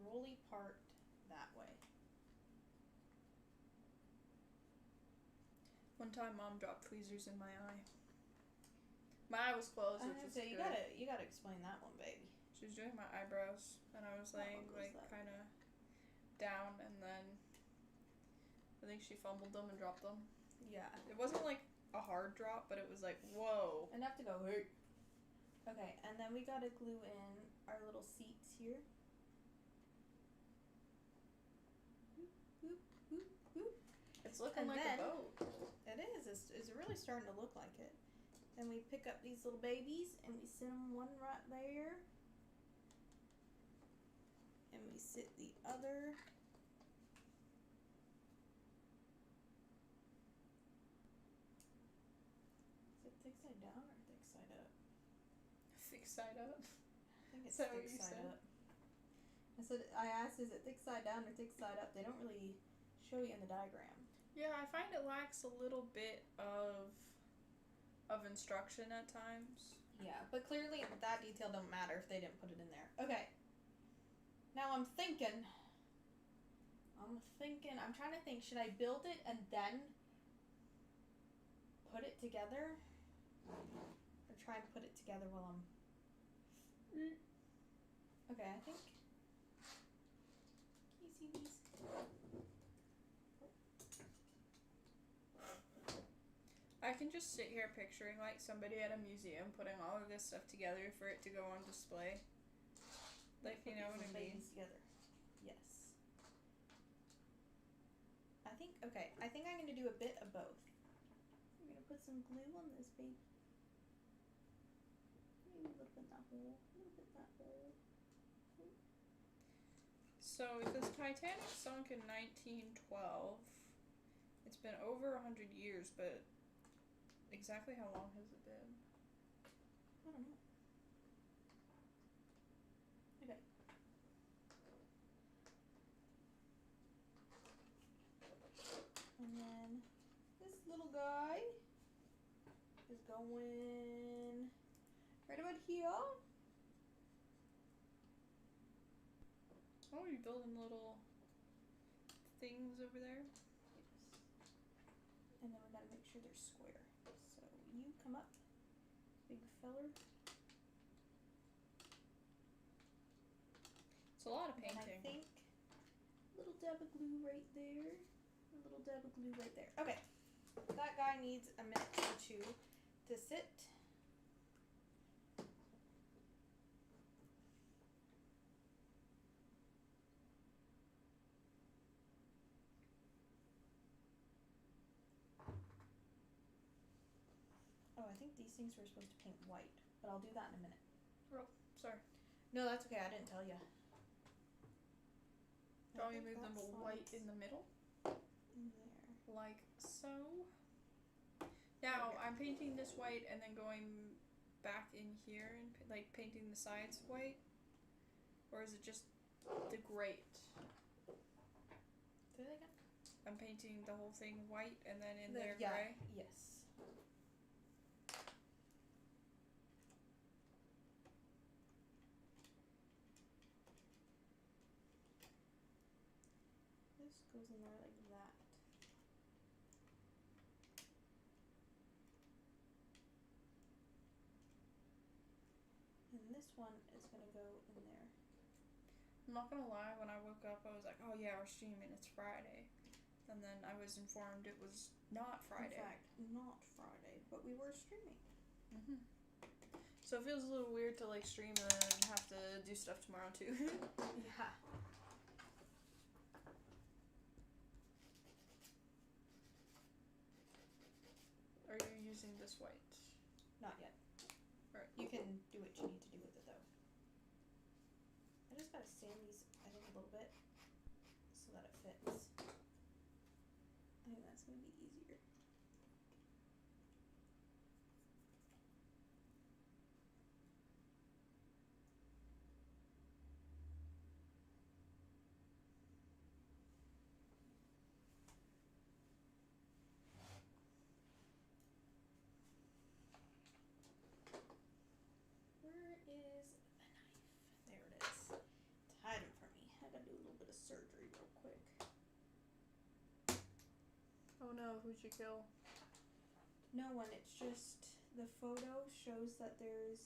Rolly part that way. one time Mom dropped tweezers in my eye. My eye was closed, I was which gonna was say, good. you gotta explain that one, baby. She was doing my eyebrows, and I was laying, one goes like, that kind of down, and then I think she fumbled them and dropped them. Yeah. It wasn't, like, a hard drop, but it was like, whoa. Enough to go, hey. Okay, and then we gotta glue in our little seats here. Boop, boop, boop. It's looking And like then- a boat. It is. It's really starting to look like it. Then we pick up these little babies and we sit them one right there. And we sit the other. Is it thick side down or thick side up? Thick side up. I think it's Is that what thick you side said? up. I asked, is it thick side down or thick side up? They don't really show you in the diagram. Yeah, I find it lacks a little bit of instruction at times. Yeah, but clearly that detail don't matter if they didn't put it in there. Okay. Now I'm trying to think, should I build it and then put it together? Or try and put it together while I'm... Okay, I think... Can you see these? I can just sit here picturing like somebody at a museum putting all of this stuff together for it to go on display. Like, you know what I mean? Babies together. Yes. I think I'm gonna do a bit of both. I'm gonna put some glue on this baby. Maybe a little bit in that hole. A little bit in that hole. So if this Titanic sunk in 1912, it's been over 100 years, but exactly how long has it been? I don't know. Okay. And then this little guy is going right about here. Oh, you're building little things over there? Yes. And then we gotta make sure they're square. So you come up, big feller. It's a lot of And painting. I think little dab of glue right there. A little dab of glue right there. Okay. That guy needs a minute or two to sit. Oh, I think these things were supposed to paint white, but I'll do that in a minute. Oh, sorry. No, that's okay. I didn't tell you. Do you move them to white in the middle? In there. Like so? Now, I'm painting this white and then going back in here and like painting the sides white? Or is it just the grate? Say that again? I'm painting the whole thing white and then in there yeah, gray? Yes. This goes in there like that. And this one is gonna go in there. I'm not gonna lie, when I woke up I was like, oh yeah, we're streaming, it's Friday. And then I was informed it was not Friday. In fact, not Friday, but we were streaming. Mm-hmm. So it feels a little weird to like stream and then have to do stuff tomorrow too. Yeah. Are you using this white? Not yet. Alright. You can do what you need to do with it though. I just gotta sand these, I think, a little bit so that it fits. I think that's gonna be easier. Where is the knife? There it is. It's hiding from me. I gotta do a little bit of surgery real quick. Oh no, who'd you kill? No one, it's just the photo shows that they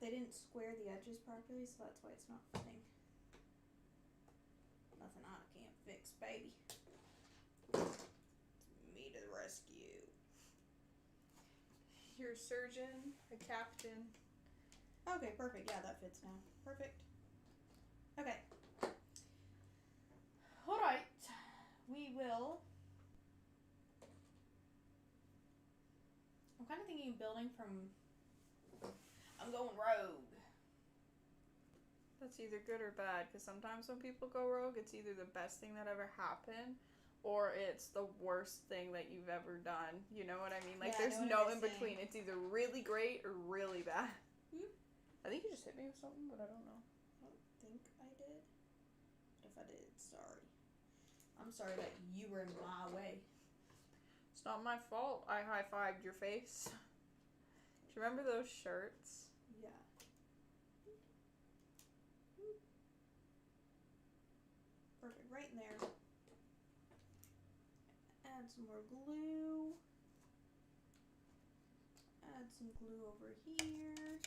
didn't square the edges properly, so that's why it's not fitting. Nothing I can't fix, baby. It's me to the rescue. You're a surgeon, a captain. Okay, perfect. Yeah, that fits now. Perfect. Okay. Alright. We will. I'm kind of thinking of building from. I'm going rogue. That's either good or bad, because sometimes when people go rogue, it's either the best thing that ever happened, or it's the worst thing that you've ever done. You know what I mean? Like, Yeah, I there's know no what in you're between. saying. It's either really great or really bad. Hmm? I think you just hit me with something, but I don't know. I don't think I did. But if I did, sorry. I'm sorry that you were in my way. It's not my fault I high-fived your face. Do you remember those shirts? Yeah. Perfect, right in there. Add some more glue. Add some glue over here.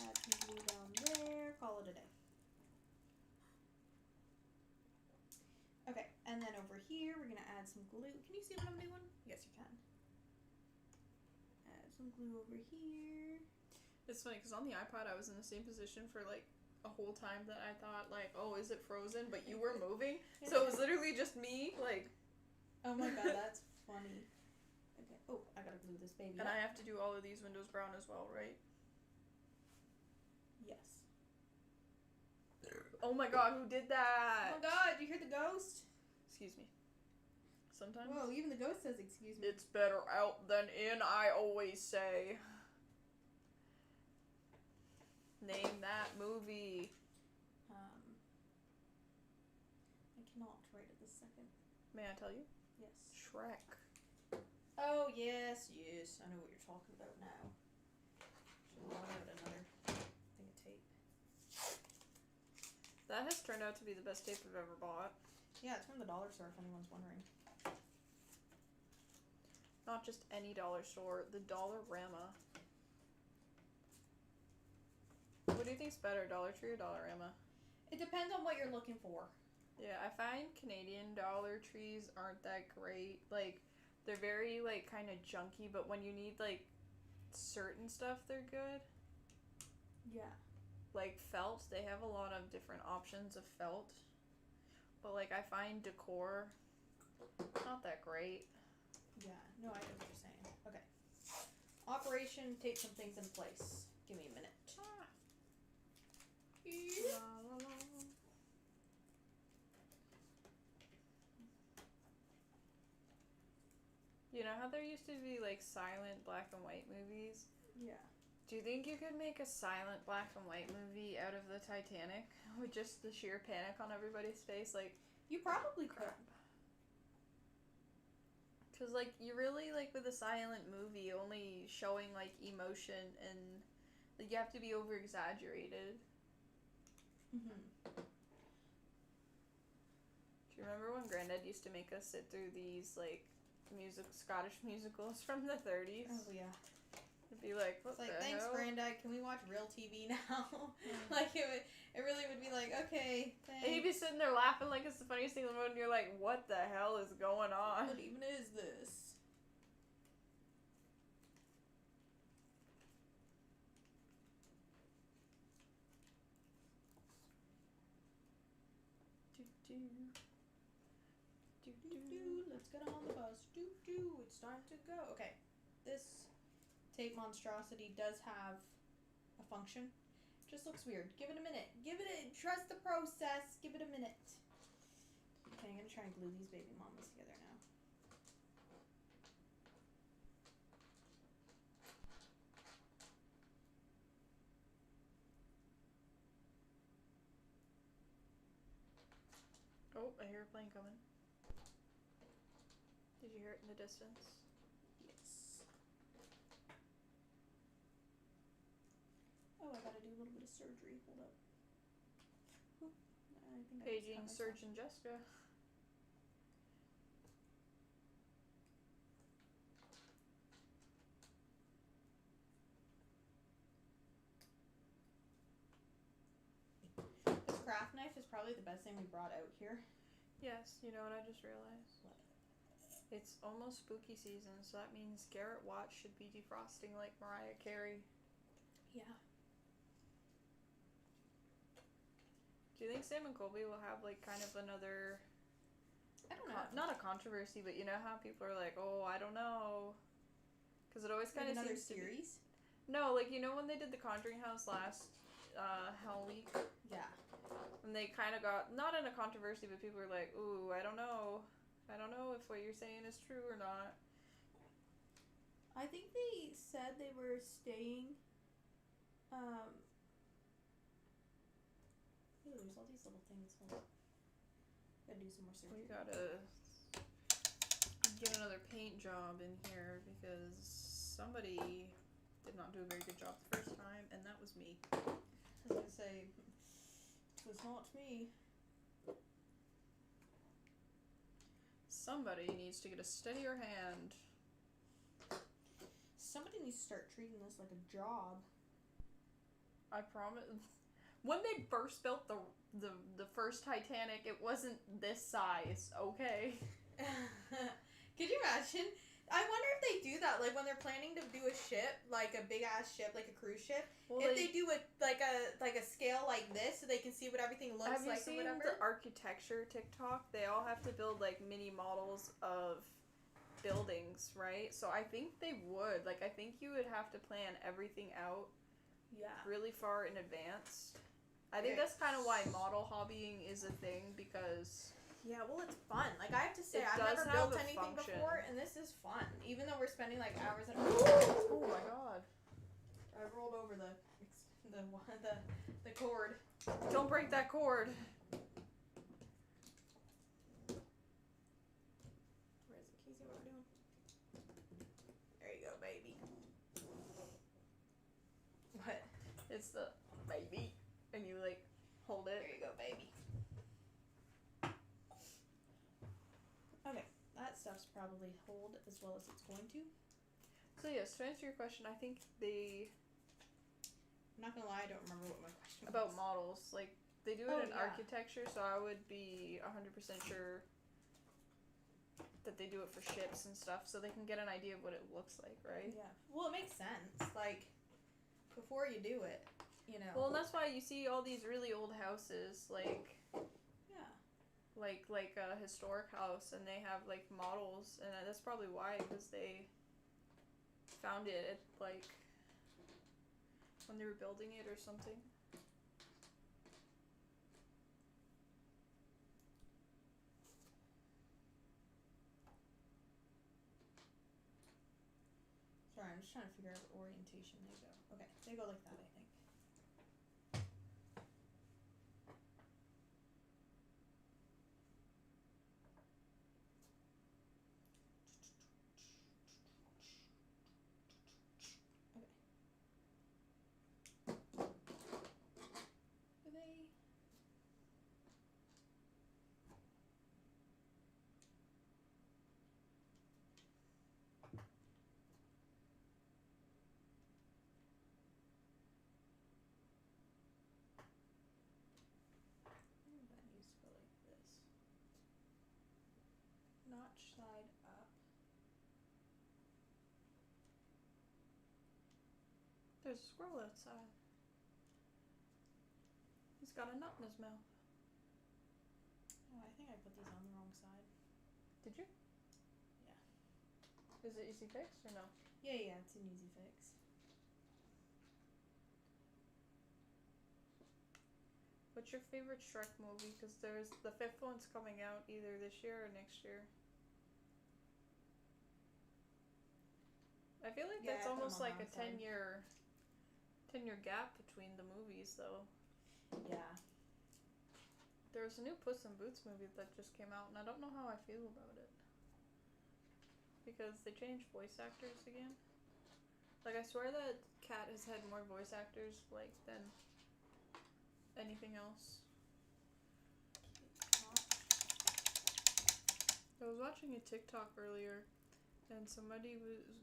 Add some glue down there. Call it a day. Okay, and then over here we're gonna add some glue. Can you see what I'm doing? Yes, you can. Add some glue over here. It's funny, because on the iPod, I was in the same position for, like, a whole time that I thought, like, oh, is it frozen? But you were moving. So it was literally just me, like... Oh my god, that's funny. Okay. Oh, I gotta glue this baby And up. I have to do all of these windows brown as well, right? Yes. Oh my god, who did Oh that? my god, you hear the ghost? Excuse me. sometimes. Whoa, even the ghost says excuse me. It's better out than in, I always say. Name that movie. I cannot right at this second. May I tell you? Yes. Shrek. Oh, yes. I know what you're talking about now. Should have out another thing of tape. That has turned out to be the best tape I've ever bought. Yeah, it's from the dollar store if anyone's wondering. Not just any dollar store, the Dollarama. What do you think's better, Dollar Tree or Dollarama? It depends on what you're looking for. Yeah, I find Canadian Dollar Trees aren't that great. Like, they're very, like, kind of junky, but when you need, like, certain stuff, they're good. Yeah. Like, felt, they have a lot of different options of felt. But, like, I find decor not that great. Yeah, no, I know what you're saying. Okay. Operation, take some things in place. Give me a minute. Ah. Yeah. La, la, la. You know how there used to be, like, silent black and white movies? Yeah. Do you think you could make a silent black and white movie out of the Titanic? With just the sheer panic on everybody's face? Like, You probably could. crap. Because, like, you really, like, with a silent movie, only showing, like, emotion and, like, you have to be over-exaggerated. Mm-hmm. Do you remember when Granddad used to make us sit through these, like, Scottish musicals from the 30s? Oh, yeah. It'd be like, what It's like, the thanks, hell? Granddad. Can we watch real TV now? Like, it really would be like, okay, thanks. And he'd be sitting there laughing like it's the funniest thing in the world, and you're like, what the hell is going on? What even is this? Let's get on the bus. It's time to go. Okay, this tape monstrosity does have a function. Just looks weird. Give it a minute. Trust the process. Give it a minute. Okay, I'm gonna try and glue these baby mamas together now. Oh, I hear a plane coming. Did you hear it in the distance? Yes. Oh, I gotta do a little bit of surgery. Hold up. Oop, I think I just Paging cut myself. Surgeon Jessica. This craft knife is probably the best thing we brought out here. Yes, you know what I just realized? What? It's almost spooky season, so that means Garrett Watts should be defrosting like Mariah Carey. Yeah. Do you think Sam and Colby will have like kind of another, I don't know. not a controversy, but you know how people are like, oh, I don't know, because it always Like kind of another seems to be. series? No, like, you know when they did the Conjuring House last Hell Week, Yeah. and they kind of got not in a controversy, but people were like, ooh, I don't know if what you're saying is true or not. I think they said they were staying. Ooh, there's all these little things. Hold up. Gotta do some more surgery. We gotta get another paint job in here because somebody did not do a very good job the first time, and that was me. I was gonna say, it was not me. Somebody needs to get a steadier hand. Somebody needs to start treating this like a job. I promise. When they first built the first Titanic, it wasn't this size, okay? Could you imagine? I wonder if they do that, like when they're planning to do a ship, like a big ass ship, like a cruise ship. Well, If they do it like a scale like this, so they can see what everything looks have you like seen or whatever. the architecture TikTok? They all have to build like mini models of buildings, right? So I think they would. Like, I think you would have to plan everything out Yeah. really far in advance. I think Okay. that's kind of why model hobbying is a thing, because Yeah, well, it's fun. Like, I have to say, It I've does never have built a anything function. before, and this is fun. Even though we're spending, like, hours and Oh my god. I rolled over the cord. Don't break that cord. Where is it, Casey? What are we doing? There you go, baby. What? It's the baby. And you like hold it. There you go, baby. Okay, that stuff's probably hold as well as it's going to. So yes, to answer your question, I think I'm not gonna lie, I don't remember what my question about was. models, like they do it Oh, in yeah. architecture, so I would be 100% sure that they do it for ships and stuff, so they can get an idea of what it looks like, right? Yeah. Well, it makes sense. Like, before you do it, you know. Well, and that's why you see all these really old houses, like Yeah. like a historic house, and they have like models, and that's probably why, because they found it at, like when they were building it or something. Sorry, I'm just trying to figure out what orientation they go. Okay, they go like that, I think. Okay. Do they? That needs to go like this. Notch side up. There's a squirrel outside. He's got a nut in his mouth. Oh, I think I put these on the wrong side. Did you? Yeah. Is it easy fix or no? Yeah, it's an easy fix. What's your favorite Shrek movie? Because there's the 5th one's coming out either this year or next year. I feel like Yeah, that's I put 'em almost on the like a wrong side. 10-year gap between the movies, though. Yeah. There was a new Puss in Boots movie that just came out, and I don't know how I feel about it. Because they changed voice actors again. Like, I swear that Cat has had more voice actors, like, than anything else. I was watching a TikTok earlier, and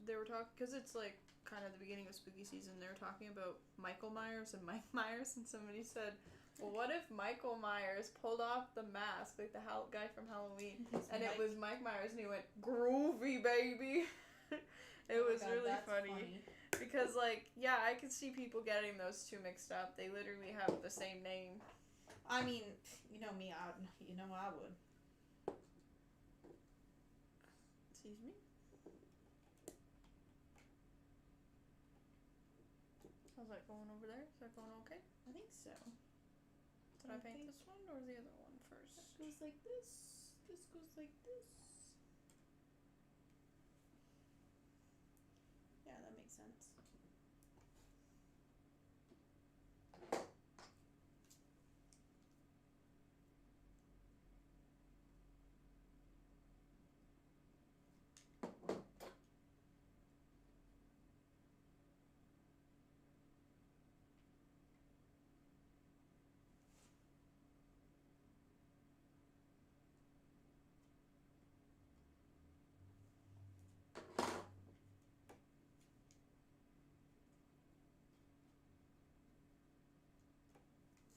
they were talking, because it's like kind of the beginning of spooky season, they were talking about Michael Myers and Mike Myers, and somebody said, well, what if Michael Myers pulled off the mask, like the guy from Halloween, and it was Mike Myers, and he went, groovy, baby. It was really funny. Because, like, yeah, I could see people getting those two mixed up. They literally have the same name. I mean, you know me, I would. Excuse me? How's that going over there? Is that going okay? I think so. Did I paint this one or the other one first? That goes like this. This goes like this. Yeah, that makes sense.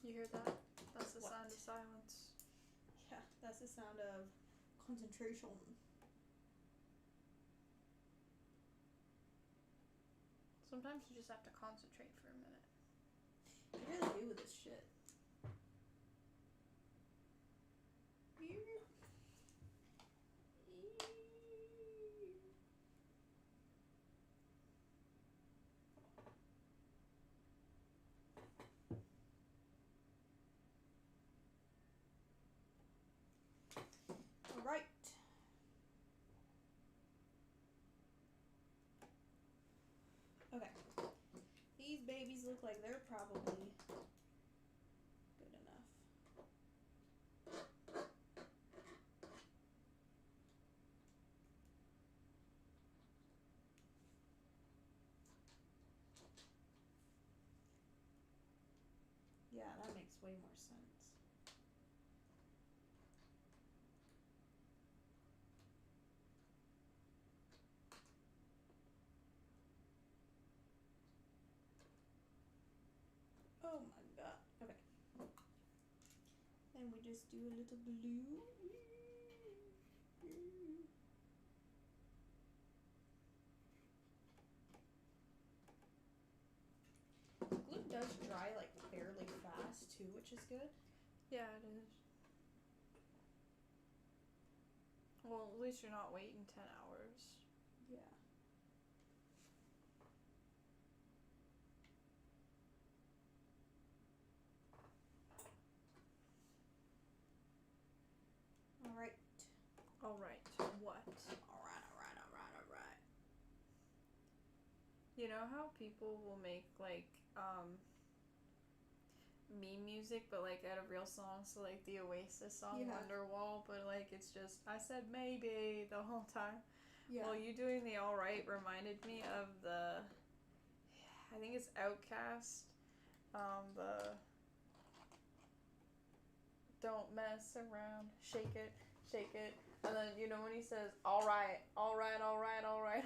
You hear that? That's the What? sound of silence. Yeah, that's the sound of concentration. Sometimes you just have to concentrate for a minute. You really do with this shit. Okay. These babies look like they're probably good enough. Yeah, that makes way more sense. Oh my god. Okay. Then we just do a little blue. Glue does dry like fairly fast too, which is good. Yeah, it is. Well, at least you're not waiting 10 hours. Yeah. Alright. Alright, what? Alright. You know how people will make, like, meme music, but, like, out of real songs? So, like, the Oasis song, Yeah. Wonderwall, but, like, it's just, I said maybe the whole time. Yeah. Well, you doing the alright reminded me of the, I think it's Outcast, the don't mess around, shake it, and then, you know, when he says, alright,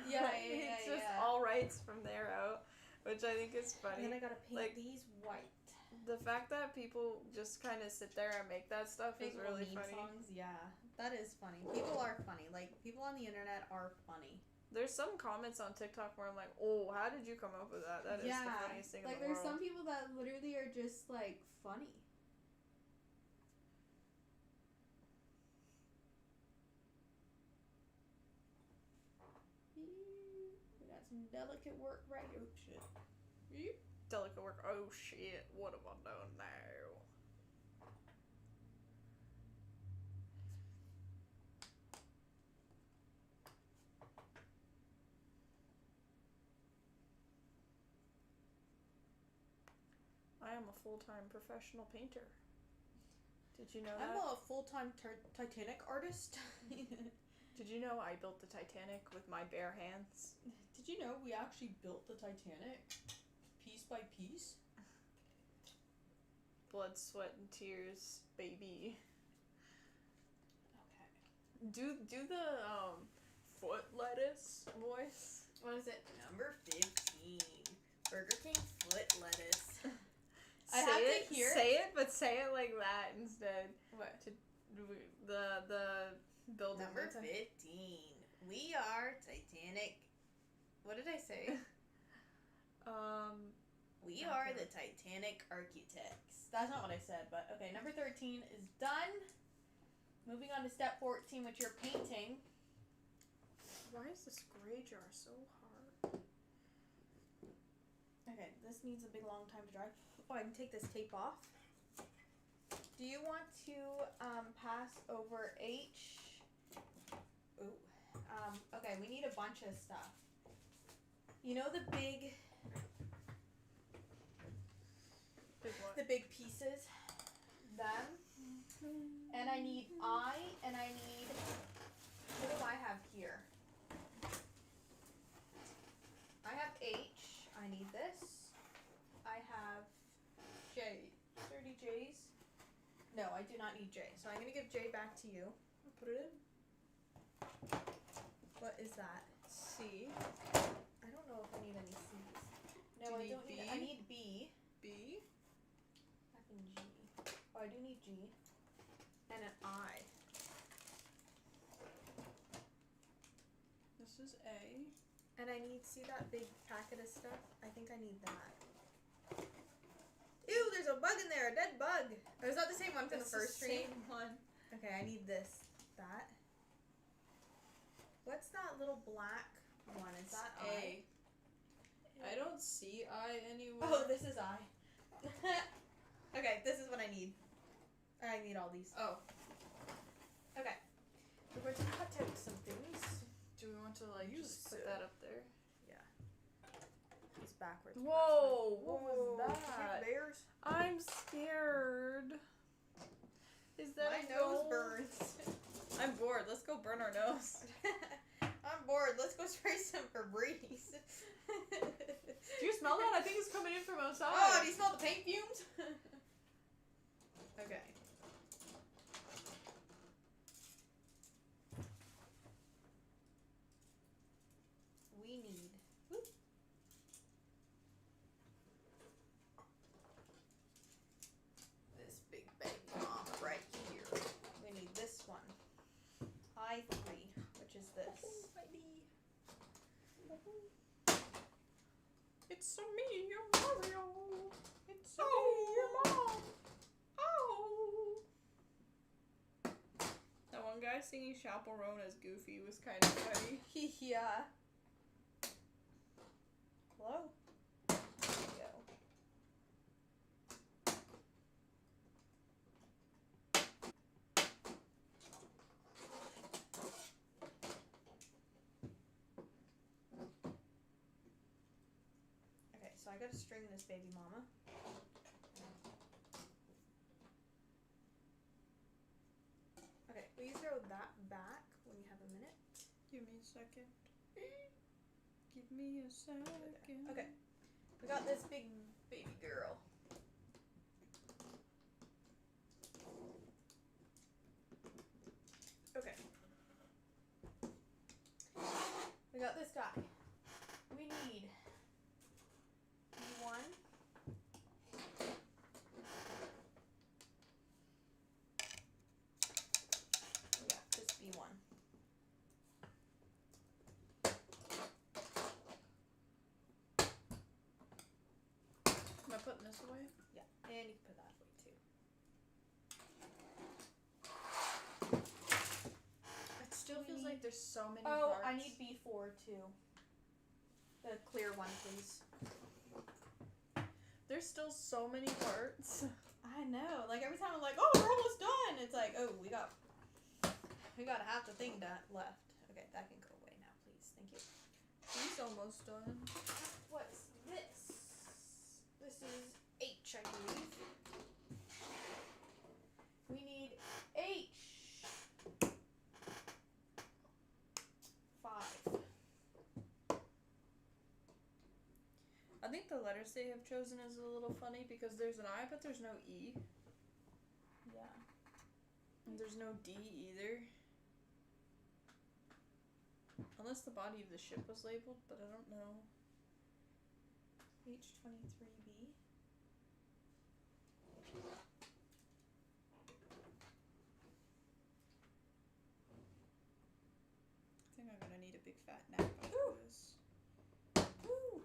Yeah, it's just yeah. all rights from there out, which I think is funny. And then I gotta paint like, these white. The fact that people just kind of sit there and make that stuff is Big really meme funny. songs, yeah. That is funny. People are funny. Like, people on the internet are funny. There's some comments on TikTok where I'm like, oh, how did you come up with that? That is the funniest thing in the world. Like, there's some people that literally are just, like, funny. We got some delicate work right. Oh, shit. Delicate work. Oh shit, what have I done now? I am a full-time professional painter. Did you know that? I'm a full-time Titanic artist. Did you know I built the Titanic with my bare hands? Did you know we actually built the Titanic piece by piece? Blood, sweat, and tears, baby. Okay. Do the foot lettuce voice. What is it? Number 15. Burger King foot lettuce. I have to hear Say it, but say it like that instead. What? The building. Number 15. We are Titanic. What did I say? We are the Titanic architects. That's not what I said, but okay. Number 13 is done. Moving on to step 14, which you're painting. Why is this gray jar so hard? Okay, this needs a big long time to dry. Oh, I can take this tape off. Do you want to pass over H? Ooh. Okay, we need a bunch of stuff. You know the big What? the big pieces? Them. And I need I, and I need, what do I have here? I have H, I need this. I have J. 30 J's? No, I do not need J. So I'm going to give J back to you. Put it in. What is that? C. I don't know if I need any C's. No, Do you I need don't need B? I need B. B. Fucking G. Oh, I do need G. And an I. This is A. And I need, see that big packet of stuff? I think I need that. Ew, there's a bug in there, a dead bug. Oh, is that the same one from the first stream? Same one. Okay, I need this. That. What's that little black one? Is that A. I don't see I anywhere. Oh, this is I. Okay, this is what I need. I need all these. Oh. Okay. We're going to cut out some things. Do we want to like You just put said- that up there? Yeah. backwards. Whoa, what Whoa, was is that? it bears? I'm scared. Is that My a nose goal? burns. I'm bored. Let's go burn our nose. I'm bored. Let's go spray some Febreze. Do you smell that? I think it's coming in from outside. Oh, do you smell the paint fumes? Okay. We need. Whoop. This big baby mama right here. We need this one. I3, which is this. It's me, your Mario. It's me, your mom. Oh. That one guy singing Chaperone as Goofy was kind of funny. Yeah. Hello? There we go. Okay, so I gotta string this baby mama. Okay, will you throw that back when you have a minute? Give me a second. Give me a second. Okay. We got this big baby girl. Okay. We got this guy. We need one. We got this B1. Am I putting this away? Yeah, and you can put that away too. It still feels like there's so many Oh, parts. I need B4 too. The clear one, please. There's still so many parts. I know. Like every time I'm like, oh, we're almost done. It's like, oh, we got half the thing left. Okay, that can go away now, please. Thank you. He's almost done. What's this? This is H, I believe. We need H. 5. I think the letters they have chosen is a little funny because there's an I, but there's no E. Yeah. And there's no D either. Unless the body of the ship was labeled, but I don't know. H23B. I think I'm gonna need a big fat nap after Ooh. this. Woo!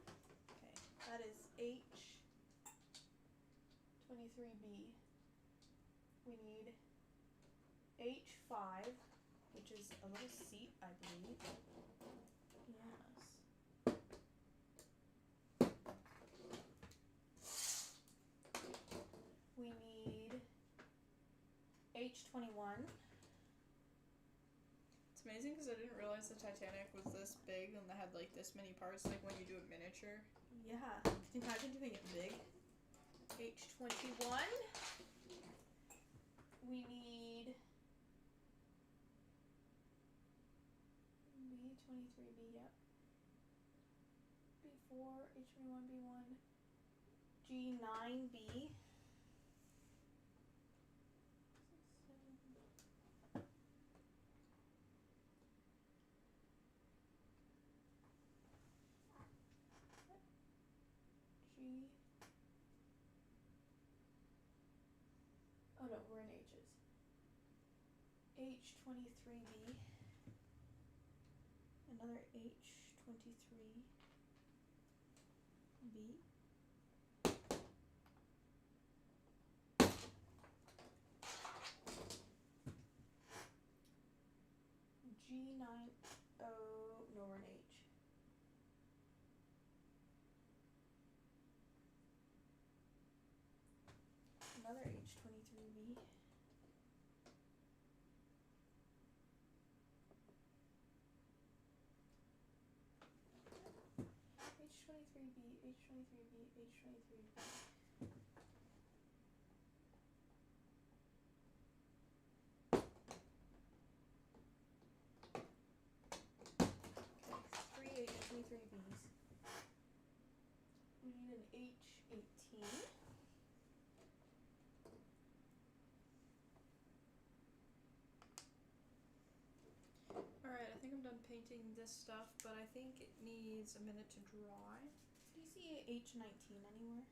Okay, that is H23B. We need H5, which is a little seat, I believe. Yes. We need H21. It's amazing because I didn't realize the Titanic was this big and they had like this many parts, like when you do a miniature. Yeah, can you imagine doing it big? H21. We need B23B, yep. B4, H21, B1, G9B. G. Oh no, we're in H's. H23B. Another H23B. G9. Oh, no, we're in H. Another H23B. H23B, H23B. H23B. Three H23Bs. We need an H18. Alright, I think I'm done painting this stuff, but I think it needs a minute to dry. Do you see a H19 anywhere?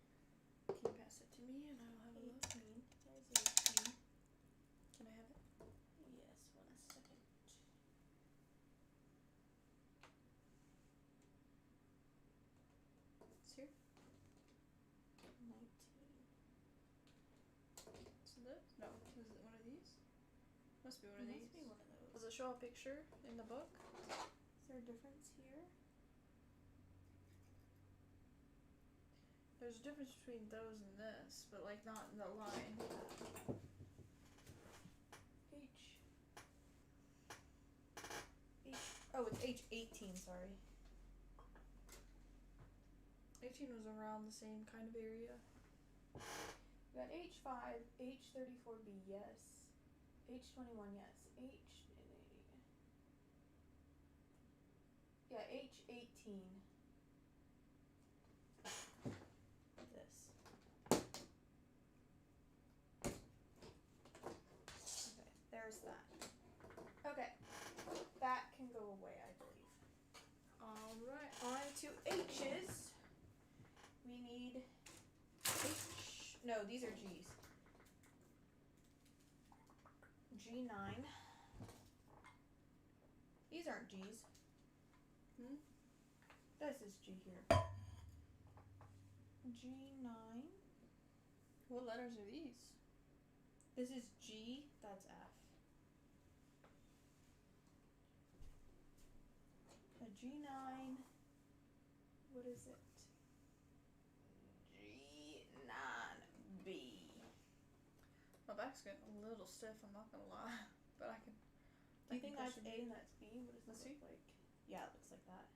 Can you pass it to me and I'll have a look? 18. There's 18. Can I have it? Yes, 1 second. It's here. 19. Is it this? No. Is it one of these? Must be one of It these. must be one of those. Does it show a picture in the book? Is there a difference here? There's a difference between those and this, but like not in the line. H. Oh, it's H18, sorry. 18 was around the same kind of area. We got H5, H34B, yes. H21, yes. Yeah, H18. This. Okay, there's that. Okay, that can go away, I believe. Alright. On to H's. We need H. No, these are G's. G9. These aren't G's. Hmm? This is G here. G9. What letters are these? This is G. That's F. A G9. What is it? G9B. My back's getting a little stiff, I'm not gonna lie. But I can. Do you think that's push A it. and that's B? What does Let's this see. look like? Yeah, it looks like that.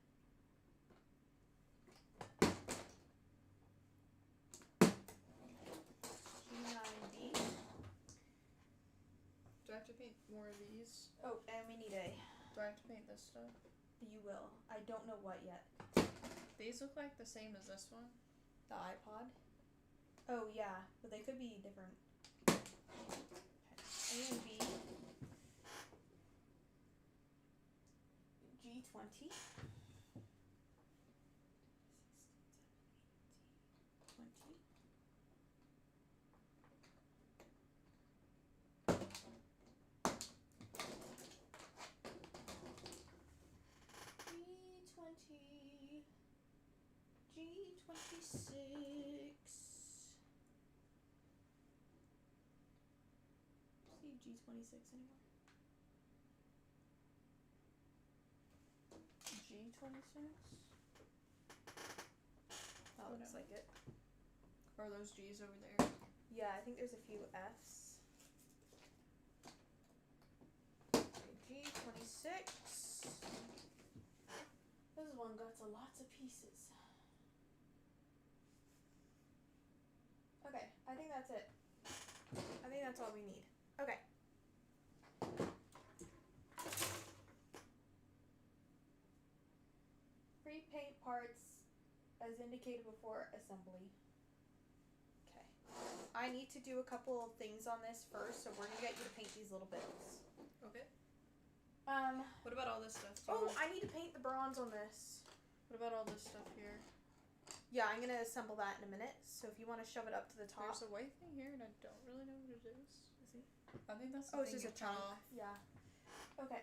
G9B. Do I have to paint more of these? Oh, and we need a. Do I have to paint this stuff? You will. I don't know what yet. These look like the same as this one. The iPod? Oh, yeah, but they could be different. A and B. G20. 20. G20. G26. See G26 anywhere? G26? That looks like it. Or are those G's over there? Yeah, I think there's a few F's. Okay, G26. This one got lots of pieces. Okay, I think that's it. I think that's all we need. Okay. Pre-paint parts as indicated before assembly. Okay. I need to do a couple of things on this first, so we're gonna get you to paint these little bits. Okay. What What about all this stuff? I need to paint the bronze on this. What about all this stuff here? Yeah, I'm gonna assemble that in a minute. So if you want to shove it up to the top. There's a white thing here, and I don't really know what it is. Is it? I think that's the Oh, it's thing just a you cut chunk. off. Yeah. Okay.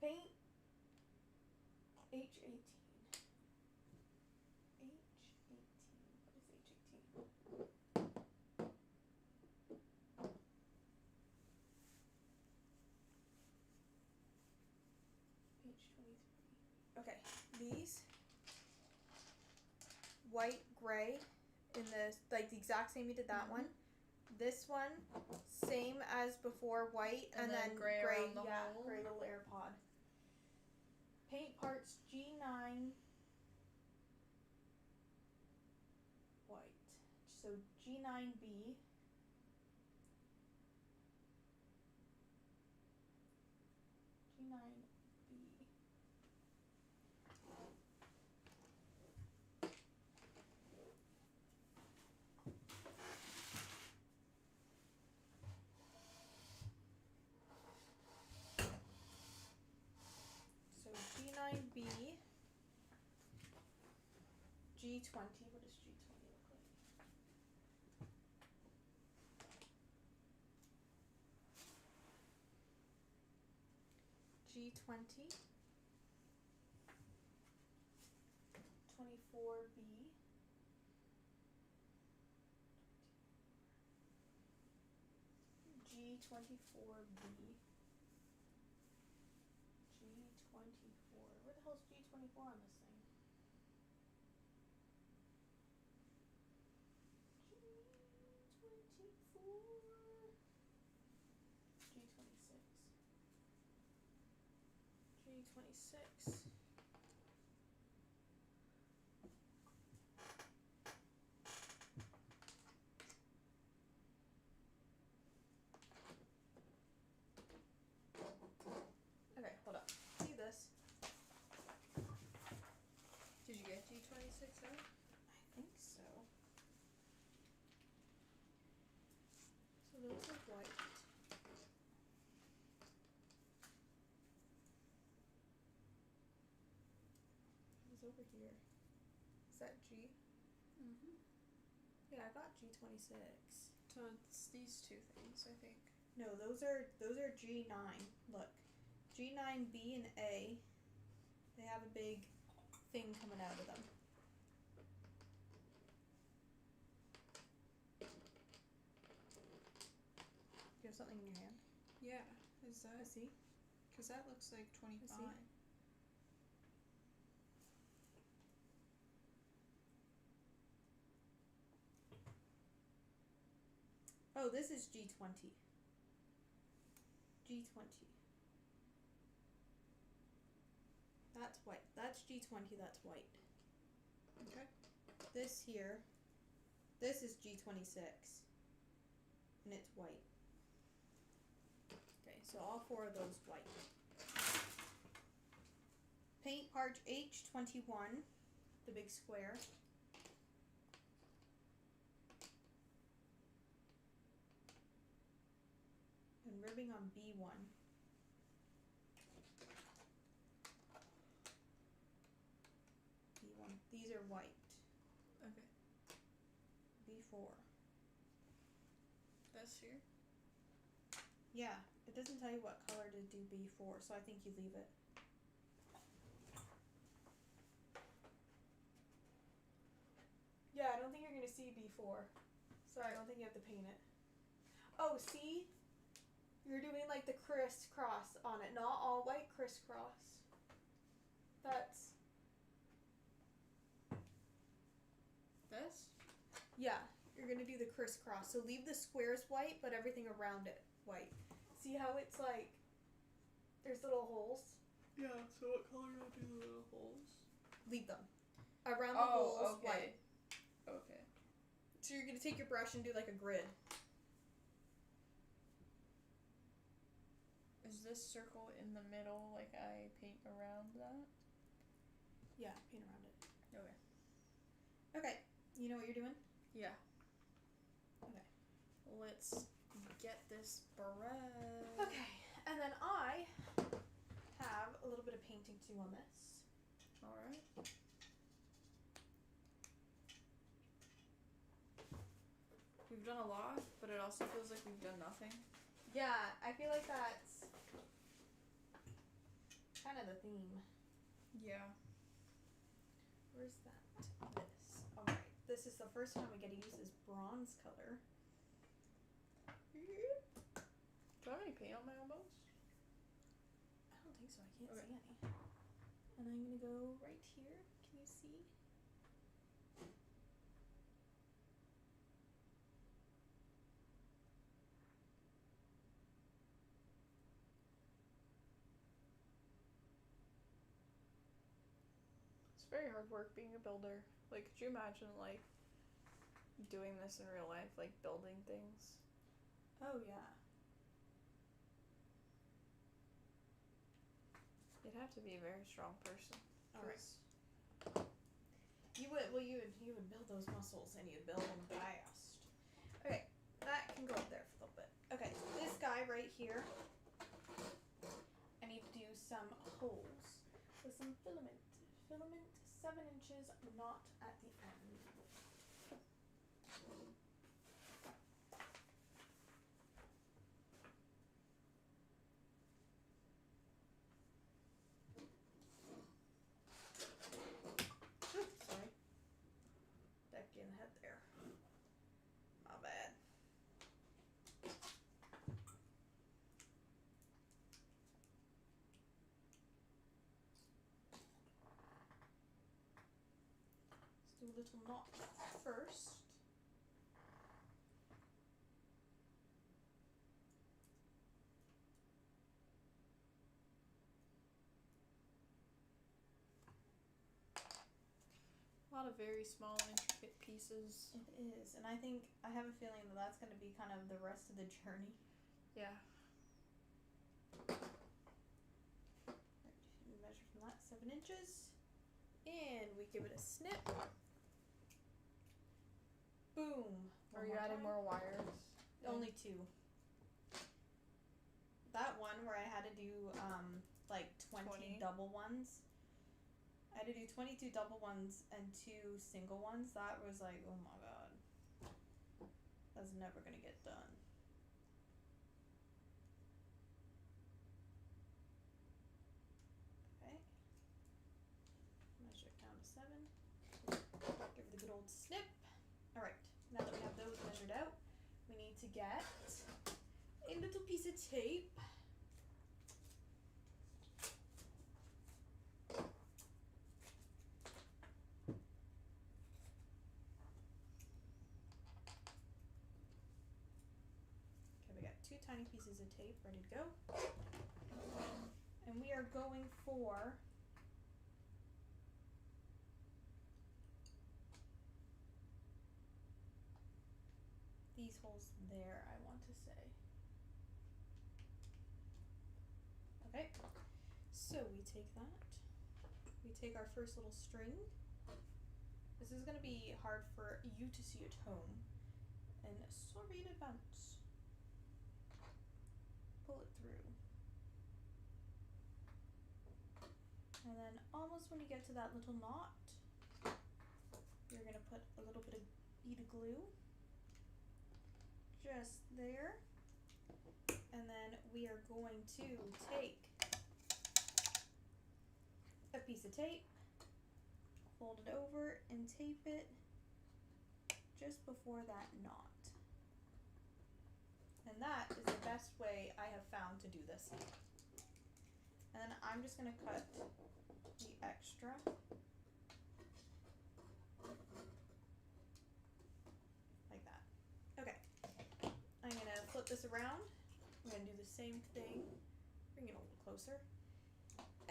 Paint H18. H18. What is H18? H23. Okay, these white, gray, in the like the exact same you did that one. This one, same as before, white, And and, then then gray around the yeah, hole. gray little AirPod. Paint parts G9 So G9B. G9B. So G9B. G20. What does G20 look like? G20. 24B. G24B. G24. Where the hell's G24 on this thing? G26. Okay, hold up. See this? Did you get G26 out? I think so. So those are white. It's over here. Is that G? Mm-hmm. Yeah, I got G26. So it's these two things, I think. No, those are G9. Look. G9B and A. They have a big thing coming out of them. You have something in your hand? Yeah. Is that? I see. Because that looks like 25. Oh, this is G20. G20. That's white. That's G20, that's white. Okay. This here, this is G26. And it's white. Okay, so all four of those white. Paint part H21, the big square. And ribbing on B1. B1. These are white. Okay. B4. This here? Yeah, it doesn't tell you what color to do B4, so I think you leave it. Yeah, I don't think you're gonna see B4. So I don't think you have to paint it. Oh, see? You're doing like the crisscross on it, not all white crisscross. That's... This? Yeah, you're gonna do the crisscross. So leave the squares white, but everything around it white. See how it's like, there's little holes? Yeah, so what color do I do the little holes? Leave them. Around the holes, okay. white. Okay. So you're gonna take your brush and do like a grid. Is this circle in the middle like I paint around that? Yeah, paint around it. Okay. Okay, you know what you're doing? Yeah. Okay. Let's get this bread. Okay, and then I have a little bit of painting to do on this. Alright. We've done a lot, but it also feels like we've done nothing. Yeah, I feel like that's kind of the theme. Yeah. Where's that? This. Alright, this is the first time we get to use this bronze color. Do I have any paint on my elbows? I don't think so, I can't Okay. see any. And I'm gonna go right here. Can you see? It's very hard work being a builder. Like, could you imagine, like, doing this in real life, like building things. Oh yeah. You'd have to be a very strong person. All right. You would build those muscles and you'd build them fast. Okay, that can go up there for a little bit. Okay, this guy right here, I need to do some holes with some filament. Filament 7 inches, not at the end. Sorry. Back in the head there. My bad. Let's do a little knot first. A lot of very small, intricate pieces. It is, and I think I have a feeling that that's going to be kind of the rest of the journey. Yeah. Measure from that 7 inches, and we give it a snip. Boom. Are you adding more wires? Only 2. That one where I had to do like 20 double ones. I had to do 22 double ones and 2 single ones. That was like, oh my god. That's never gonna get done. Okay. Measure it down to 7. Give it a good old snip. Alright, now that we have those measured out, we need to get a little piece of tape. Tiny pieces of tape ready to go. And we are going for these holes there, I want to say. Okay, so we take that. We take our first little string. This is going to be hard for you to see at home. And sorry in advance. Pull it through. And then almost when you get to that little knot, you're going to put a little bit of bead of glue just there. And then we are going to take a piece of tape, fold it over and tape it just before that knot. And that is the best way I have found to do this. And then I'm just going to cut the extra. Like that. Okay. I'm going to flip this around. I'm going to do the same thing. Bring it a little closer.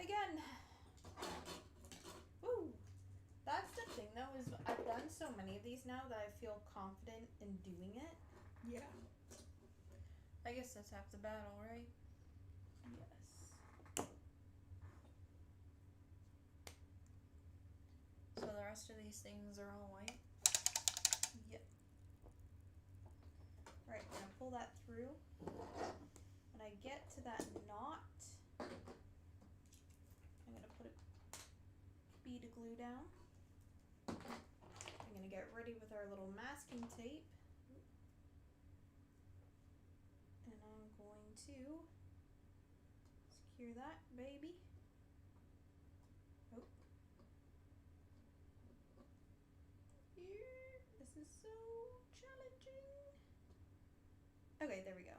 Again. Woo! That's the thing though, is I've done so many of these now that I feel confident in doing it. Yeah. I guess that's half the battle, right? Yes. So the rest of these things are all white? Yep. Alright, I'm gonna pull that through. When I get to that knot, I'm gonna put a bead of glue down. I'm gonna get ready with our little masking tape. And I'm going to secure that baby. Oh. Here. This is so challenging. Okay, there we go.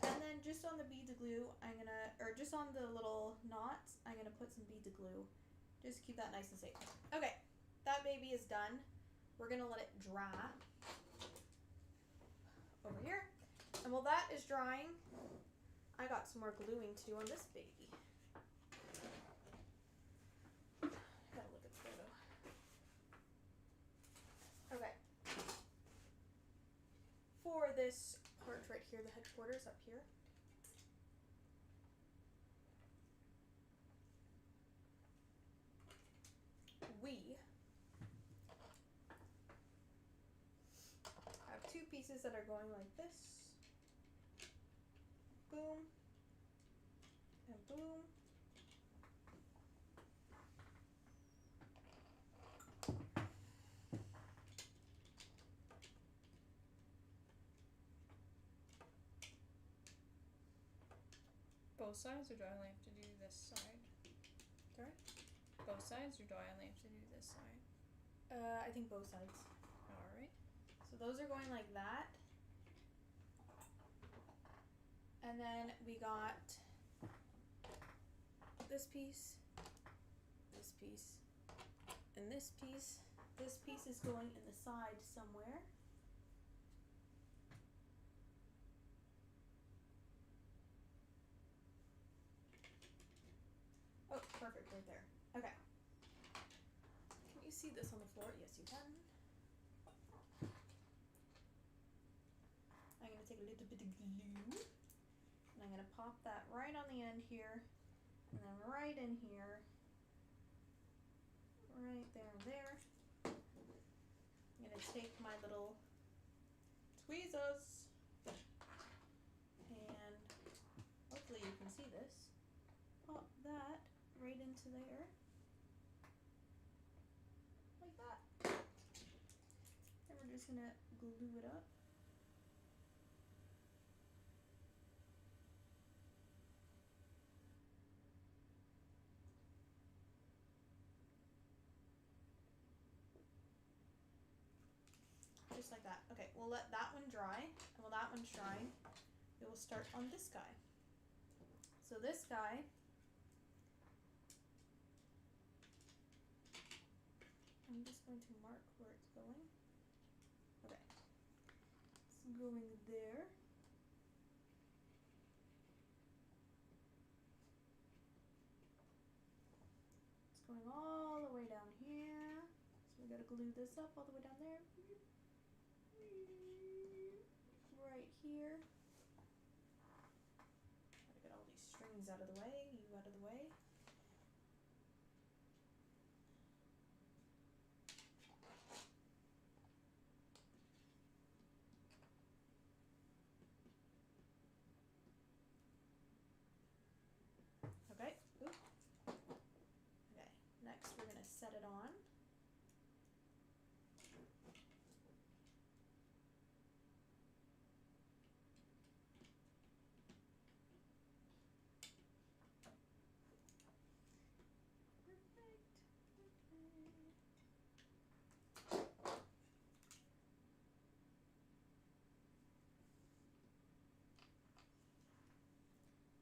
And then just on the beads of glue, just on the little knots, I'm gonna put some beads of glue. Just keep that nice and safe. Okay, that baby is done. We're gonna let it dry over here. And while that is drying, I got some more gluing to do on this baby. Gotta look at the photo. Okay. this part right here, the headquarters up here. We have two pieces that are going like this. Boom. And boom. Both sides, or do I only have to do this side? Sorry? Both sides, or do I only have to do this side? I think both sides. Alright. So those are going like that. And then we got this piece, and this piece. This piece is going in the side somewhere. Oh, perfect, right there. Okay. Can you see this on the floor? Yes, you can. I'm going to take a little bit of glue, and I'm going to pop that right on the end here, and then right in here, right there and there. I'm going to take my little tweezers, and hopefully you can see this, pop that right into there, like that. And we're just going to glue it up. Just like that. Okay, we'll let that one dry, and while that one's drying, we will start on this guy. So this guy, I'm just going to mark where it's going. Okay, it's going there. It's going all the way down here. So we gotta glue this up all the way down there. Right here. Gotta get all these strings out of the way, you out of the way. Okay. Oop. Okay. Next we're gonna set it on.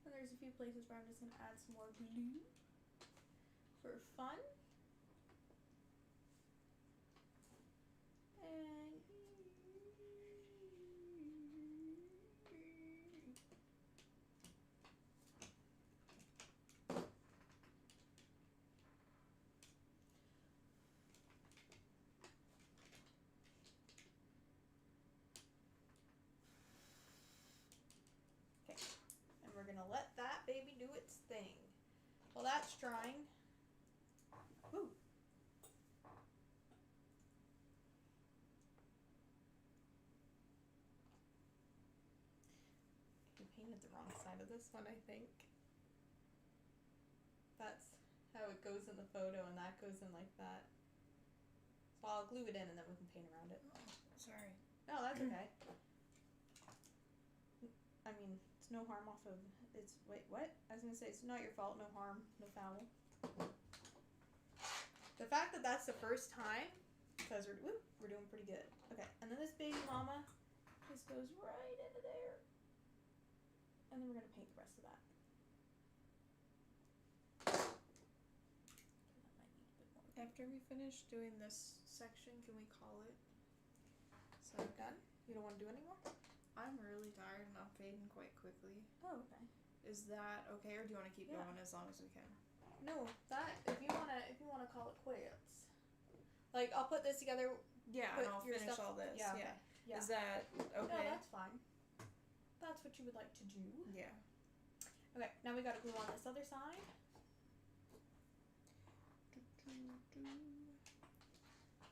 And there's a few places where I'm just going to add some more glue for fun. And okay, and we're gonna let that baby do its thing. While that's drying, woo. You painted the wrong side of this one, I think. That's how it goes in the photo, and that goes in like that. So I'll glue it in, and then we can paint around it. Sorry. No, that's okay. I mean, it's no harm off of, it's, wait, what? I was gonna say, it's not your fault, no harm, no foul. The fact that that's the first time, because we're doing pretty good. Okay, and then this baby mama just goes right into there. And then we're gonna paint the rest of that. That might need a bit more. After we finish doing this section, can we call it? So I'm done? You don't want to do any more? I'm really tired and I'm fading quite quickly. Oh, okay. Is that okay, or do you want to keep Yeah. going as long as we can? No, that if you wanna call it quits. Like I'll put this together. Yeah, Put and I'll your finish stuff- all this. yeah, Yeah. okay. Yeah. Is that No, okay? that's fine. That's what you would like to do. Yeah. Okay, now we gotta glue on this other side.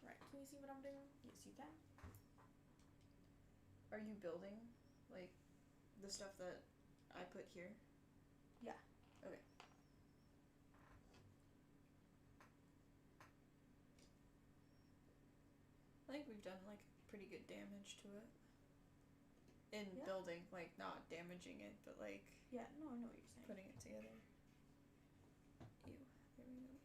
Right, can you see what I'm doing? Yes, you can. Are you building like the stuff that I put here? Yeah. Okay. I think we've done like pretty good damage to it. In Yeah. building, like not damaging it, but like Yeah, no, I know what you're saying. putting it together. Ew. There we go.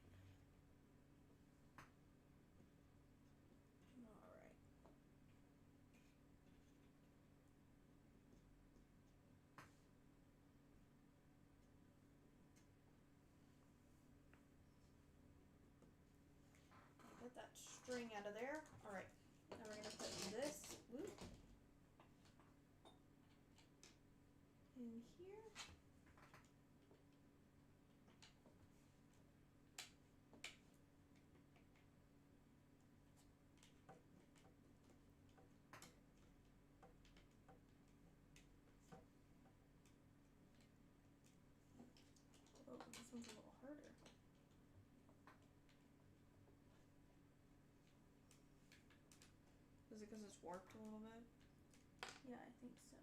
Alright. Get that string out of there. Alright. Now we're gonna put this in here. Oh, this one's a little harder. Is it because it's warped a little bit? Yeah, I think so.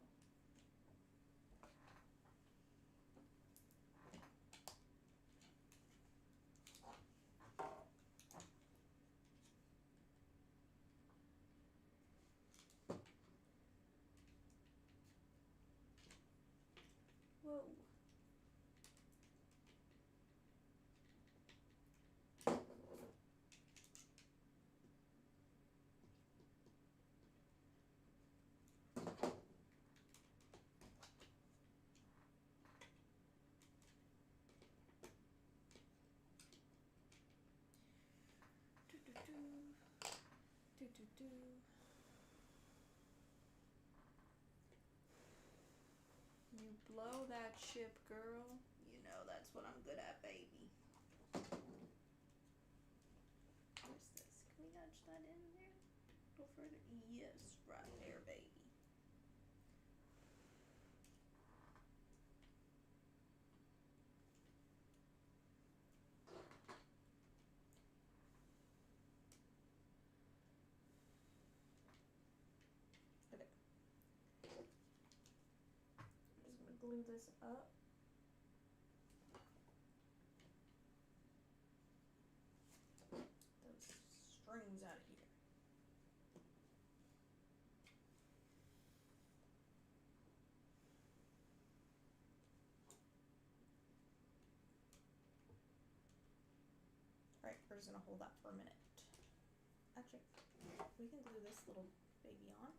Whoa. Do. You blow that ship, girl. You know that's what I'm good at, baby. Where's this? Can we nudge that in there? A little further? Yes, right there, baby. I'm just gonna glue this up. Those strings out of here. Alright, we're just gonna hold that for a minute. Actually, we can glue this little baby on.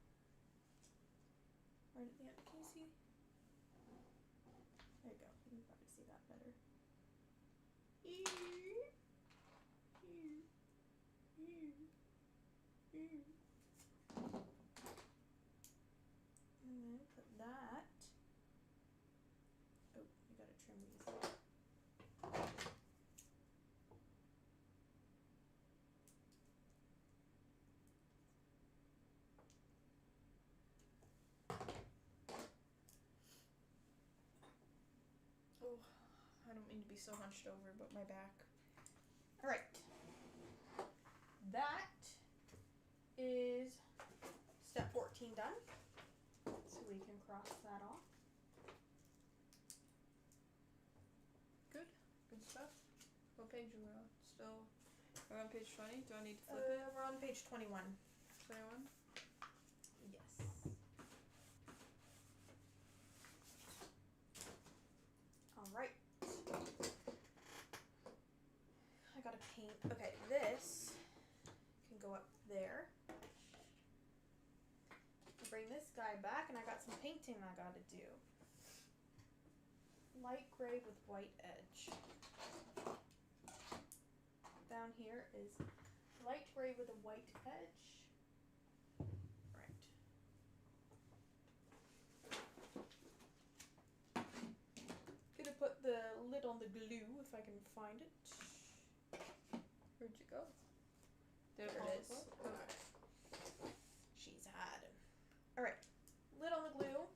Right at the end. Can you see? There you go. You can probably see that better. And then put that. Oh, you gotta trim these. Oh, I don't mean to be so hunched over, but my back. Alright. That is step 14 done. So we can cross that off. Good. Good stuff. What page are we on? Still, we're on page 20. Do I need to flip it? We're on page 21. 21? Yes. Alright. I gotta paint. Okay, this can go up there. I'll bring this guy back, and I got some painting I gotta do. Light gray with white edge. Down here is light gray with a white edge. Right. Gonna put the lid on the glue if I can find it. Where'd you go? There On it the is. floor? Okay. She's hiding. All right, lid on the glue.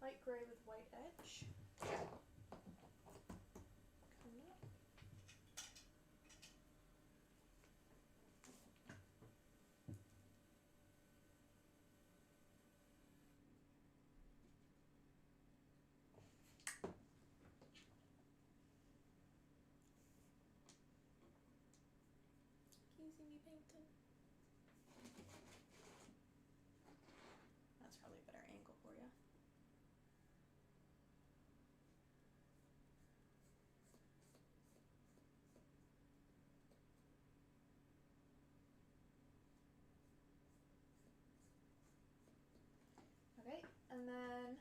Light gray with white edge. Coming up. Can you see me painting? That's probably a better angle for you. Okay, and then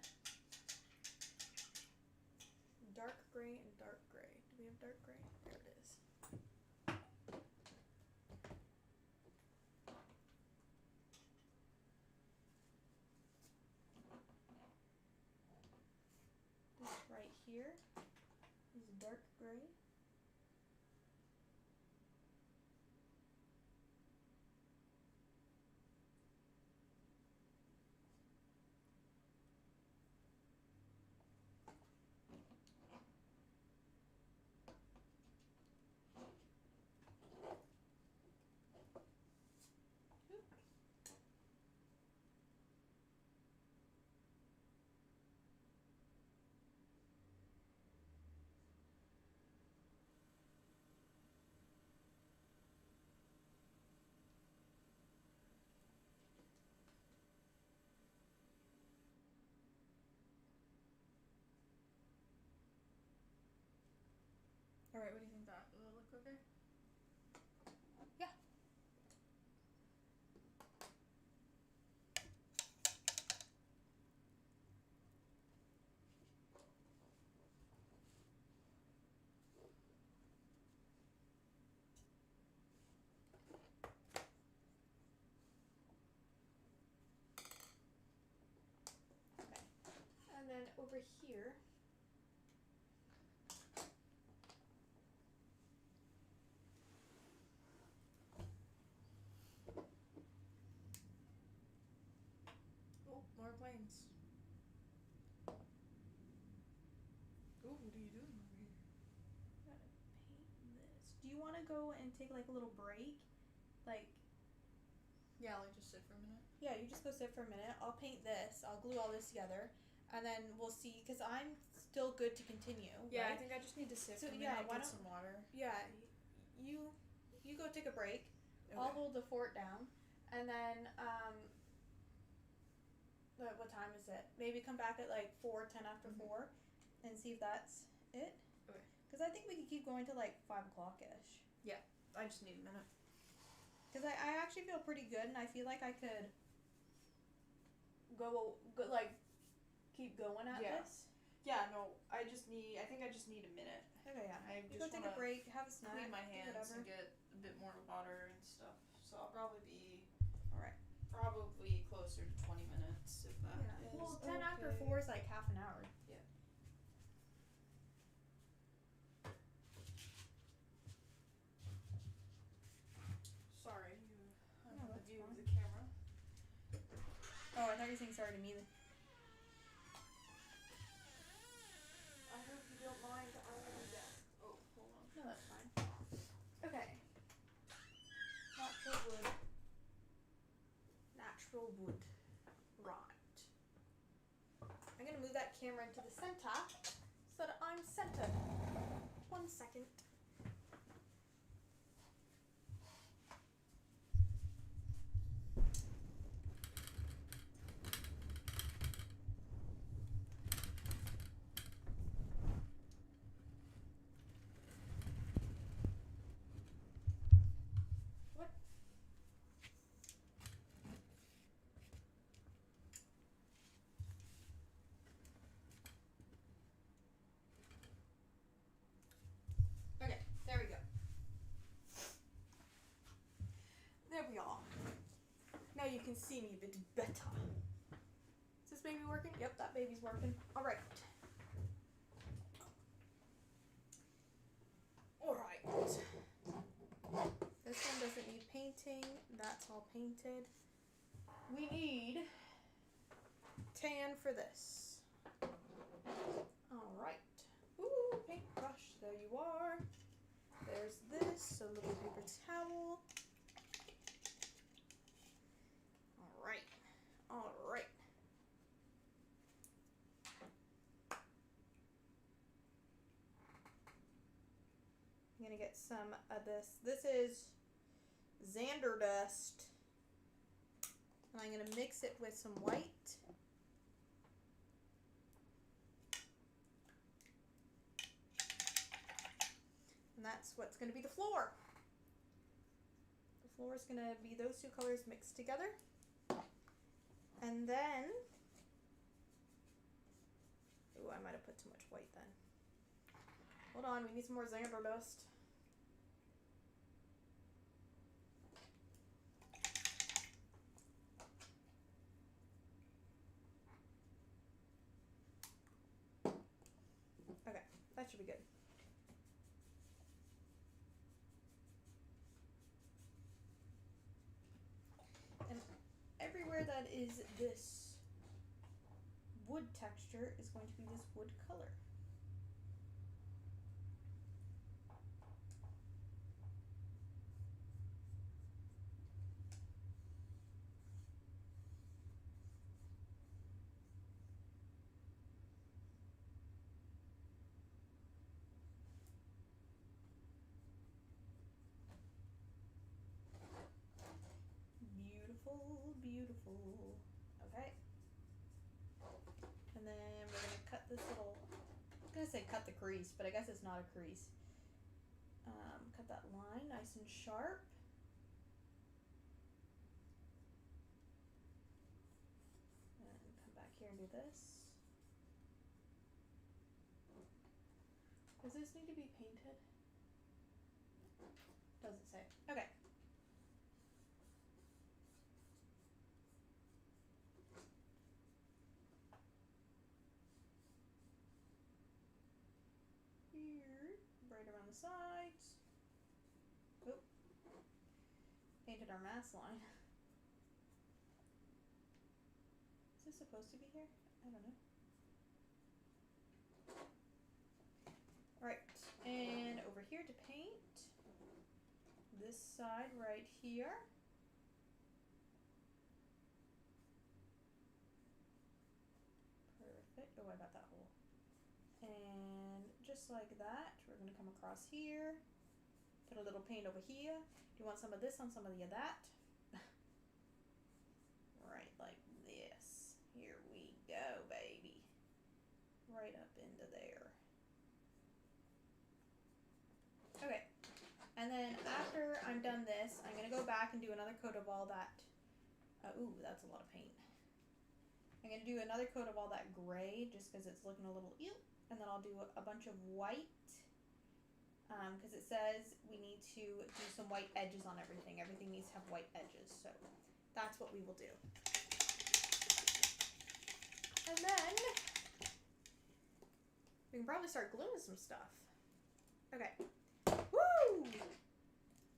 dark gray and dark gray. Do we have dark gray? There it is. This right here is dark gray. All right, what do you think that will it look okay? Yeah. Okay. And then over here. Oh, more planes. Ooh, what are you doing over here? Gotta paint this. Do you want to go and take like a little break? Like, Yeah, like just sit for a minute. yeah, you just go sit for a minute. I'll paint this. I'll glue all this together, and then we'll see. Cause I'm still good to continue. Yeah, I right? think I just need to sit So, for a yeah, minute, why get don't- some water. Yeah, you go take a break. Okay. I'll hold the fort down, and then what time is it? Maybe come back at like 10 after 4, and see if that's it. Okay. Cause I think we could keep going to like 5 o'clock ish. I just need a minute. Cause I actually feel pretty good, and I feel like I could go like keep going at Yeah. this. Yeah, no, I think I just need a minute. Okay, yeah. I You just go take wanna a break, have a snack, clean my do hands whatever. and get a bit more water and stuff. So I'll probably be Alright. probably closer to 20 minutes if that is Well, 10 after okay. 4 is like half an hour. Sorry, I No, have the that's view of fine. the camera. Oh, I thought you were saying sorry to me. I hope you don't mind. I will do that. Oh, hold on. No, that's fine. Okay. Natural wood. Natural wood. Right. I'm gonna move that camera into the center so that I'm centered. 1 second. What? Okay, there we go. There we are. Now you can see me a bit better. Is this baby working? Yep, that baby's working. Alright. Alright. that's all painted. We need tan for this. Alright. Ooh, paintbrush. There you are. There's this, a little paper towel. Alright. Alright. I'm gonna get some of this. This is Xander dust. And I'm gonna mix it with some white. And that's what's gonna be the floor. The floor is gonna be those two colors mixed together. And then, ooh, I might have put too much white then. Hold on, we need some more Xander dust. Okay, that should be good. And everywhere that is this wood texture is going to be this wood color. Beautiful, beautiful. Okay. And then we're going to cut this little, I was going to say cut the crease, but I guess it's not a crease. Cut that line nice and sharp. And come back here and do this. Does this need to be painted? Doesn't say. Okay. Here, right around the sides. Oop. Painted our mask line. Is this supposed to be here? I don't know. Alright, and over here to paint. This side right here. Perfect. Oh, I got that hole. And just like that, we're going to come across here. Put a little paint over here. Do you want some of this on some of that? Right like this. Here we go, baby. Right up into there. Okay. And then after I'm done this, I'm going to go back and do another coat of all that. Ooh, that's a lot of paint. I'm going to do another coat of all that gray just because it's looking a little ew. And then I'll do a bunch of white because it says we need to do some white edges on everything. Everything needs to have white edges. So that's what we will do. And then we can probably start gluing some stuff. Okay. Woo!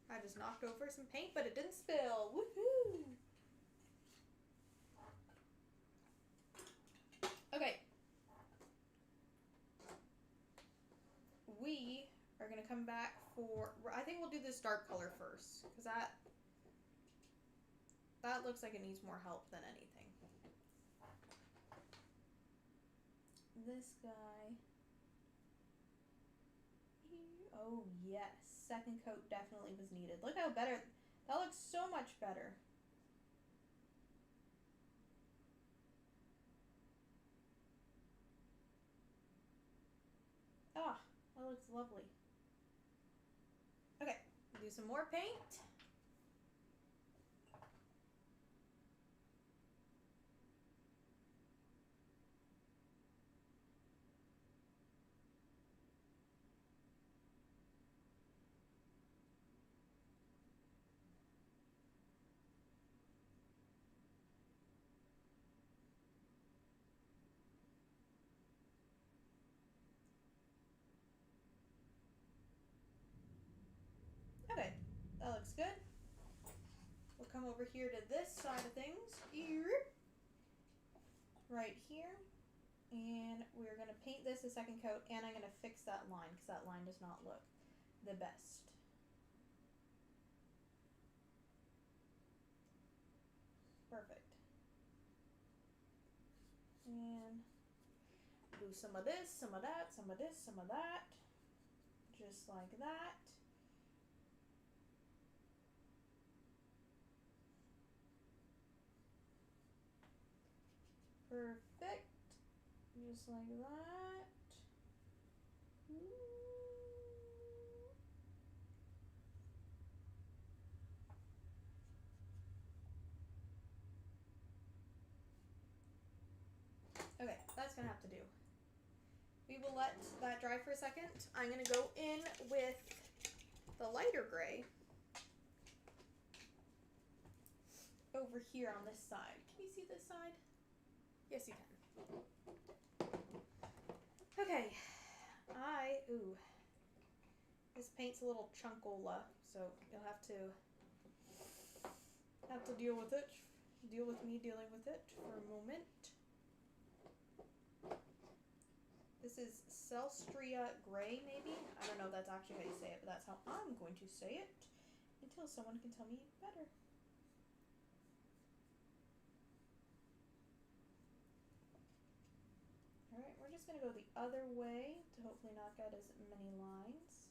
I just knocked over some paint, but it didn't spill. Woohoo! Okay. We are going to come back for, I think we'll do this dark color first, because that looks like it needs more help than anything. This guy. Oh yes, second coat definitely was needed. Look how better, that looks so much better. Ah, that looks lovely. Okay, do some more paint. Okay, that looks good. We'll come come over here to this side of things. Here. Right here. And we're going to paint this a second coat, and I'm going to fix that line because that line does not look the best. Perfect. And do some of this, some of that, some of this, some of that. Just like that. Perfect. Just like that. Okay, that's gonna have to do. We will let that dry for a second. I'm gonna go in with the lighter gray over here on this side. Can you see this side? Yes, you can. Okay, this paint's a little chunkola, so you'll have to deal with it. Deal with me dealing with it for a moment. This is Celstria Gray, maybe? I don't know if that's actually how you say it, but that's how I'm going to say it until someone can tell me better. Alright, we're just going to go the other way to hopefully knock out as many lines.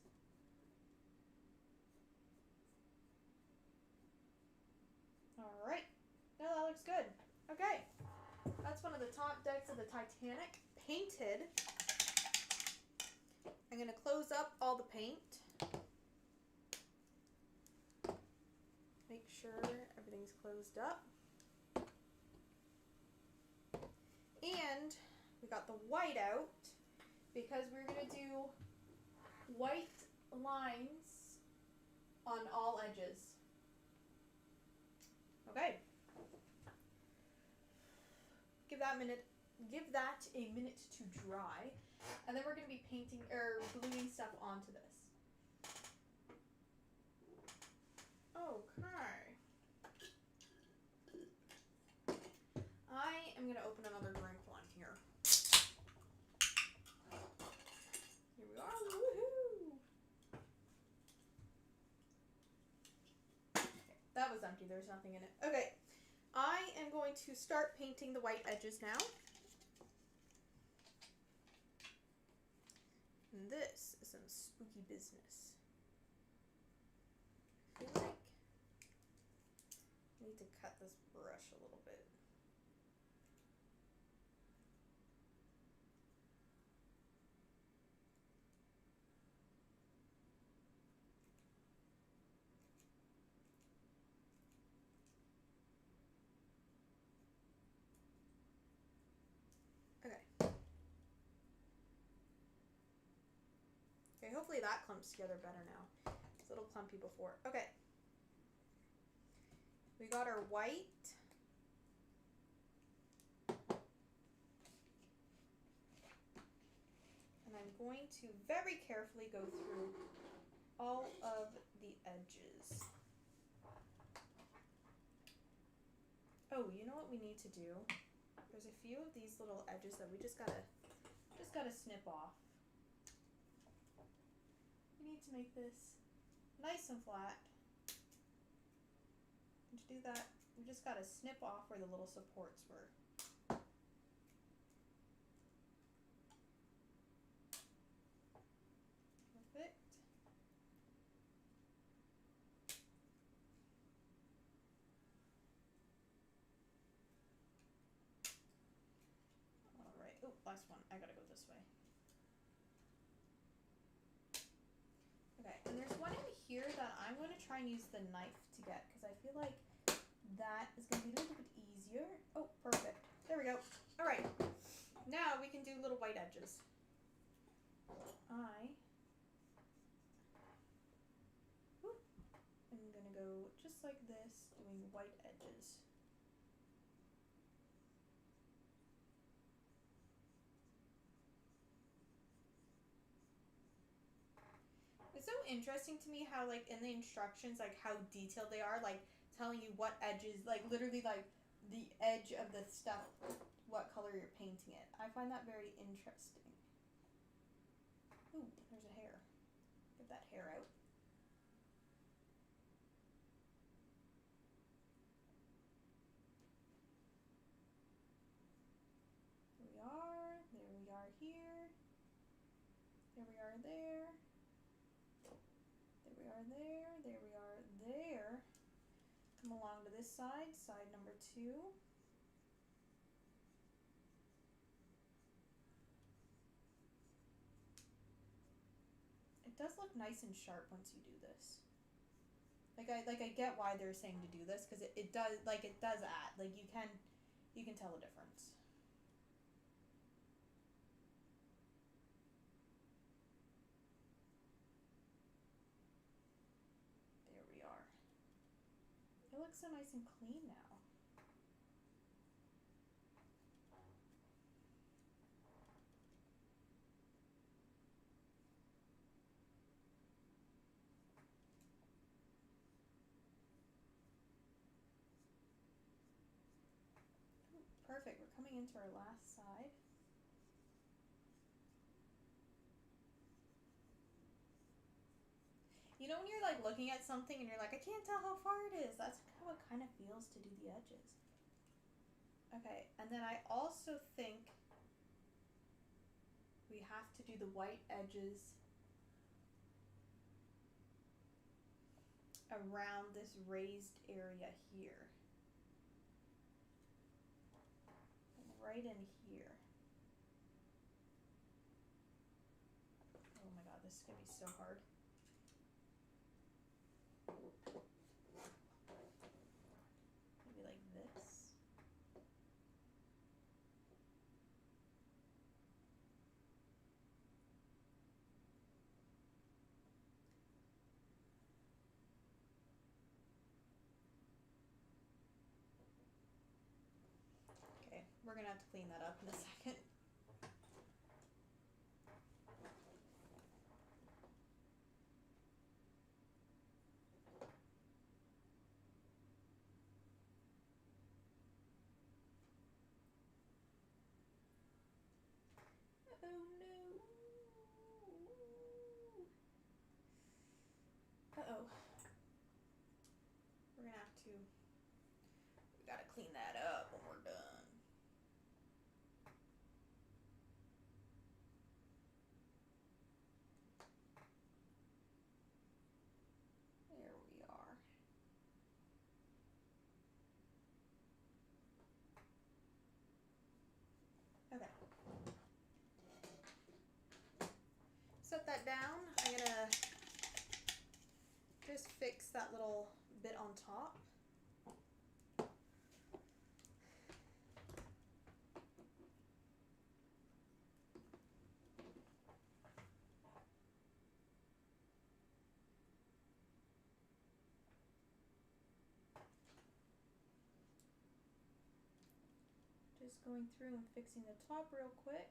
Alright, no, that looks good. Okay, that's one of the top decks of the Titanic painted. I'm going to close up all the paint. Make sure everything's closed up. And we got the white out because we're going to do white lines on all edges. Okay. Give that a minute to dry. And then we're going to be painting or gluing stuff onto this. Okay. I am going to open another drink one here. Here we are. Woohoo! Okay, that was empty. There's nothing in it. Okay. I am going to start painting the white edges now. And this is some spooky business. I feel like I need to cut this brush a little bit. Okay, hopefully that clumps together better now. It's a little clumpy before. Okay. We got our white. And I'm going to very carefully go through all of the edges. Oh, you know what we need to do? There's a few of these little edges that we just gotta snip off. We need to make this nice and flat. And to do that, we just gotta snip off where the little supports were. Perfect. Alright, oh, last one. I gotta go this way. Okay, and there's one in here that I'm going to try and use the knife to get because I feel like that is going to be a little bit easier. Oh, perfect. There we go. All right. Now we can do little white edges. I'm going to go just like this, doing white edges. It's so interesting to me how, like, in the instructions, like, how detailed they are. Like, telling you what edges, like literally like the edge of the stuff, what color you're painting it. I find that very interesting. Ooh, there's a hair. Get that hair out. There we are. There we are here. There we are there. There we are there. There we are there. Come along to this side, side number 2. It does look nice and sharp once you do this. Like I get why they're saying to do this, because it does add, like you can tell the difference. There we are. It looks so nice and clean now. Perfect, we're coming into our last side. You know when you're like looking at something and you're like, I can't tell how far it is? That's how it kind of feels to do the edges. Okay, and then I also think we have to do the white edges around this raised area here. Right in here. Oh my god, this is gonna be so hard. Maybe like this. Okay, we're gonna have to clean that up in a second. Oh no. Uh-oh. We're gonna have to, we gotta clean that up when we're done. There we are. Okay. Set that down. I'm gonna just fix that little bit on top. Just going through and fixing the top real quick.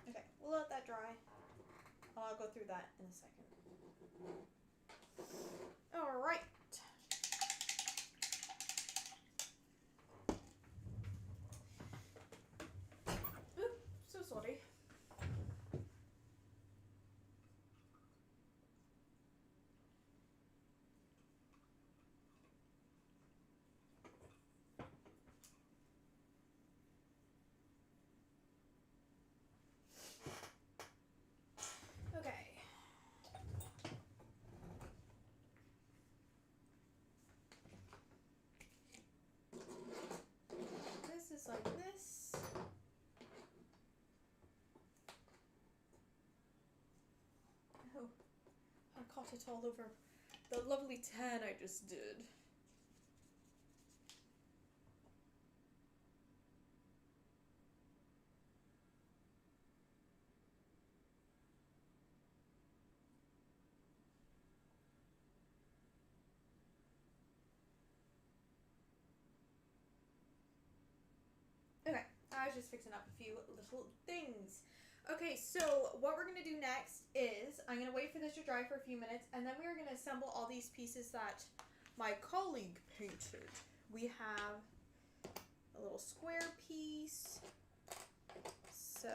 Okay, we'll let that dry. I'll go through that in a second. All right. Oop, so sorry. Okay. This is like this. Oh, I caught it all over the lovely tan I just did. just fixing up a few little things. Okay, so what we're gonna do next is I'm gonna wait for this to dry for a few minutes, and then we're gonna assemble all these pieces that my colleague painted. We have a little square piece. So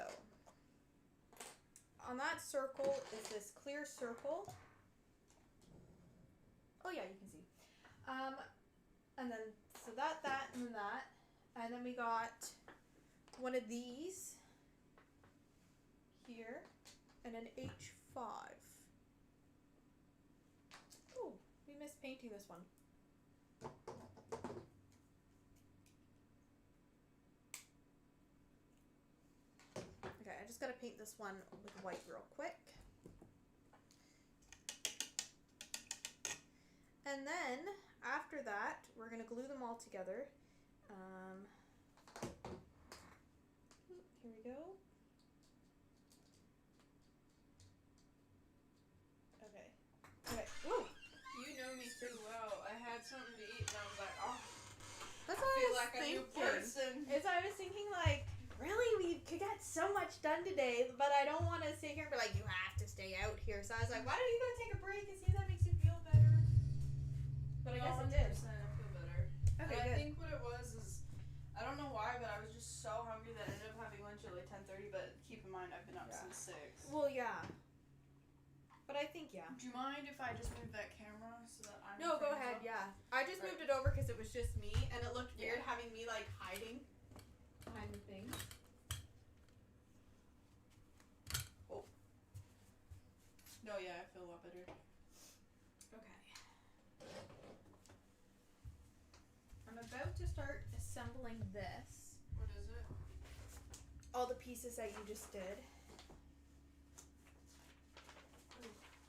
on that circle is this clear circle. Oh yeah, you can see. And then so that, and then that. And then we got one of these here and an H5. Oh, we missed painting this one. Okay, I just gotta paint this one with white real quick. And then after that, we're gonna glue them all together. Here we go. Okay. Okay. Woo! You know me too well. I had something to eat and I was like, oh, That's I what feel I was like a thinking. new person. Is I was thinking like, really, we could get so much done today, but I don't want to sit here and be like, you have to stay out here. So I was like, why don't you go take a break and see if that makes you feel better? But I guess it did. 100%, I feel better. Okay, and I good. think what it was is, I don't know why, but I was just so hungry that I ended up having lunch at like 10:30. But keep in mind, I've been up since 6. Well, yeah. But I think, yeah. Do you mind if I just move that camera so that I'm? No, in go frame as ahead, well? yeah. I just moved it over because it was just me, and it looked weird Yeah. having me, like, hiding behind the things. Oh. No, yeah, I feel a lot better. Okay. I'm about to start assembling this. What is it? All the pieces that you just did.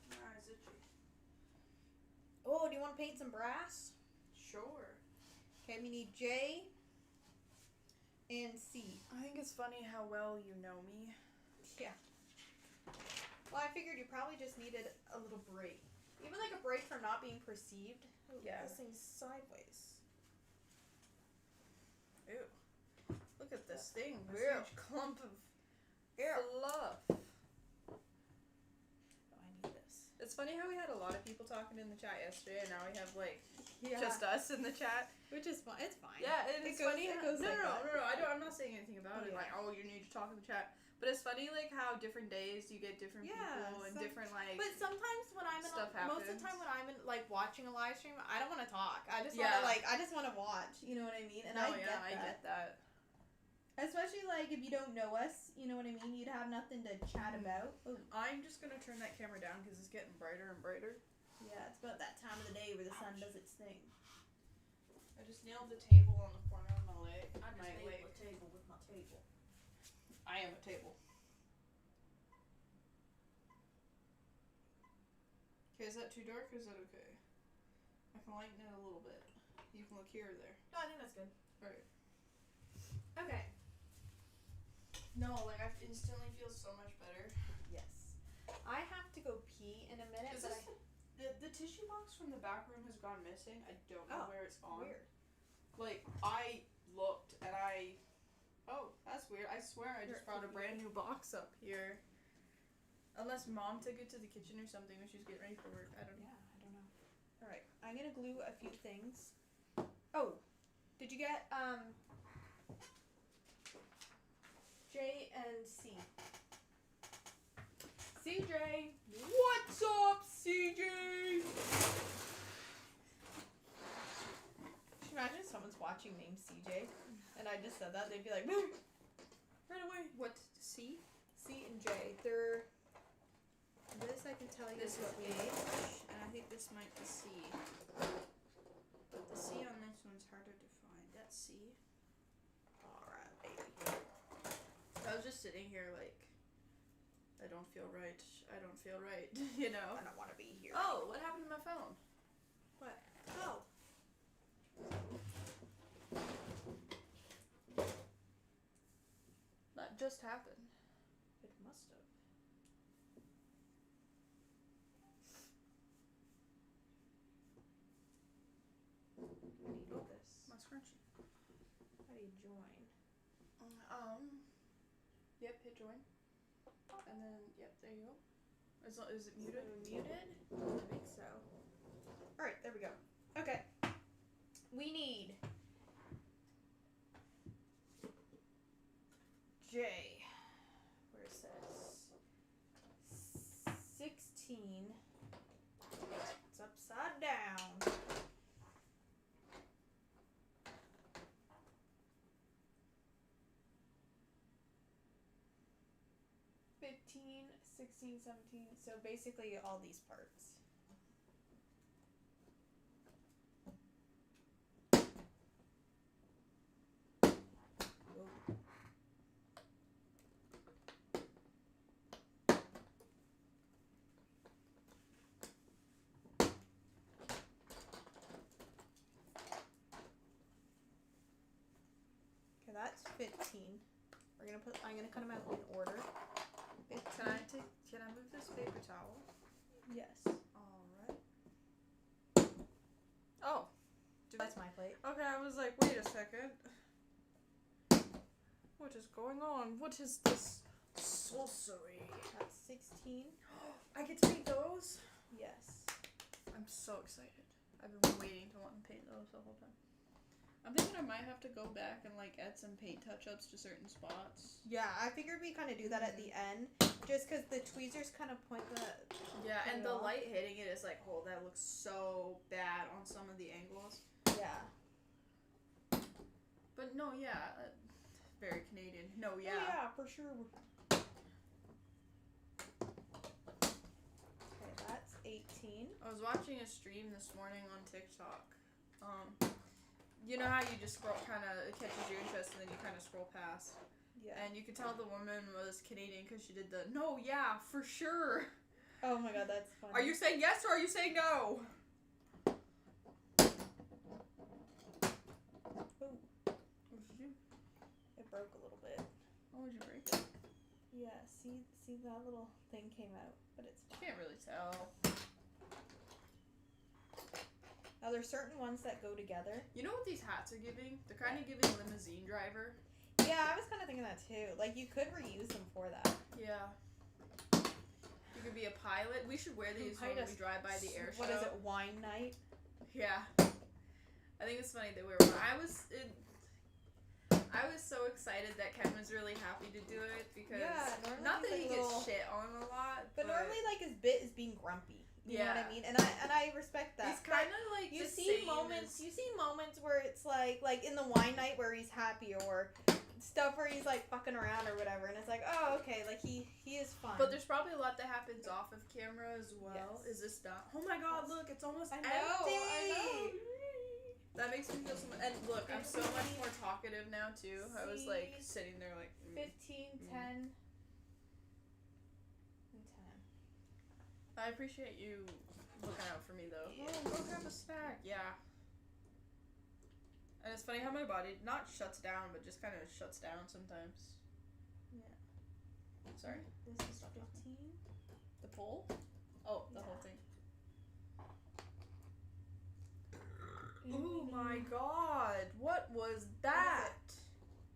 My eyes itchy. Oh, do you want to paint some brass? Sure. Okay, we need J and C. I think it's funny how well you know me. Yeah. Well, I figured you probably just needed a little break. Even like a break from not being perceived. Oh, Yeah. This thing's sideways. Ew. Look at this thing. This Ew. huge clump of Ew. fluff. Oh, I need this. It's funny how we had a lot of people talking in the chat yesterday, and now we have like Yeah. just us in the chat. Which is fine. It's fine. Yeah, and it's funny. It goes no, like no, that. no, no, I don't. I'm not saying anything about Oh, it. yeah. Like, oh, you need to talk in the chat. But it's funny, like how different days you get different Yeah, people and some- different like. But sometimes when I'm in, Stuff most of the happens. time when I'm in, like watching a live stream, I don't want to talk. I just Yeah. want to I just want to watch. You know what I mean? And no, I yeah, I get that. get that. Especially like if you don't know us, you know what I mean? You'd have nothing to chat about. Oh, I'm just gonna turn that camera down because it's getting brighter and brighter. yeah, it's about that time of the day where the sun does its thing. I just nailed the table on the corner of my leg. My leg. table with my table. I am a table. Okay, is that too dark or is that okay? I can lighten it a little bit. You can look here or there. No, I think that's good. Alright. Okay. No, like I instantly feel so much better. Yes. I have to go pee in a minute, Is but this the tissue box from the back room has gone missing? I don't know Oh, where it's on. weird. Like I looked and oh, that's weird. I swear I Here, just brought a here. brand new box up here. Unless mom took it to the kitchen or something when she was getting ready for work. I don't know. Yeah, I don't know. All right, I'm gonna glue a few things. Oh, did you get J and C? CJ, What's up, CJ? Can you imagine if someone's watching named CJ, and I just said that, they'd be like, "Boo!" right away. What C? C and J, they're. This I can tell you This is is what we H, made. and I think this might be C. But the C on this one's harder to find. That's C. Alright, baby. I was just sitting here like, I don't feel right. I don't feel right. You know. I don't want to be here. Oh, what happened to my phone? What? Oh. That just happened. It must have. How do you do this? My scrunchie. How do you join? I Yep, hit join. And then, yep, there you go. Is it muted? Muted? I think so. Alright, there we go. Okay. We need J. Where it says 16. It's upside down. $15, $16, $17. So basically all these parts. Okay, that's 15. I'm gonna cut them out in order. Can I move this paper towel? Yes. Alright. Oh. That's my plate. Okay, I was like, wait a second. What is going on? What is this sorcery? That's 16. I get to paint those? Yes. I'm so excited. I've been waiting to want to paint those the whole time. I'm thinking I might have to go back and like add some paint touch-ups to certain spots. Yeah, I figured we kind of do that at the end, just because the tweezers kind of point the. Yeah, Turn and it the off. light hitting it is like, oh, that looks so bad on some of the angles. Yeah. But no, yeah, very Canadian. No, Oh, yeah. yeah, for sure. Okay, that's 18. I was watching a stream this morning on TikTok. You know how you just scroll, kind of catches your interest, and then you kind of scroll past. Yeah. And you could tell the woman was Canadian because she did the no, yeah, for sure. Oh my god, that's funny. Are you saying yes or are you saying no? Ooh, What did you do? it broke a little bit. Oh, would you break it? Yeah, see that little thing came out, but it's You fine. can't really tell. Now there's certain ones that go together. You know what these hats are giving? They're kind of giving limousine driver. Yeah, I was kind of thinking that too. Like, you could reuse them for that. Yeah. You could be a pilot. We should wear these when we drive by the air show. What is it, wine night? Yeah. I think it's funny that we were. I was so excited that Ken was really happy to do it because normally not that he's he like gets shit on a lot, But normally, like, his bit is being grumpy. You know what I Yeah. mean? And I respect that. he's kind of like You the see same moments. as- You see moments where it's like in the wine night where he's happy, or stuff where he's like fucking around or whatever, and it's like, oh, okay, like he is fun. But there's probably a lot that happens off of camera as well. Yes. Is this done? Oh my god, look, it's almost I empty. know, I know. That makes me feel so much. And look, I'm so much more talkative now too. I was like See? sitting there like. 15, 10, and 10. I appreciate you looking out for me though. Yeah. Oh, go grab a snack. Yeah. And it's funny how my body not shuts down, but just kind of shuts down sometimes. Yeah. Sorry. This is 15. The pole? Oh, the Yeah. whole thing. Oh my god! What was that?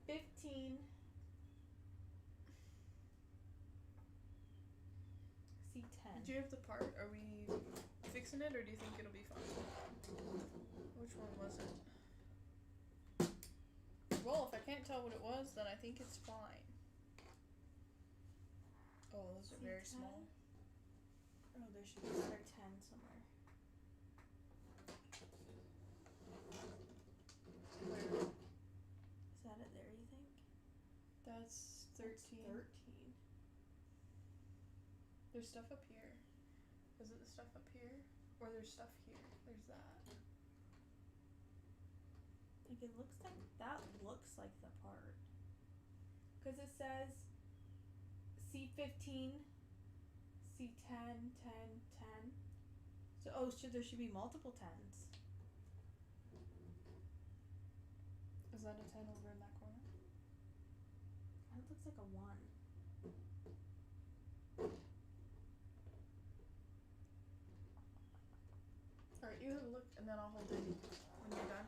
15. C10. Do you have the part? Are we fixing it, or do you think it'll be fine? Which one was it? Well, if I can't tell what it was, then I think it's fine. Oh, those are very C10? small. Oh, there should be another 10 somewhere. Where? Is that it there, you think? That's 13. 13. There's stuff up here. Is it the stuff up here? Or there's stuff here? There's that. Like, it looks like that looks like the part. Because it says C15, C10, 10, 10. So, oh, there should be multiple 10s. Is that a 10 over in that corner? That looks like a 1. Alright, you have a look and then I'll hold it when you're done.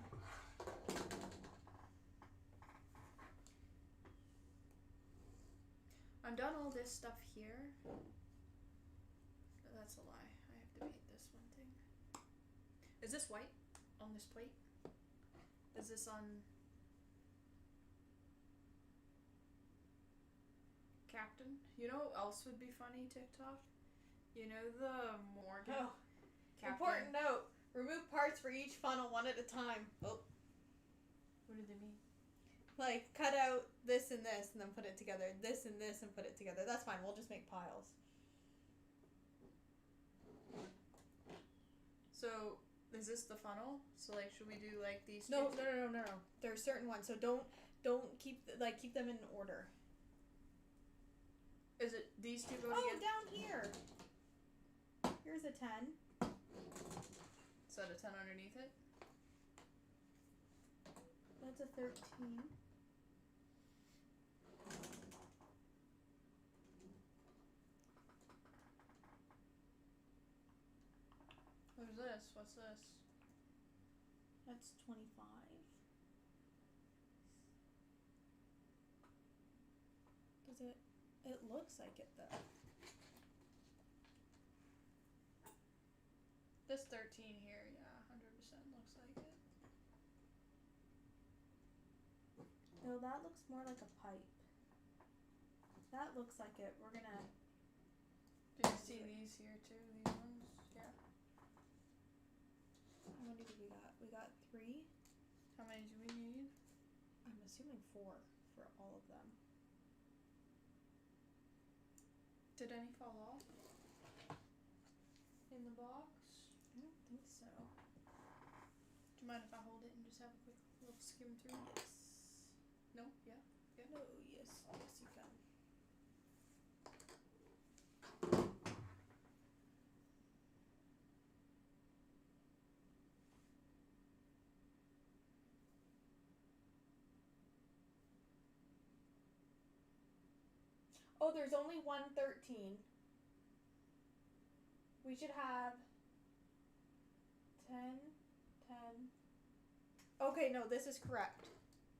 I'm done all this stuff here. That's a lie. I have to paint this one thing. Is this white on this plate? Is this on Captain? You know what else would be funny, TikTok? You know the Morgan Oh, Captain? important note. Remove parts for each funnel one at a time. Oh. What do they mean? Like, cut out this and then put it together. This and put it together. That's fine. We'll just make piles. So, is this the funnel? So, like, should we do, like, these No. two? There are certain ones, so don't keep them in order. Is it these two go Oh, together? down here. Here's a 10. Is that a 10 underneath it? That's a 13. Who's this? What's this? That's 25. Does it? It looks like it though. This 13 here, yeah, 100% looks like it. No, that looks more like a pipe. That looks like it. We're gonna. Do you see these here too? These ones? Yeah. How many do we got? We got 3. How many do we need? I'm assuming 4 for all of them. Did any fall off? In the box? I don't think so. Do you mind if I hold it and just have a quick little skim through? Yes. No? Yeah? No. Yes. Yes, you can. Oh, there's only 113. We should have 10, 10. Okay, no, this is correct.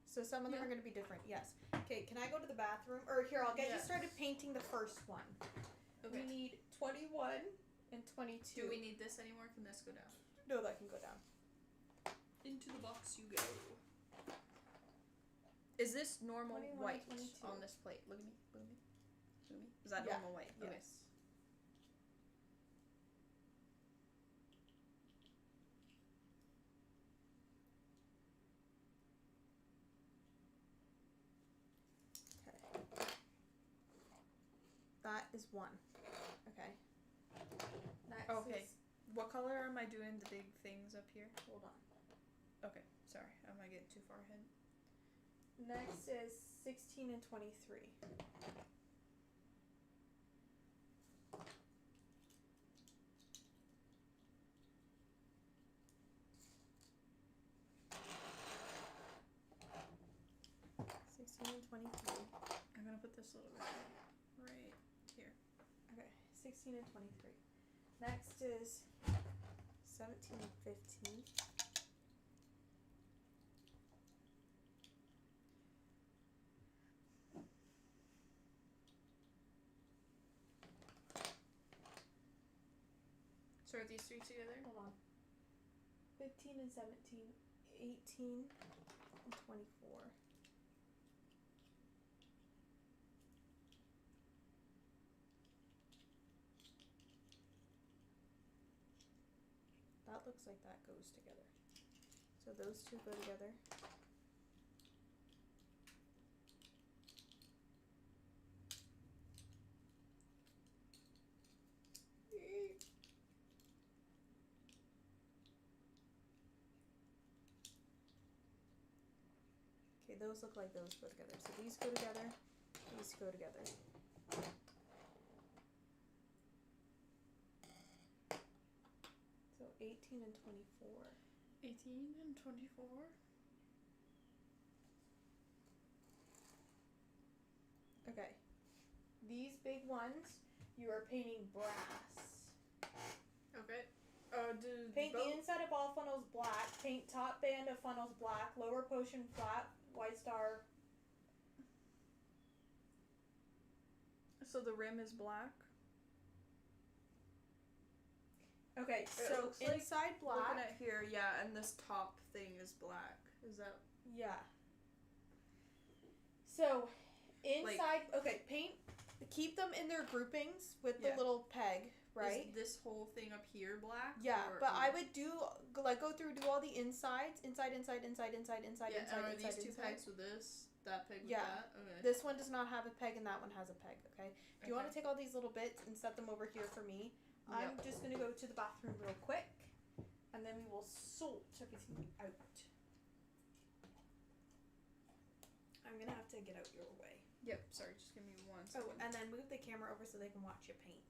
So some of them Yeah. are going to be different, yes. Okay, can I go to the bathroom? Or here, I'll get you Yes. started painting the first one. Okay. We need 21 and 22. Do we need this anymore? Can this go down? No, that can go down. Into the box you go. Is this normal 21, white 22. on this plate? Look at me. Look at me. Look at me. Is that Yeah. normal white? Okay. Yes. Okay. That is 1. Okay. Next Okay. is, What color am I doing the big things up here? hold on. Okay. Sorry. I might get too far ahead. Next is 16 and 23. I'm gonna put this little bit right here. Okay, 16 and 23. Next is 17 and 15. So are these 3 together? Hold on. 15 and 17, 18 and 24. That looks like that goes together. So those two go together. Okay, those look like those go together. So these go together, these go together. So 18 and 24. 18 and 24. Okay. These big ones, you are painting brass. Okay. Do Paint both? the inside of all funnels black. Paint top band of funnels black. Lower portion flat. White star. So the rim is black. Okay, It so looks like- inside black. Looking at here, yeah, and this top thing is black. Is that Yeah. So inside, okay, paint. Keep them in their groupings with the Yeah. little peg, right? Is this whole thing up here black? Yeah, or- but I would do go through, do all the insides, inside, inside, inside, inside, inside, Yeah, inside, and are inside, these two inside. pegs with this? That peg with Yeah. that? Okay. This one does not have a peg, and that one has a peg. Okay. Do you want to Okay. take all these little bits and set them over here for me? I'm Yep. just gonna go to the bathroom real quick, and then we will sort everything out. I'm gonna have to get out your way. Yep, sorry, just give me one Oh, second. and then move the camera over so they can watch you paint.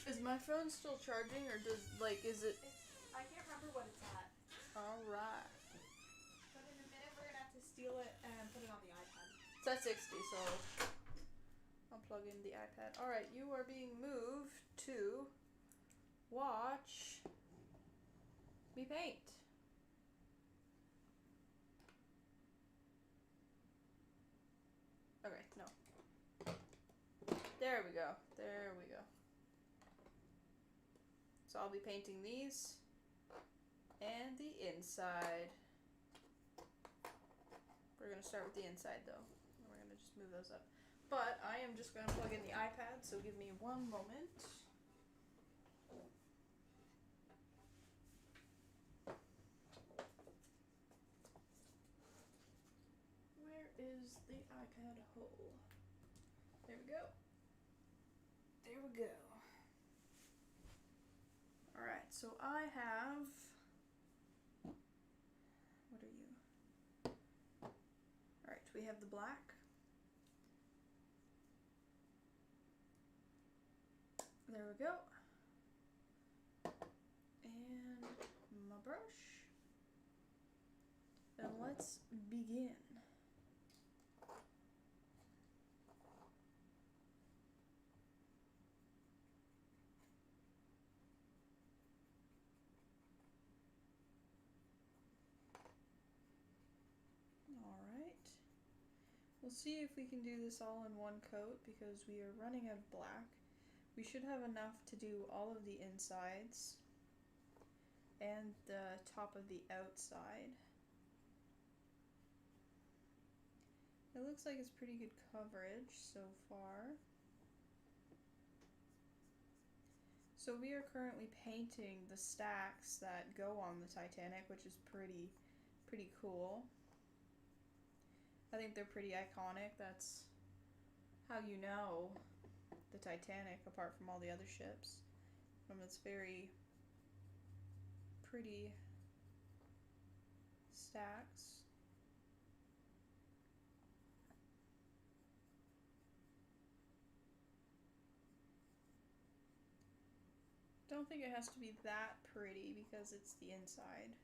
Is my phone still charging, or is it? I can't remember what it's at, Alright. but in a minute we're gonna have to steal it and put it on the iPad. It's at 60, so I'll plug in the iPad. Alright, you are being moved to watch me paint. Okay, no. There we go. There we go. So I'll be painting these and the inside. We're gonna start with the inside though. And we're gonna just move those up. But I am just gonna plug in the iPad, so give me one moment. Where is the iPad hole? There we go. There we go. Alright, so I have. What are you? Alright, we have the black. There we go. And my brush. And let's begin. Alright. We'll see if we can do this all in one coat because we are running out of black. We should have enough to do all of the insides and the top of the outside. It looks like it's pretty good coverage so far. So we are currently painting the stacks that go on the Titanic, which is pretty cool. I think they're pretty iconic. That's how you know the Titanic, apart from all the other ships. It's very pretty stacks. Don't think it has to be that pretty because it's the inside.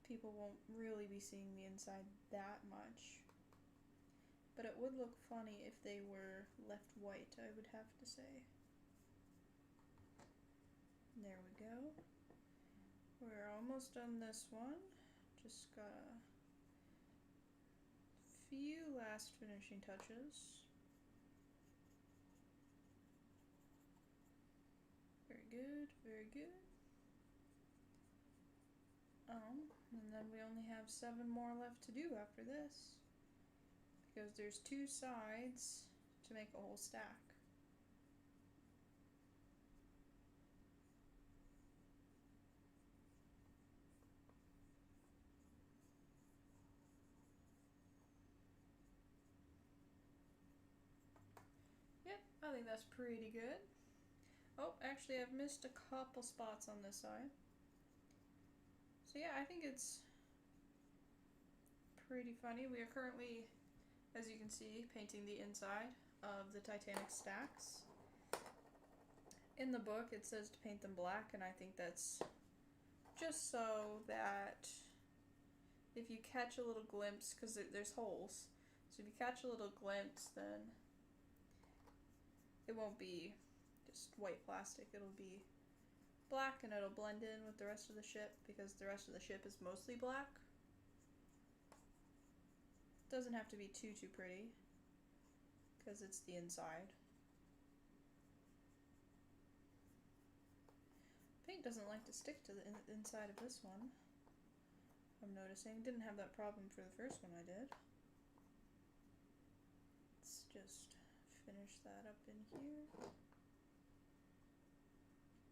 People won't really be seeing the inside that much. But it would look funny if they were left white, I would have to say. There we go. We're almost done this one. Just got a few last finishing touches. Very good, very good. And then we only have 7 more left to do after this. Because there's 2 sides to make a whole stack. Yep, I think that's pretty good. Oh, actually I've missed a couple spots on this side. So yeah, I think it's pretty funny. We are currently, as you can see, painting the inside of the Titanic stacks. In the book it says to paint them black, and I think that's just so that if you catch a little glimpse, because there's holes, so if you catch a little glimpse, then it won't be just white plastic. It'll be black and it'll blend in with the rest of the ship because the rest of the ship is mostly black. Doesn't have to be too pretty because it's the inside. Paint doesn't like to stick to the inside of this one. I'm noticing. Didn't have that problem for the first one I did. Let's just finish that up in here.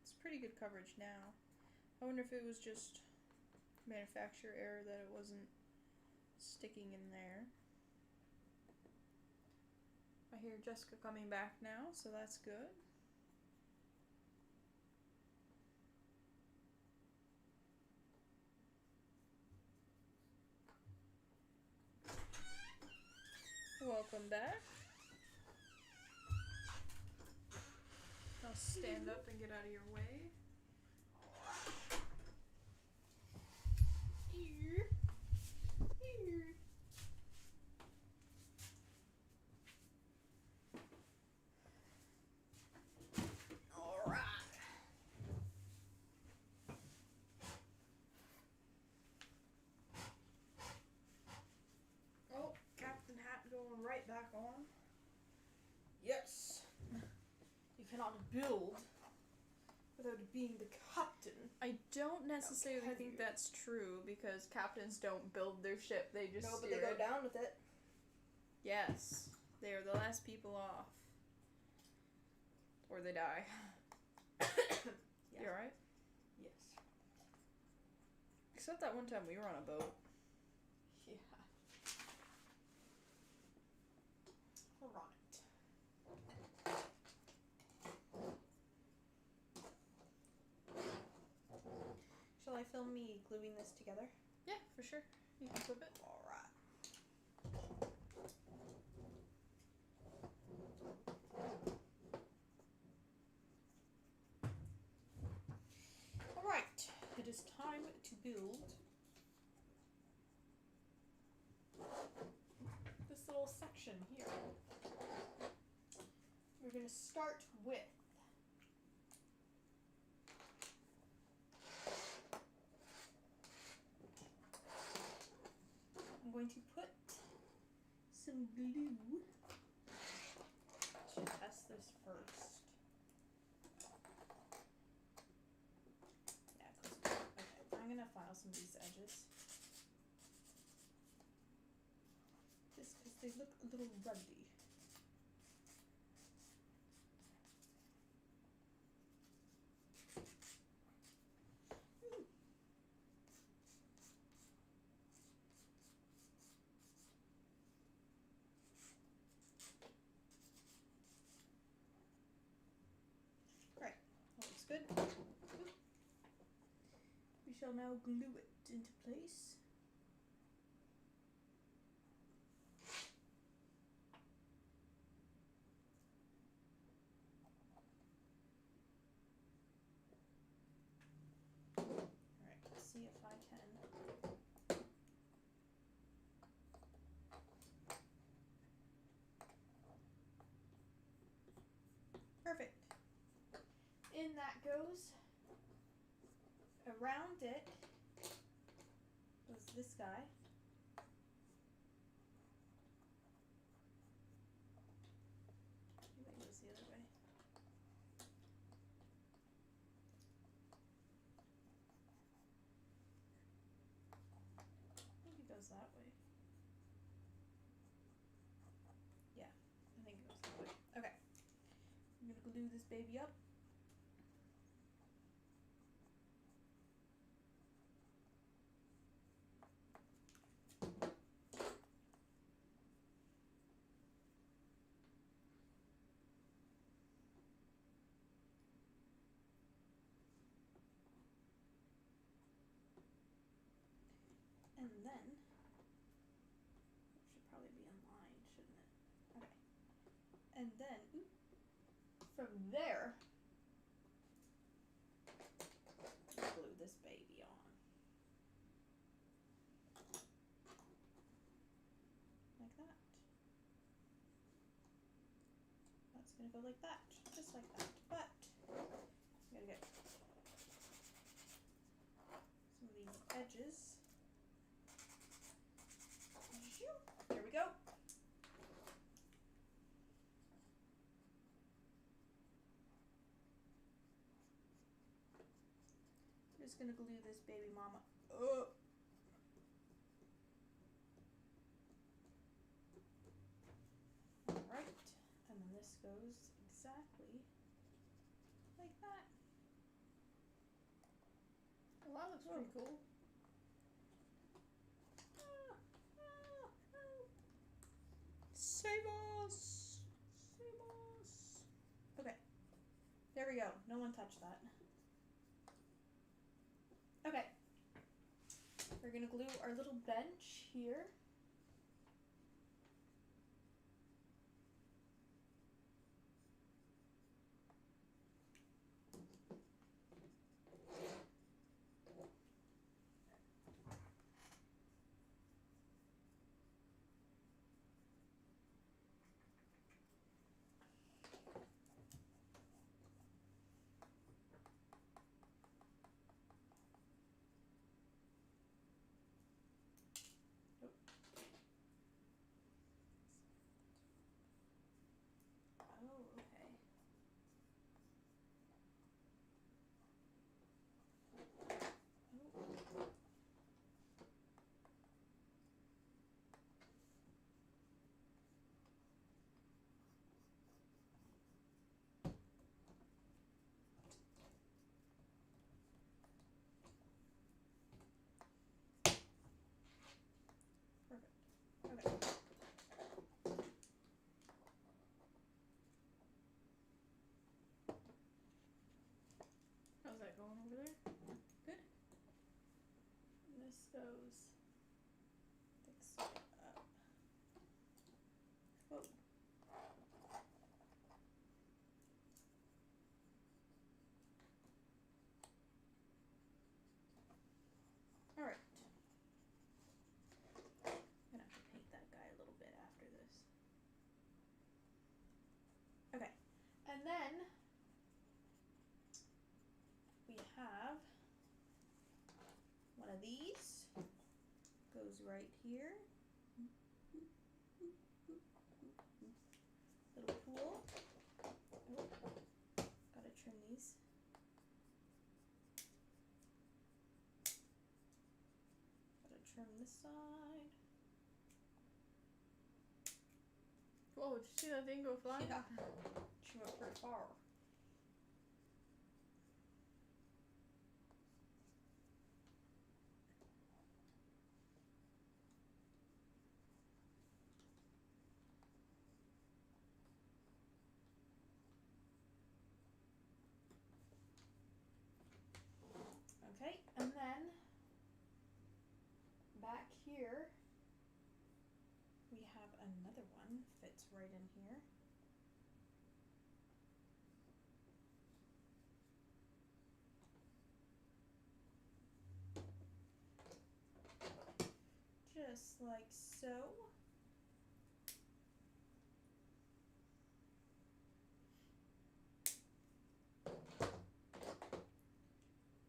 It's pretty good coverage now. I wonder if it was just manufacturer error that it wasn't sticking in there. I hear Jessica coming back now, so that's good. Welcome back. I'll stand up and get out of your way. Here. Here. Alright. Oh, Captain Hat going right back on. Yes. You cannot build without being the captain. I don't necessarily can think you? that's true because captains don't build their ship, they just No, but steer they go it. down with it. Yes, they are the last people off. Or they die. Yeah. You alright? Yes. Except that one time we were on a boat. Yeah. Alright. Shall I film me gluing this together? Yeah, for sure. You can flip it. Alright. Alright, it is time to build this little section here. We're going to start with I'm going to put some glue. Should test this first. Yeah, close. Okay, I'm gonna file some of these edges. Just because they look a little ruddy. Right, that looks good. We shall now glue it into place. Alright, let's see if I can. Perfect. In that goes. Around it was this guy. Maybe it goes the other way. I think it goes that way. Yeah, I think it goes that way. Okay. I'm gonna glue this baby up. And then, it should probably be in line, shouldn't it? Okay. And then, from there, glue this baby on. that. That's gonna go like that, just like that. But we gotta get some of these edges. There we go. I'm just gonna glue this baby mama up. Alright, and then this goes exactly like that. Well, that looks pretty cool. Save us! Save us! Okay, there we go. No one touched that. Okay, we're gonna glue our little bench here. Oh, okay. Oh. Perfect. Okay. How's that going over there? Good. And this goes like so up. Whoa. Alright. I'm gonna have to paint that guy a little bit after this. Okay. And then we have one of these. Goes right here. Little pool. Oh, gotta trim these. Gotta trim this side. Whoa, did you see that thing go flying? Yeah. She went pretty far. Okay, and then back here we have another one, fits right in here. Just like so.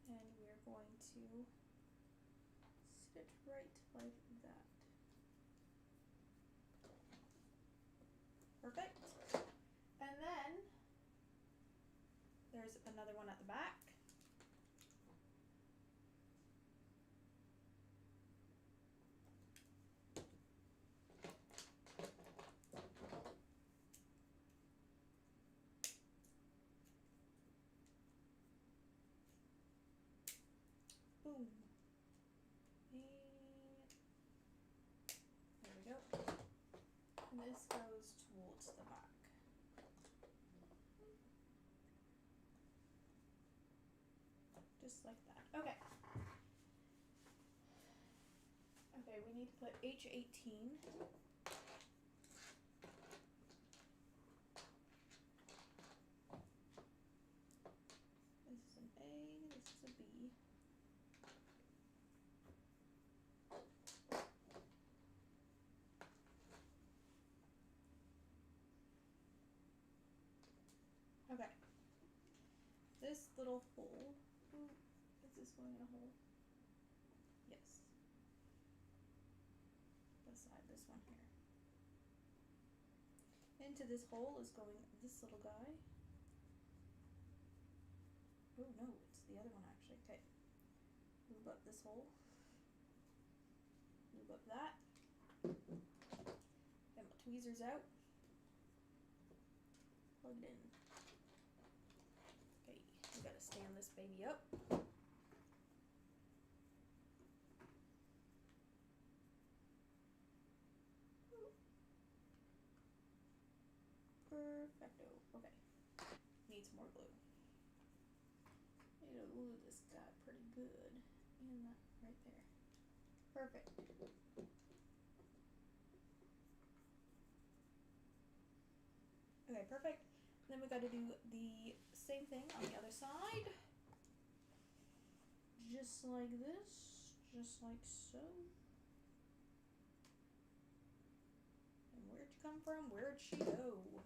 And we're going to sit right like that. Perfect. And then there's another one at the back. Boom. And there we go. And this goes towards the back. Just like that. Okay. Okay, we need to put H18. This is an A, this is a B. little hole. Ooh, is this going in a hole? Yes. Beside this one here. Into this hole is going this little guy. Oh no, it's the other one actually. Okay. Lube up this hole. Lube up that. Get my tweezers out. Plug it in. Okay, we gotta stand this baby up. Perfecto. Okay. Need some more glue. Need to glue this guy pretty good. And that right there. Perfect. Okay, perfect. Then we gotta do the same thing on the other side. Just like this. Just like so. And where'd you come from? Where'd she go?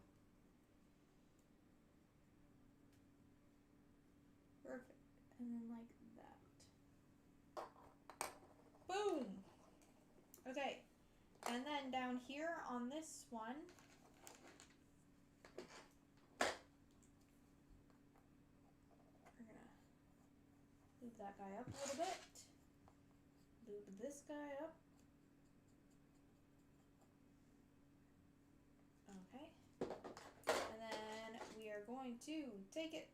Perfect. And then like that. Boom! Okay. And then down here on this one, we're gonna lube that guy up a little bit. Lube this guy up. Okay. And then we are going to take it,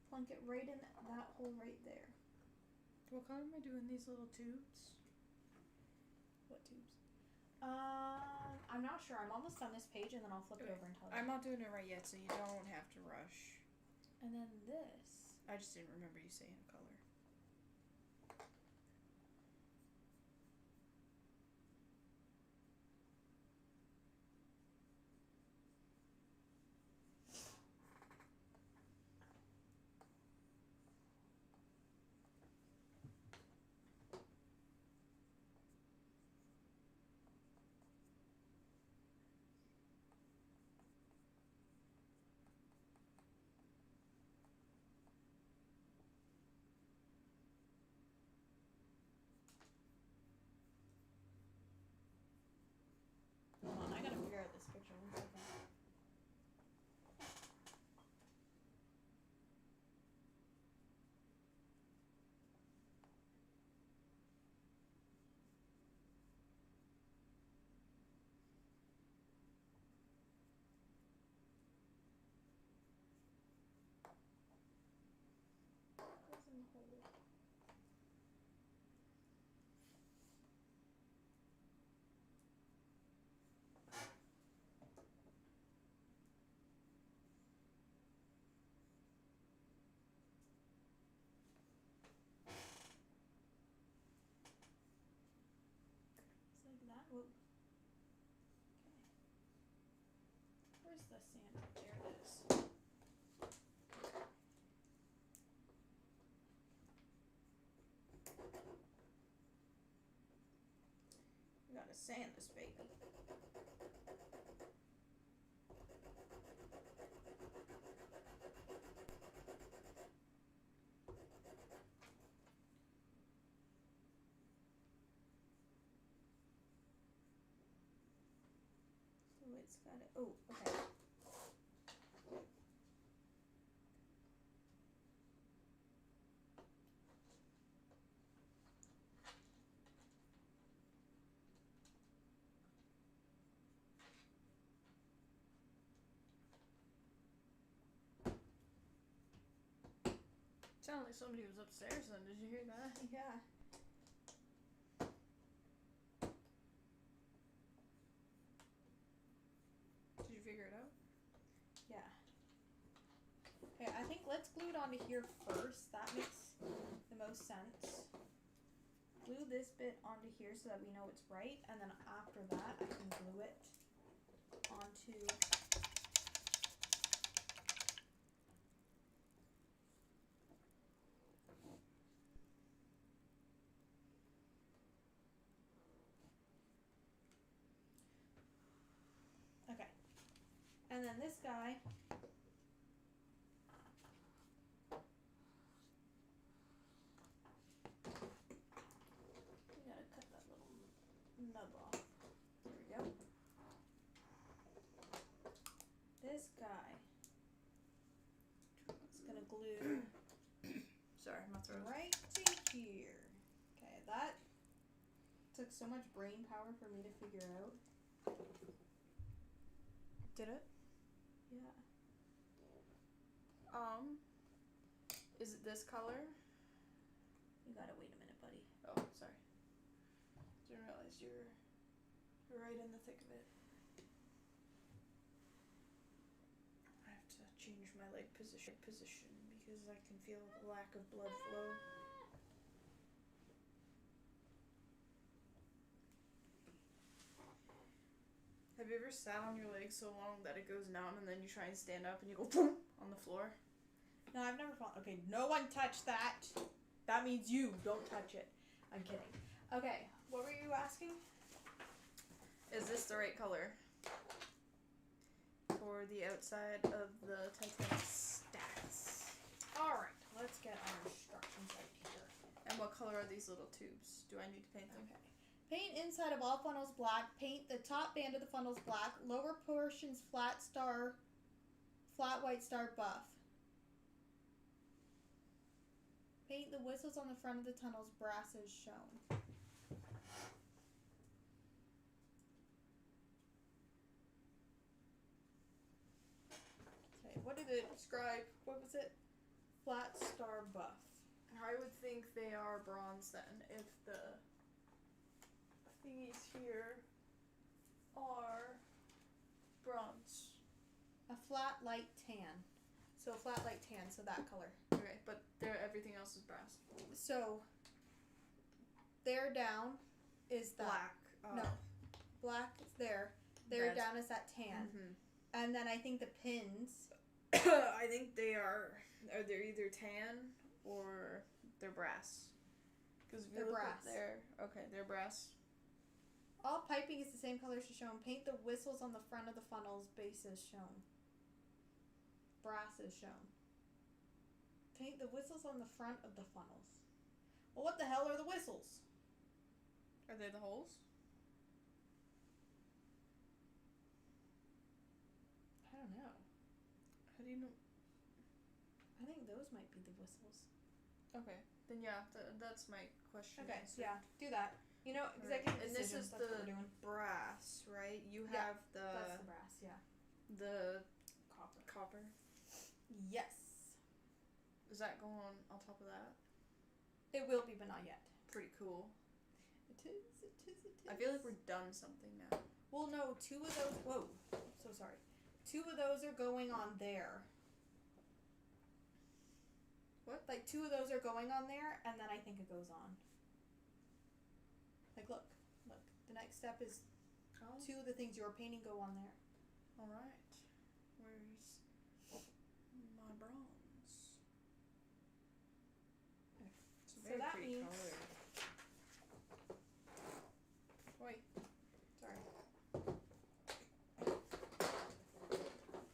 plunk it right in that hole right there. What color am I doing these little tubes? What tubes? I'm not sure. I'm almost on this page and then I'll flip it over and tell you. I'm not doing it right yet, so you don't have to rush. And then this. I just didn't remember you saying color. Hold on, I gotta figure out this picture. 1 second. Where's in the hole? It's like that. Whoa. Okay. Where's the sand? There it is. We gotta sand this baby. So it's gotta, oh, okay. Sounded like somebody was upstairs then. Did you hear that? Yeah. Did you figure it out? Yeah. Okay, I think let's glue it onto here first. That makes the most sense. Glue this bit onto here so that we know it's right, and then after that I can glue it onto and then this guy, glue Sorry, my throat. right to here. Okay, that took so much brain power for me to figure out. Did it? Yeah. Is it this color? You gotta wait a minute, buddy. Oh, sorry. Didn't realize you were right in the thick of it. I have to change my leg position because I can feel the lack of blood flow. Have you ever sat on your leg so long that it goes numb and then you try and stand up and you go boom on the floor? No, I've never fallen. Okay, no one touch that. That means you don't touch it. I'm kidding. Okay, what were you asking? Is this the right color for the outside of the Titanic stacks? Alright, let's get our instructions right here. And what color are these little tubes? Do I need to paint them? Okay. Paint inside of all funnels black. Paint the top band of the funnels black. Lower portions flat white star buff. Paint the whistles on the front of the tunnels brass as shown. Okay, what did it describe? What was it? Flat star buff. I would think they are bronze then, if the thingies here are bronze. A flat light tan. So flat light tan, so that color. Okay, but everything else is brass. So there down is that Black. No. Black is there. There Red. down is that tan. Mhm. And then I think the pins. I think they are they either tan or they're brass. Because if you They're look brass. up there, okay, they're brass. All piping is the same colors as shown. Paint the whistles on the front of the funnels, base as shown. Brass is shown. Paint the whistles on the front of the funnels. Well, what the hell are the whistles? Are they the holes? I don't know. How do you know? I think those might be the whistles. Okay, then yeah, that's my question. Okay, answered. yeah, do that. You know, Right. executive And this decisions, is that's what the we're doing. brass, right? You Yeah, have That's the brass, yeah. the Copper. copper. Yes. Is that going on top of that? It will be, but not yet. Pretty cool. It is, it is, it is. I feel like we're done something now. Well, no, two of those. Whoa. So sorry. Two of those are going on there. What? Like, two of those are going on there, and then I think it goes on. Like, look. Look. The next step is Oh. two of the things you were painting go on there. Alright. Where's my bronze? It's a So very that pretty means- color. Wait. Sorry.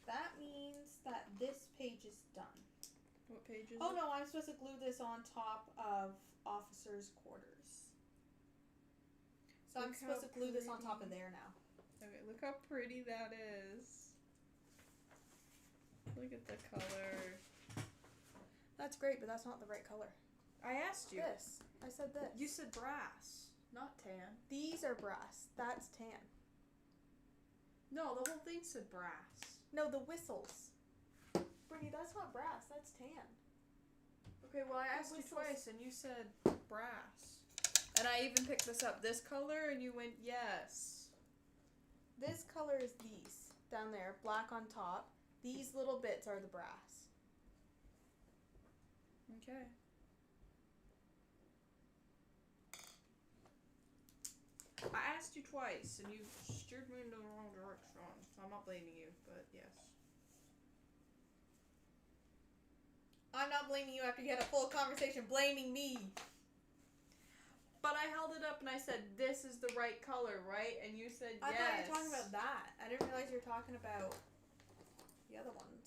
That means that this page is done. What page is Oh it? no, I'm supposed to glue this on top of officers' quarters. So I'm Look supposed how to glue this on top of pretty. there now. Okay, look how pretty that is. Look at the color. That's great, but that's not the right color. I asked you. This. I said this. You said brass, not tan. These are brass. That's tan. No, the whole thing said brass. No, the whistles. Brittany, that's not brass. That's tan. Okay, well I asked you whistles. twice and you said brass. And I even picked this up, this color, and you went yes. This color is these down there, black on top. These little bits are the brass. Okay. I asked you twice and you steered me in the wrong direction. So I'm not blaming you, but yes. I'm not blaming you after you had a full conversation blaming me. But I held it up and I said, this is the right color, right? And you said I yes. thought you were talking about that. I didn't realize you were talking about the other ones.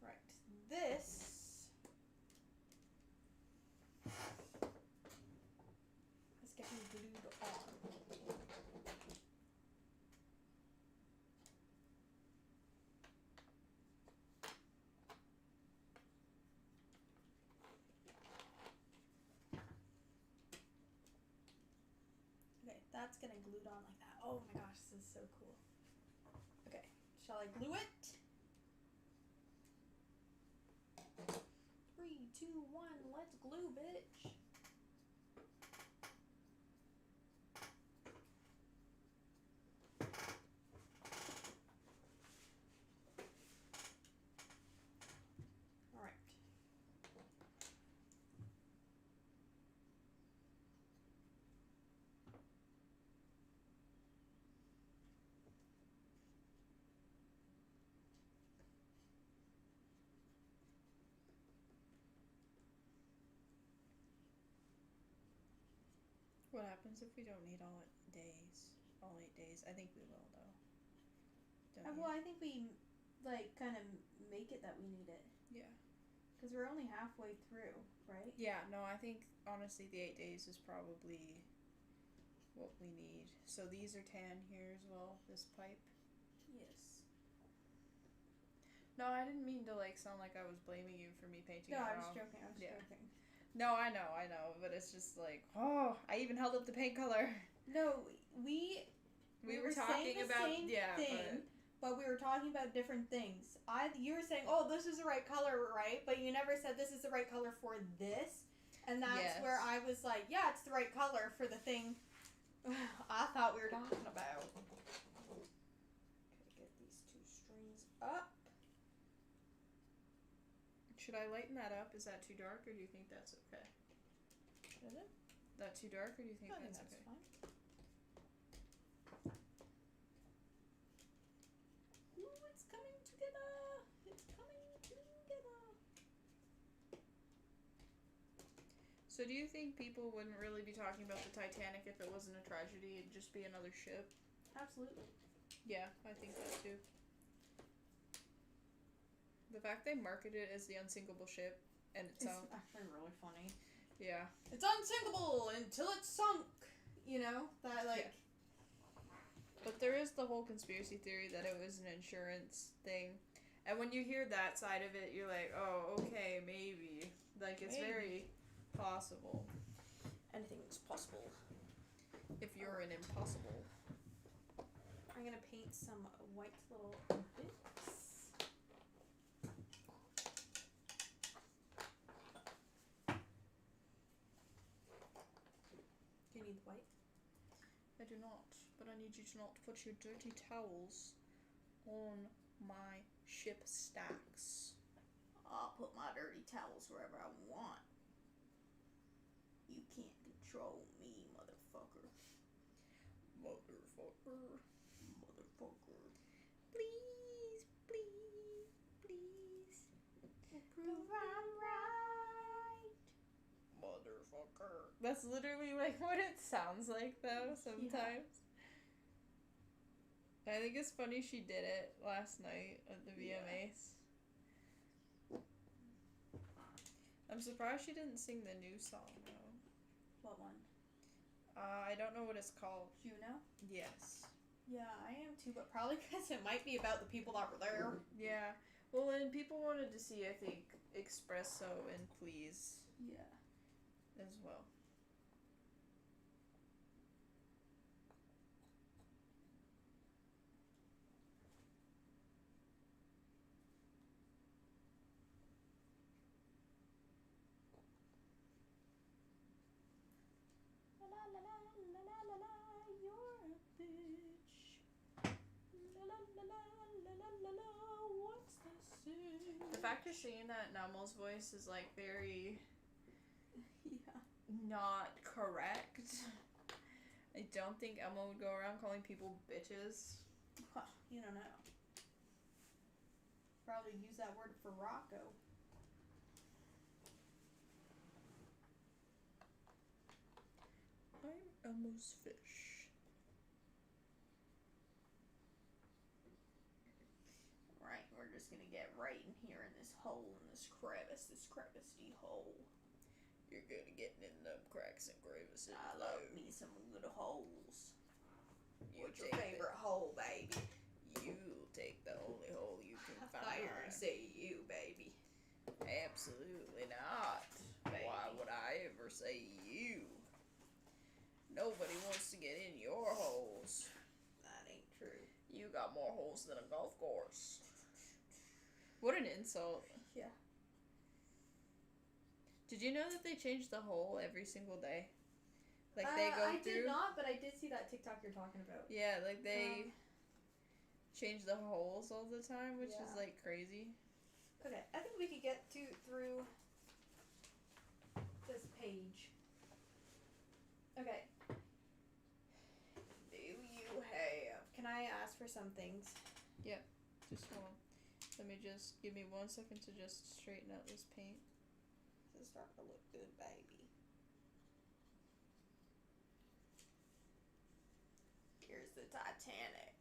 Right. This is getting glued on. that's gonna glue it on like that. Oh my gosh, this is so cool. Okay, shall I glue it? 3, 2, 1, let's glue, bitch. Alright. What happens if we don't need all 8 days? I think we will though. Don't you? Well, I think we like kind of make it that we need it. Yeah. Because we're only halfway through, right? Yeah, no, I think honestly the 8 days is probably what we need. So these are tan here as well, this pipe. Yes. No, I didn't mean to like sound like I was blaming you for me painting No, it I wrong. was joking. I was Yeah. joking. No, I know, but it's just like, oh, I even held up the paint color. No, we were saying talking the about same thing, but we were talking about different things. You were saying, "Oh, this is the right color, right?" But you never said this is the right color for this, and that's Yes. where I was like, "Yeah, it's the right color for the thing." I thought we were talking about. Okay, get these 2 strings up. Should I lighten that up? Is that too dark, or do you think that's okay? Is it? That too dark, or do you think I think that's that's okay? fine. Ooh, it's coming together. It's coming together. So do you think people wouldn't really be talking about the Titanic if it wasn't a tragedy? It'd just be another ship? Absolutely. Yeah, I think that too. The fact they market it as the unsinkable ship, and it's actually really funny. yeah. It's unsinkable until it's sunk. You know that like. Yeah. But there is the whole conspiracy theory that it was an insurance thing, and when you hear that side of it, you're like, oh, okay, maybe. Like it's very possible. Anything's possible. If you're an impossible. I'm gonna paint some white little bits. Do you need the white? I do not, but I need you to not put your dirty towels on my ship stacks. I'll put my dirty towels wherever I want. You can't control me, motherfucker. Motherfucker. Motherfucker. Please, please, please. Prove I'm right. Motherfucker. That's literally like what it sounds like though sometimes. I think it's funny she did it last night at the VMAs. I'm surprised she didn't sing the new song though. What one? I don't know what it's called. Juno? Yes. Yeah, I am too, but probably because it might be about the people that were there. Yeah. Well, and people wanted to see, I think, Espresso and Please Yeah. as well. La la la la la la la la, you're a bitch. La la la la la la la la, what's this? The fact you're singing that in Elmo's voice is like very Yeah. not correct. I don't think Elmo would go around calling people bitches. Huh, you don't know. Probably use that word for Rocco. I'm Elmo's fish. Right, we're just gonna get right in here in this hole, in this crevice, this crevicey hole. You're good at getting in them cracks and crevices. I love me some good holes. You What's your take favorite hole, baby? You take the only hole you can I thought you were gonna find. say you, baby. Absolutely not. Baby. Why would I ever say you? Nobody wants to get in your holes. That ain't true. You got more holes than a golf course. What an insult. Yeah. Did you know that they change the hole every single day? Like they go I through. did not, but I did see that TikTok you're talking about. Yeah, like they change the holes all the time, which is Yeah. like crazy. Okay, I think we could get through this page. Okay. Do you have? Can I ask for some things? Just Hold on. Let me just give me 1 second to just straighten out this paint. This is starting to look good, baby. Here's the Titanic.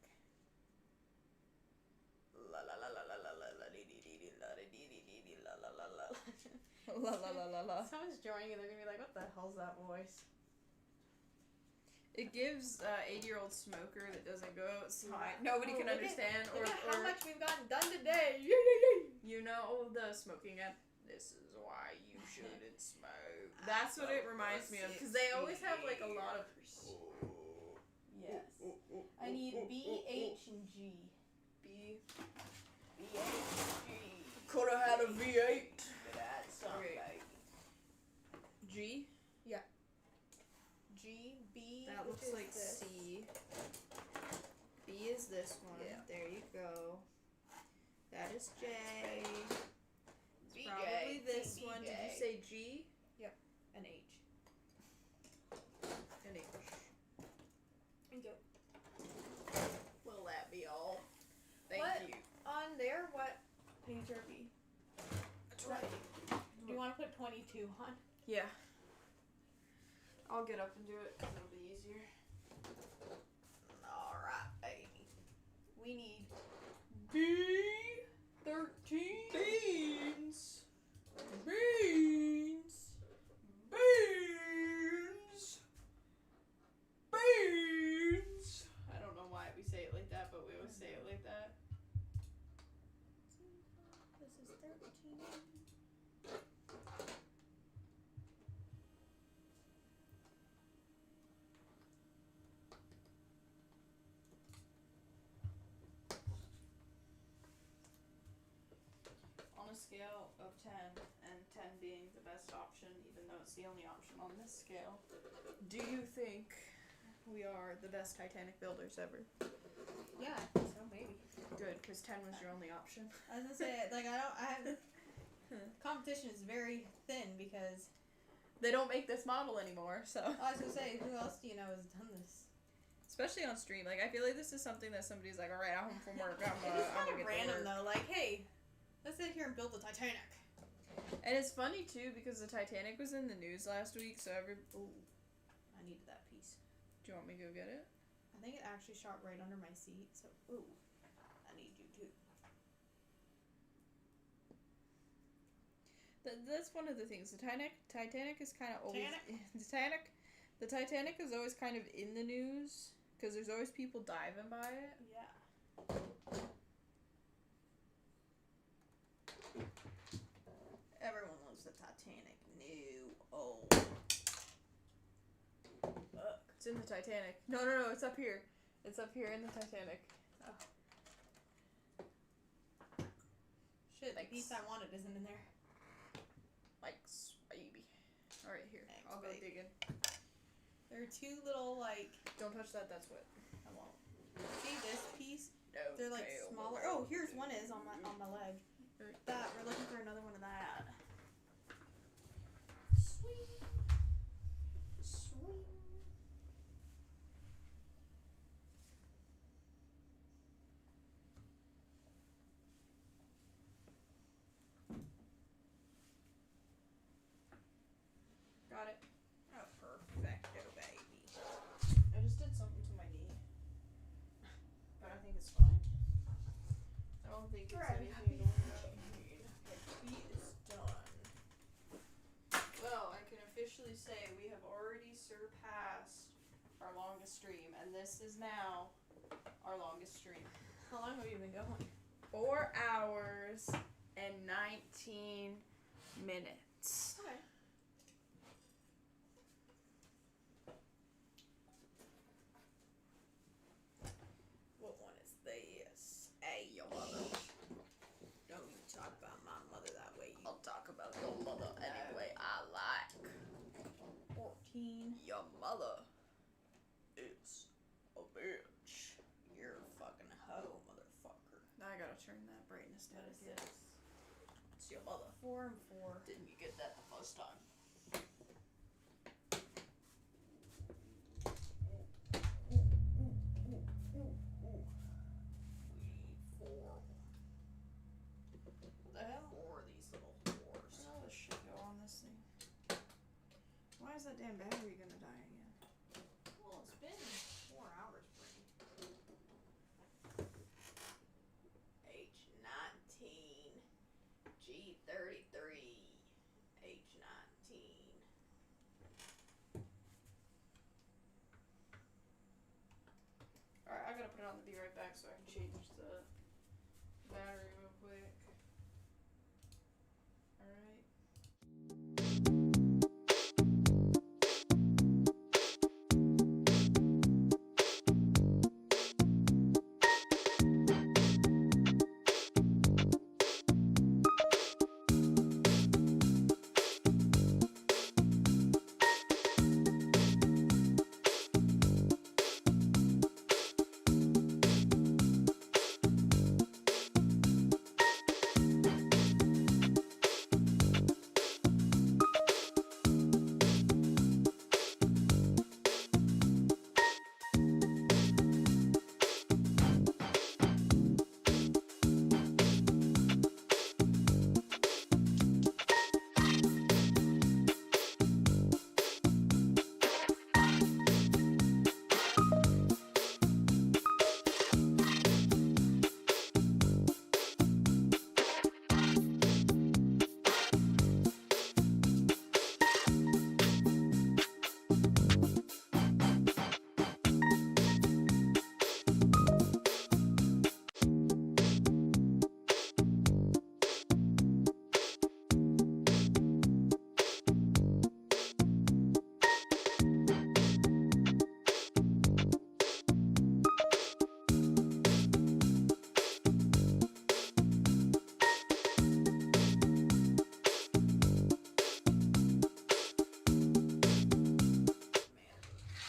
La la la la la la la la dee dee dee dee la dee dee dee dee la la la la. La la la la la. Someone's joining and they're gonna be like, "What the hell's that voice?" It gives 8-year-old smoker that doesn't go outside. Nobody can look understand. Look at how or much we've gotten done today. you know the smoking app. This is why you shouldn't smoke. That's what it reminds me of because they always have like a lot of. Yes. I need B, H, and G. B. B, H, G. Could have had a V8. That's something. Okay. G. G, B. That which looks is like this. C. B is this one. Yeah. There you go. That is J. It's BJ. probably this Team one. Did BJ. you say G? An H. An H. Thank you. Will that be all? Thank What? you. On there, what page are we? 20. Do you want to put 22 on? Yeah. I'll get up and do it because it'll be easier. Alright, baby. We need B13 beans. Beans. Beans. Beans. I don't know why we say it like that, but we always say it like that. This is 13. On a scale of 10, and 10 being the best option, even though it's the only option on this scale, do you think we are the best Titanic builders ever? Yeah, I think so, maybe. Good, because 10 was your only option. I was gonna say, like, competition is very thin because They don't make this model anymore, so. I was gonna say, who else do you know has done this? Especially on stream. Like, I feel like this is something that somebody's like, alright, I'm home from work. I'm It is gonna kind of get to random work. though. Like, hey, let's sit here and build the Titanic. And it's funny, too, because the Titanic was in the news last week, so Ooh, I needed that piece. Do you want me to go get it? I think it actually shot right under my seat, so ooh, I need you too. That's one of the things. The Titanic is kind of always... Titanic? The Titanic is always kind of in the news, because there's always people diving by it. Yeah. Everyone loves the Titanic. No. Oh. Look. It's in the Titanic. No, it's up here. It's up here in the Titanic. Shit, the Thanks. piece I wanted isn't in there. Thanks, baby. Alright, here. Thanks, I'll go baby. digging. There are two little, like, Don't touch that, that's wet. I won't. see this piece? No. They're like fail. smaller. Oh, here's one is on my leg. That we're looking for another one of that. Sweet. Sweet. Got it. Oh, perfecto, baby. I just did something to my knee. But I think it's fine. I don't think it's Right. anything to worry about. Feet is done. Well, I can officially say we have already surpassed our longest stream, and this is now our longest stream. How long have you been going? 4 hours and 19 minutes. Okay. 19. Your mother is a bitch. You're a fucking hoe, motherfucker. Now I gotta turn that brightness down What is again. this? It's your mother. 4 and 4. Didn't you get that the first time? The hell? Four of these little whores. Where all this shit go on this thing? Why is that damn battery gonna die again? Well, it's been 4 hours, Brady. H19, G33, H19. Alright, I gotta put it on the be right back so I can change the battery real quick. Alright.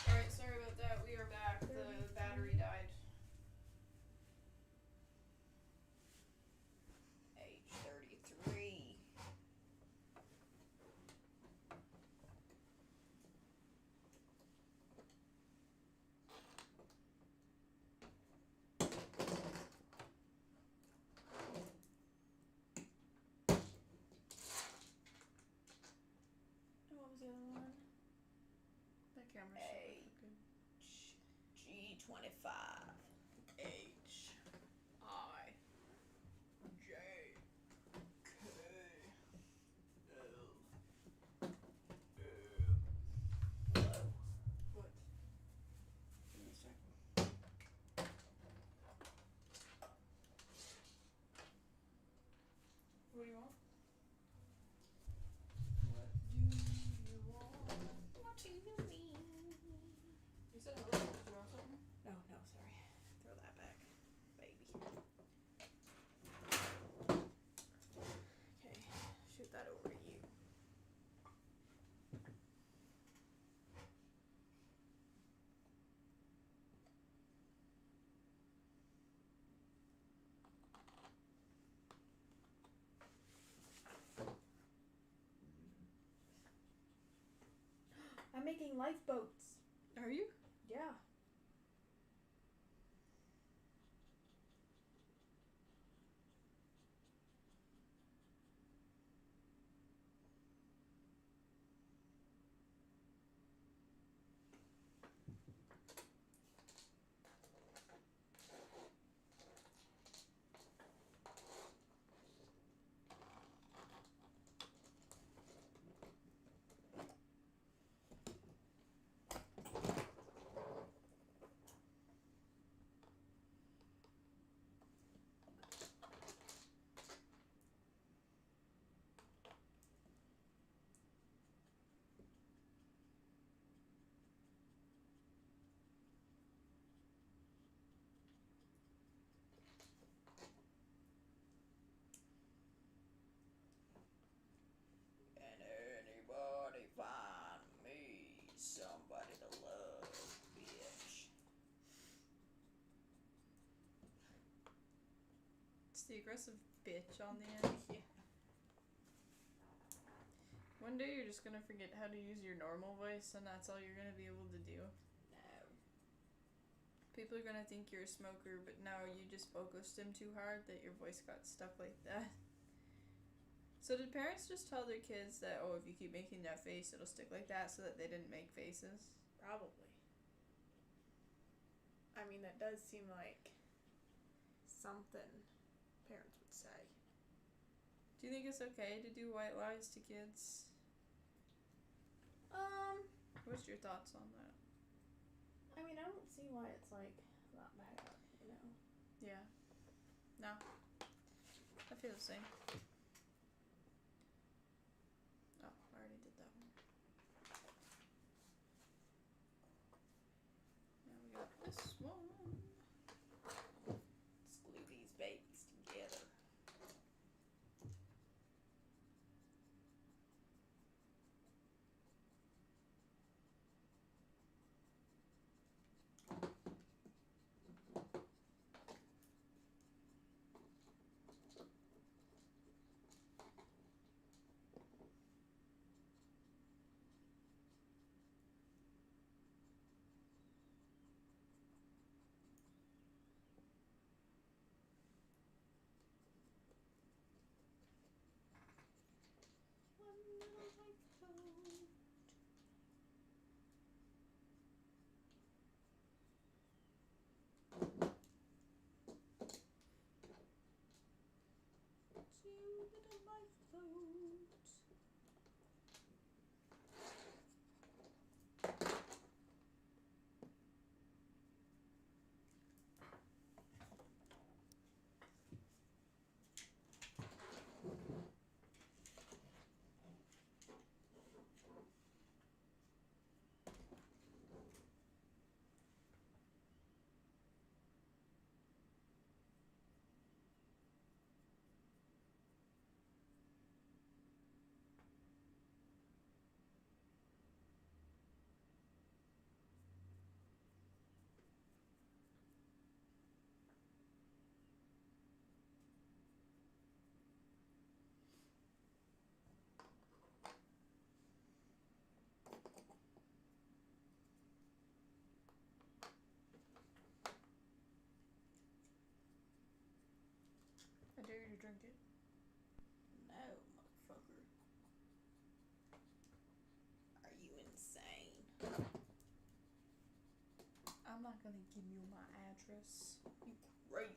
Alright, sorry about that. We are back. The battery died. H33. What was the other one? That camera's Hey. super G25, H, I, J, K, L, M. What? Give me a sec. What do you want? What do you want? What do you mean? You said hello. Did you want something? No, sorry. Throw that back, baby. Okay, shoot that over to you. I'm making lifeboats. Are you? Yeah. the aggressive bitch on the end. Yeah. One day you're just gonna forget how to use your normal voice, and that's all you're gonna be able to do. No. People are gonna think you're a smoker, but no, you just focused him too hard that your voice got stuck like that. So did parents just tell their kids that, oh, if you keep making that face, it'll stick like that, so that they didn't make faces? Probably. I mean, that does seem like something parents would say. Do you think it's okay to do white lies to kids? What's your thoughts on that? I mean, I don't see why it's like that bad, you know. Yeah. No. I feel the same. Oh, I already did that one. Now we got this one. Let's glue these babies together. I dare you to drink it. No, motherfucker. Are you insane? I'm not gonna give you my address. You crazy.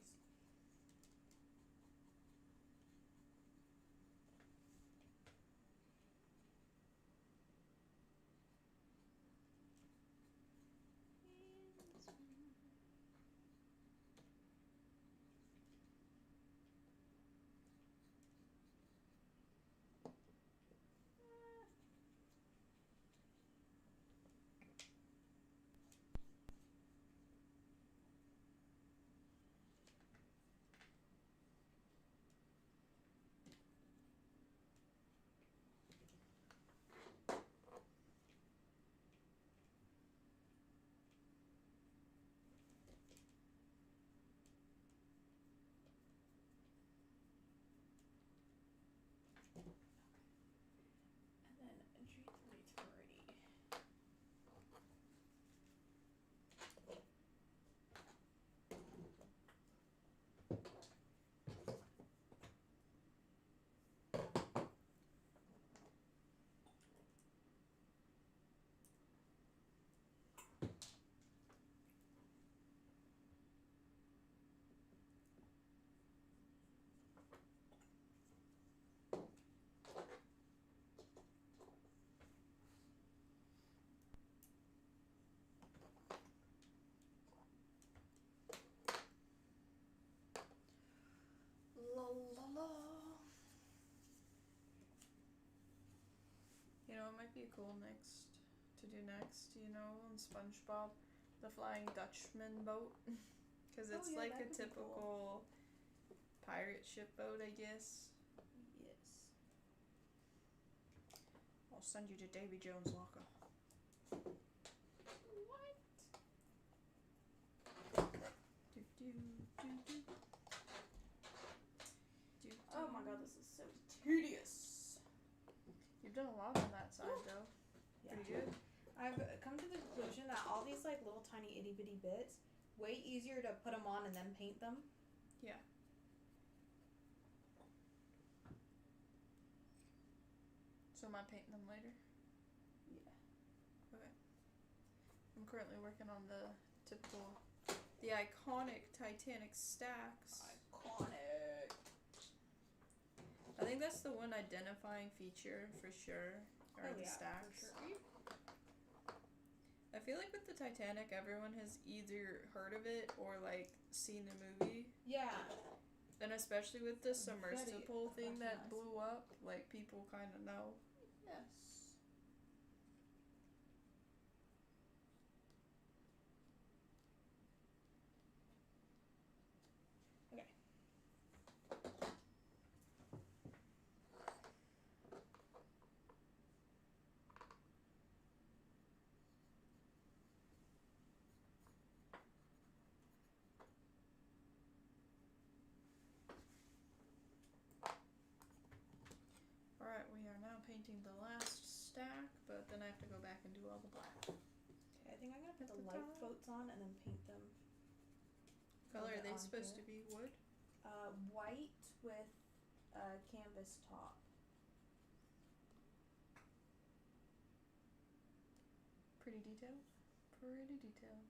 And then G330. La la la. You know, it might be cool to do next, you know, on SpongeBob, the Flying Dutchman boat. Because it's yeah, like that a could be typical cool. pirate ship boat, I guess. Yes. I'll send you to Davy Jones' locker. What? Do, do, do, do. Oh my god, this is so tedious. You've done a lot on that side though. Yeah. Pretty good. I've come to the conclusion that all these like little tiny itty bitty bits, way easier to put them on and then paint them. Yeah. So am I painting them later? Yeah. Okay. I'm currently working on the iconic Titanic stacks. Iconic. I think that's the one identifying feature for sure, are the stacks. For sure. I feel like with the Titanic, everyone has either heard of it or like seen the movie. Yeah. And especially with the submersible thing that recognized. blew up, like people kind of know. Yes. Okay. Alright, we are now painting the last stack, but then I have to go back and do all the black. Okay, I think I'm gonna put At the the lifeboats on and then paint them. Color are they on supposed here. to be wood? White with a canvas top. Pretty detailed? Pretty detailed.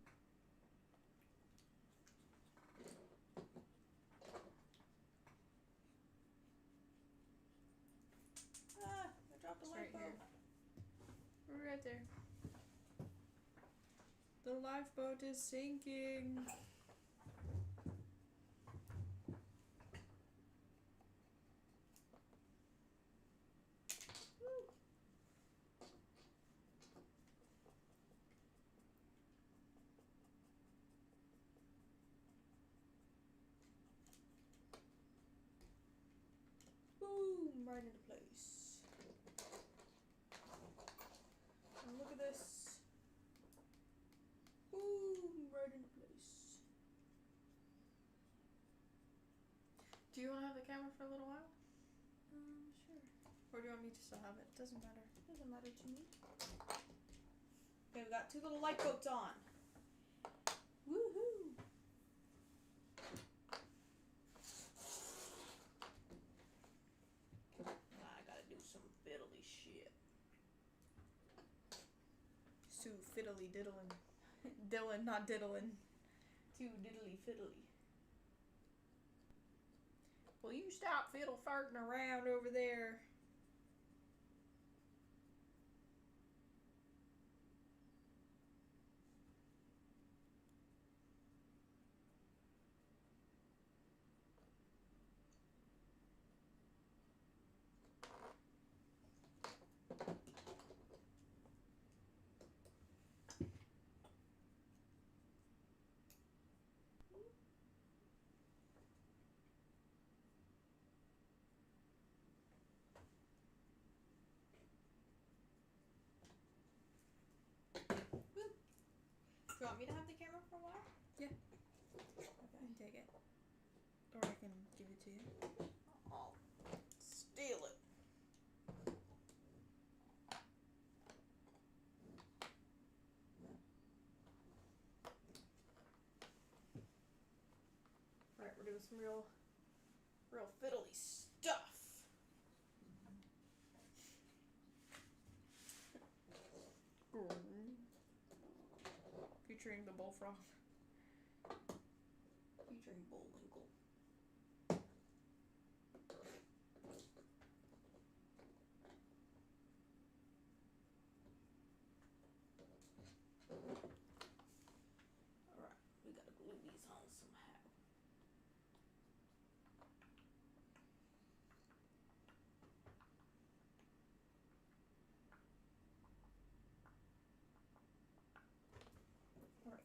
Ah, I dropped a It's right lifeboat. here. Right there. The lifeboat is sinking. Boom, right into place. And look at this. Boom, right into place. Do you want to have the camera for a little while? Sure. Or do you want me to still have it? Doesn't matter. Doesn't matter to me. Okay, we got 2 little lifeboats on. Woohoo! I gotta do some fiddly shit. Sue fiddly diddlin'. Dylan, not diddlin'. Too diddly fiddly. Will you stop fiddle farting around over there? Do you want me to have the camera for a while? Yeah. Okay. I can take it. Or I can give it to you. I'll steal it. Alright, we're doing some real fiddly stuff. Featuring the bullfrog. Featuring Bullwinkle. Alright, we gotta glue these on somehow. Alright.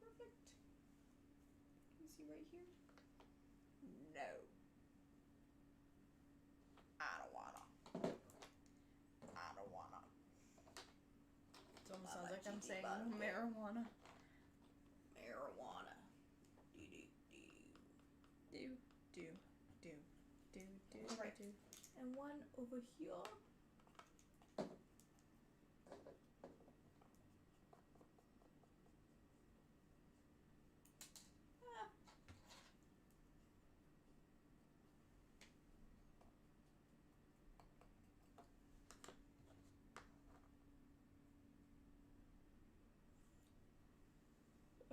Perfect. Can you see right here? No. sounds like I'm GG saying butthole. marijuana. Marijuana. Do. Right. And one over here. Ah.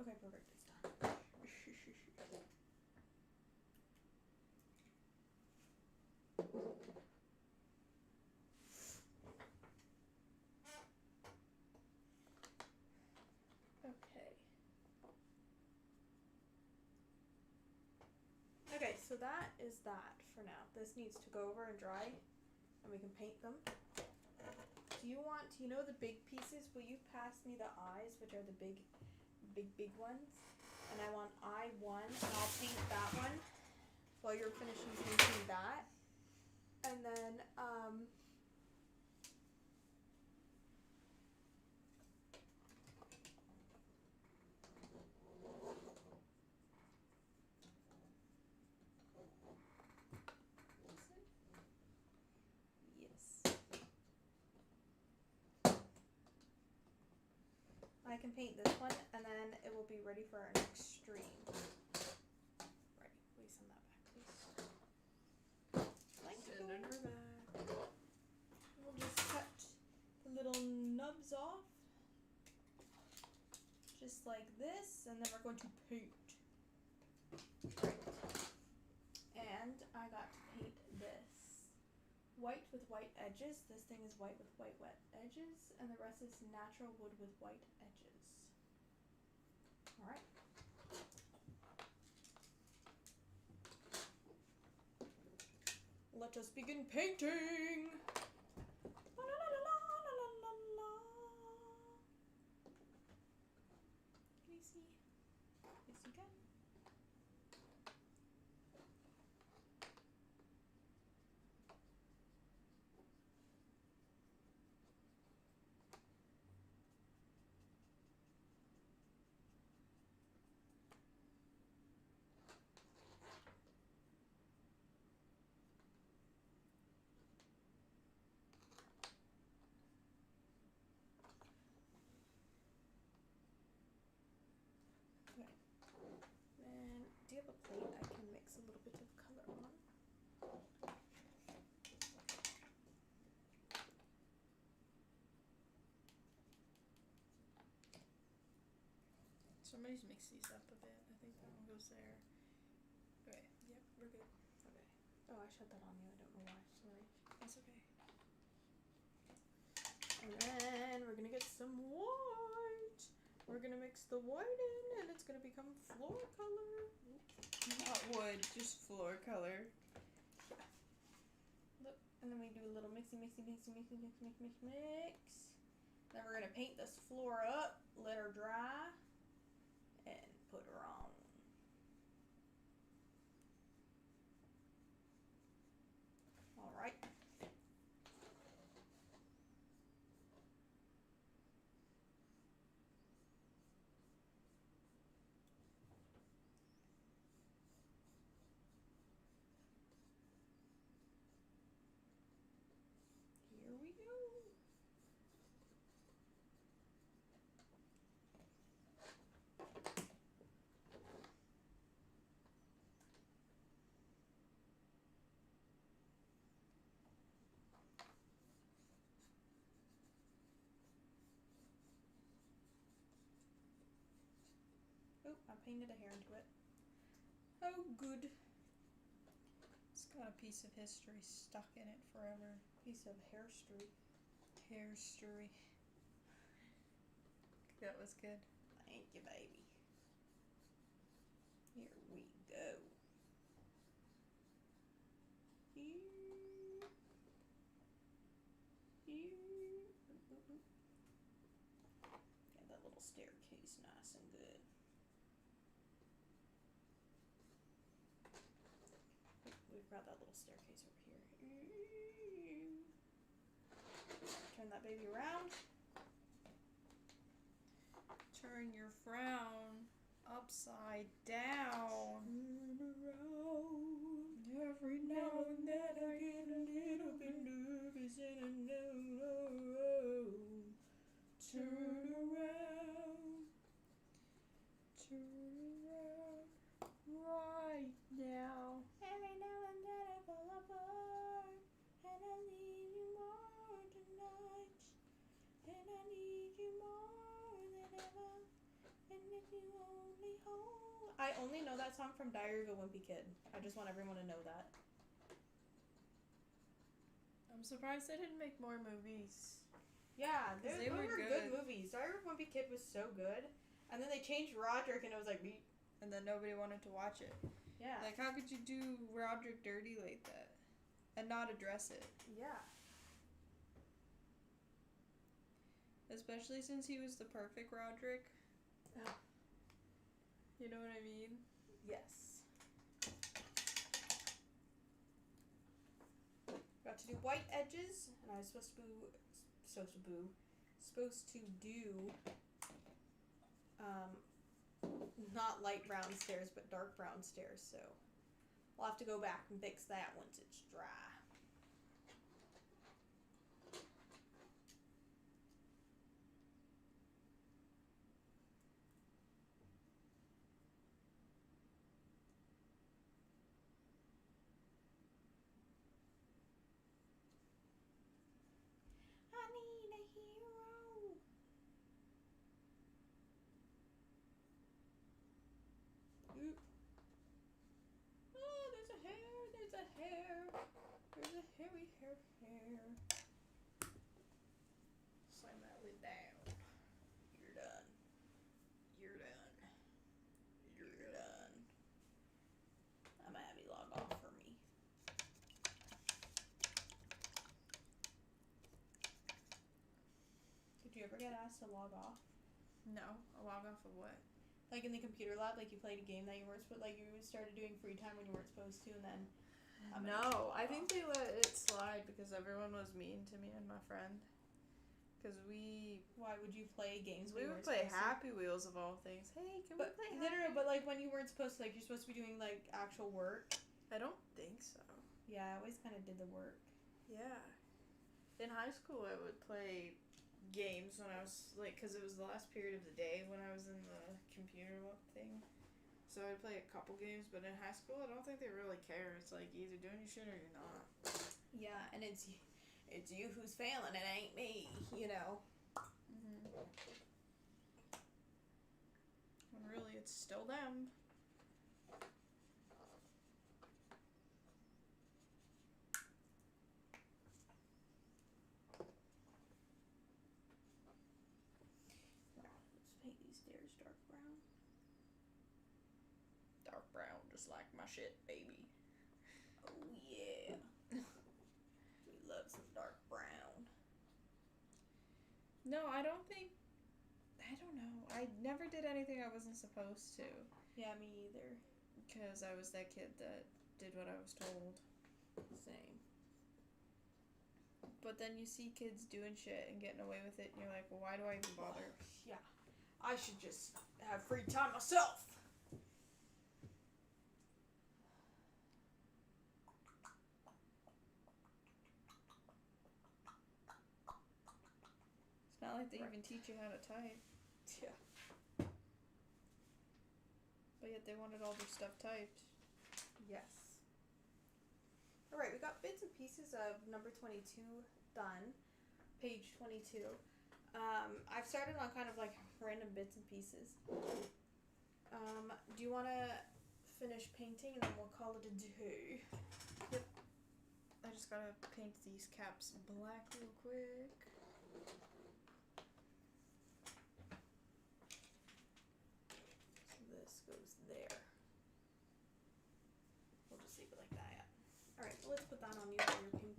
Okay, perfect. It's done. Okay. Okay, so that is that for now. This needs to go over and dry, and we can paint them. Do you know the big pieces? Will you pass me the eyes, which are the big ones? And I want eye 1, and I'll paint that one while you're finishing painting that. And then, yes. I can paint this one, and then it will be ready for our next stream. Ready. Will you send that back, please? Thank you. Send her back. We'll just cut the little nubs off. Just like this, and then we're going to paint. Right. And I got to paint this. White with white edges. This thing is white with white wet edges, and the rest is natural wood with white edges. Alright. Let us begin painting! La, la, la, la, la, la, la, la. Can you see? Yes, you can. And do you have a plate I can mix a little bit of color on? Somebody's mixed these up a bit. I think that one goes there. Okay. Yep, we're good. Okay. Oh, I shut that on you. I don't know why. Sorry. That's okay. And then we're gonna get some white. We're gonna mix the white in, and it's gonna become floor color. Not wood, just floor color. Look, and then we do a little mixy. Then we're gonna paint this floor up, let her dry, and put her on. All right. Here we go. Oh, I painted a hair into it. Oh, good. It's got a piece of history stuck in it forever. Piece of hair streak. Hair story. That was good. Thank you, baby. Here we go. Here. Here. Get that little staircase nice and good. We've got that little staircase over here. Turn that baby around. Turn your frown upside down. Every now and then I get a little bit nervous and I know. Turn around. Turn around right now. Every now and then I fall apart, and I need you more tonight. And I need you more than ever. And if you only hold. I only know that song from Diary of a Wimpy Kid. I just want everyone to know that. I'm surprised they didn't make more movies. Yeah, 'Cause they they were were good good. movies. Diary of a Wimpy Kid was so good. And then they changed Roderick and it was like, beep. And then nobody wanted to watch it. Yeah. Like, how could you do Roderick dirty like that? And not address it? Yeah. Especially since he was the perfect Roderick. Ugh. You know what I mean? Yes. Got to do white edges, and I was supposed to do not light brown stairs, but dark brown stairs. So we'll have to go back and fix that once it's dry. I need a hero. Oop. Oh, there's a hair. There's a hair. There's a hairy hair. Slam that lid down. You're done. You're done. You're done. I'm gonna have you log off for me. Did you ever get asked to log off? No. A log off of what? Like in the computer lab, like you played a game that you weren't supposed, like you started doing free time when you weren't supposed to, and then. No, I think they let it slide because everyone was mean to me and my friend. Because Why would you play games? we when you would weren't play supposed to? Happy Wheels of all things. Hey, can But we play no, Happy? but like when you weren't supposed to, like you're supposed to be doing like actual work. I don't think so. Yeah, I always kind of did the work. Yeah. In high school, I would play games when I was, like, because it was the last period of the day when I was in the computer thing. So I'd play a couple games, but in high school, I don't think they really care. It's like, you're either doing your shit or you're not. Yeah, and it's you who's failing. It ain't me. You know. Mm-hmm. When really, it's still them. Let's paint these stairs dark brown. Dark brown, just like my shit, baby. Oh yeah. We love some dark brown. No, I don't think. I don't know. I never did anything I wasn't supposed to. Yeah, me either. Because I was that kid that did what I was told. Same. But then you see kids doing shit and getting away with it, and you're like, well, why do I even bother? Yeah. I should just have free time myself. It's not like they even teach you how to type. Yeah. But yet they wanted all their stuff typed. Yes. Alright, we got bits and pieces of number 22 done. Page 22. I've started on kind of like random bits and pieces. Do you want to finish painting and then we'll call it a day? I just gotta paint these caps black real quick. So this goes there. We'll just leave it like that. Alright, well, let's put that on you while you're painting.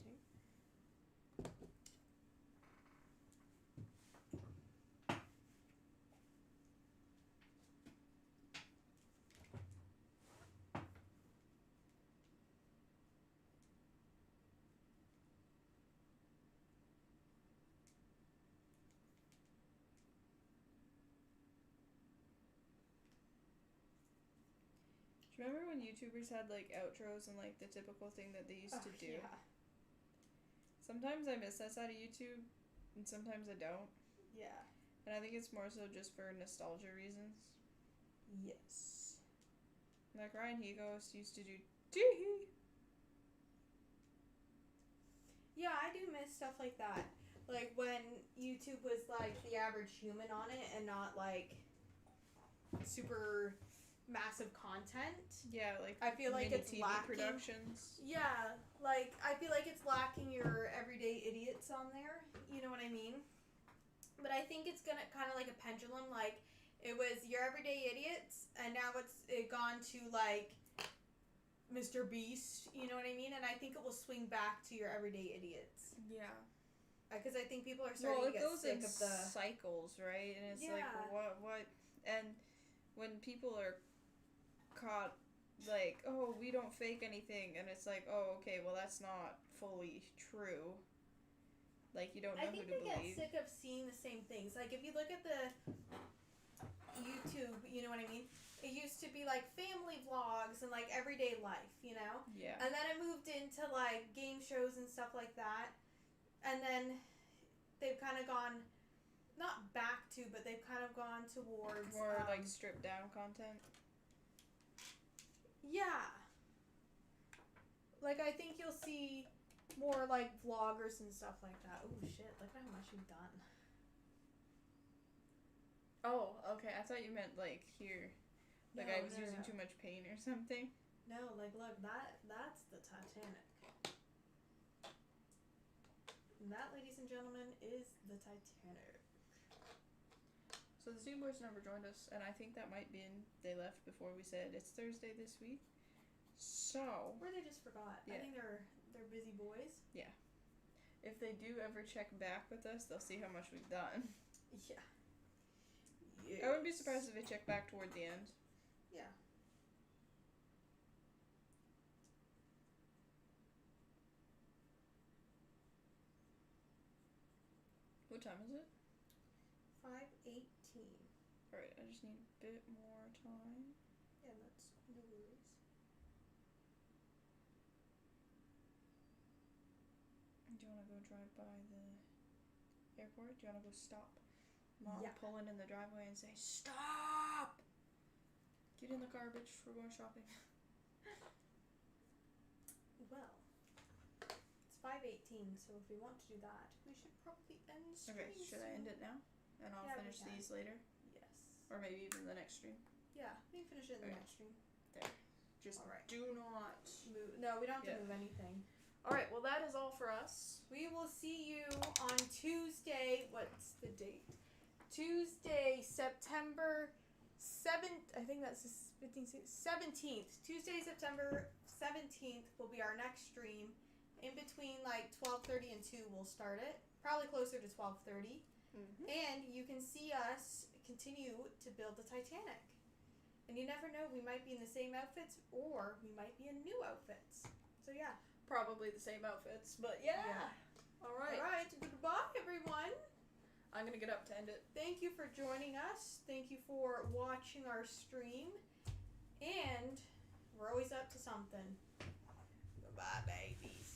Do you remember when YouTubers had like outros and like the typical thing that they used to do? Yeah. Sometimes I miss that side of YouTube, and sometimes I don't. Yeah. And I think it's more so just for nostalgia reasons. Yes. Like Ryan Higos used to do tee. Yeah, I do miss stuff like that. Like when YouTube was like the average human on it and not like super massive content. Yeah, like I feel like mini it's TV lacking. productions. Yeah, like I feel like it's lacking your everyday idiots on there. You know what I mean? But I think it's gonna kind of like a pendulum. Like it was your everyday idiots, and now it gone to like Mr. Beast. You know what I mean? And I think it will swing back to your everyday idiots. Yeah. Because I think people are starting to Well, it get goes sick in of the. cycles, right? And it's Yeah. like what, and when people are caught, like, oh, we don't fake anything, and it's like, oh, okay, well, that's not fully true. Like, you don't know I think who to they get believe. sick of seeing the same things. Like if you look at the YouTube, you know what I mean? It used to be like family vlogs and like everyday life, you know? Yeah. And then it moved into like game shows and stuff like that. And then they've kind of gone, not back to, but they've kind of gone towards More like stripped down content. yeah. Like I think you'll see more like vloggers and stuff like that. Oh shit! Look at how much you've done. Oh, okay. I thought you meant like here. Like No, I was no, using no. too much paint or something. No, like look, that's the Titanic. And that, ladies and gentlemen, is the Titanic. So the Zoo Boys never joined us, and I think that might be they left before we said it's Thursday this week. So Or they just forgot. I Yeah. think they're busy boys. if they do ever check back with us, they'll see how much we've done. Yeah. I wouldn't be surprised if they check back toward the end. Yeah. What time is it? 5:18. Alright, I just need a bit more time. Yeah, that's no worries. Do you want to go drive by the airport? Do you want to go stop Mom Yeah. pulling in the driveway and say, stop! Get in the car, bitch. We're going shopping. Well, it's 5:18, so if we want to do that, we should probably end the stream. Okay, should I end it now? And I'll Yeah, we finish can. these later? Yes. Or maybe even the next stream. Yeah, we can finish it in the Okay. next stream. Just Alright. do not. Move. No, we don't have to Yeah. move anything. Alright, well that is all for us. We will see you on Tuesday. What's the date? Tuesday, September 7th. I think that's the 17th. Tuesday, September 17th will be our next stream. In between like 12:30 and 2 we'll start it. Probably closer to 12:30. Mm-hmm. And you can see us continue to build the Titanic. And you never know, we might be in the same outfits or we might be in new outfits. So yeah. Probably the same outfits, but yeah. Alright. Alright, goodbye everyone. I'm gonna get up to end it. Thank you for joining us. Thank you for watching our stream. And we're always up to something. Goodbye, babies.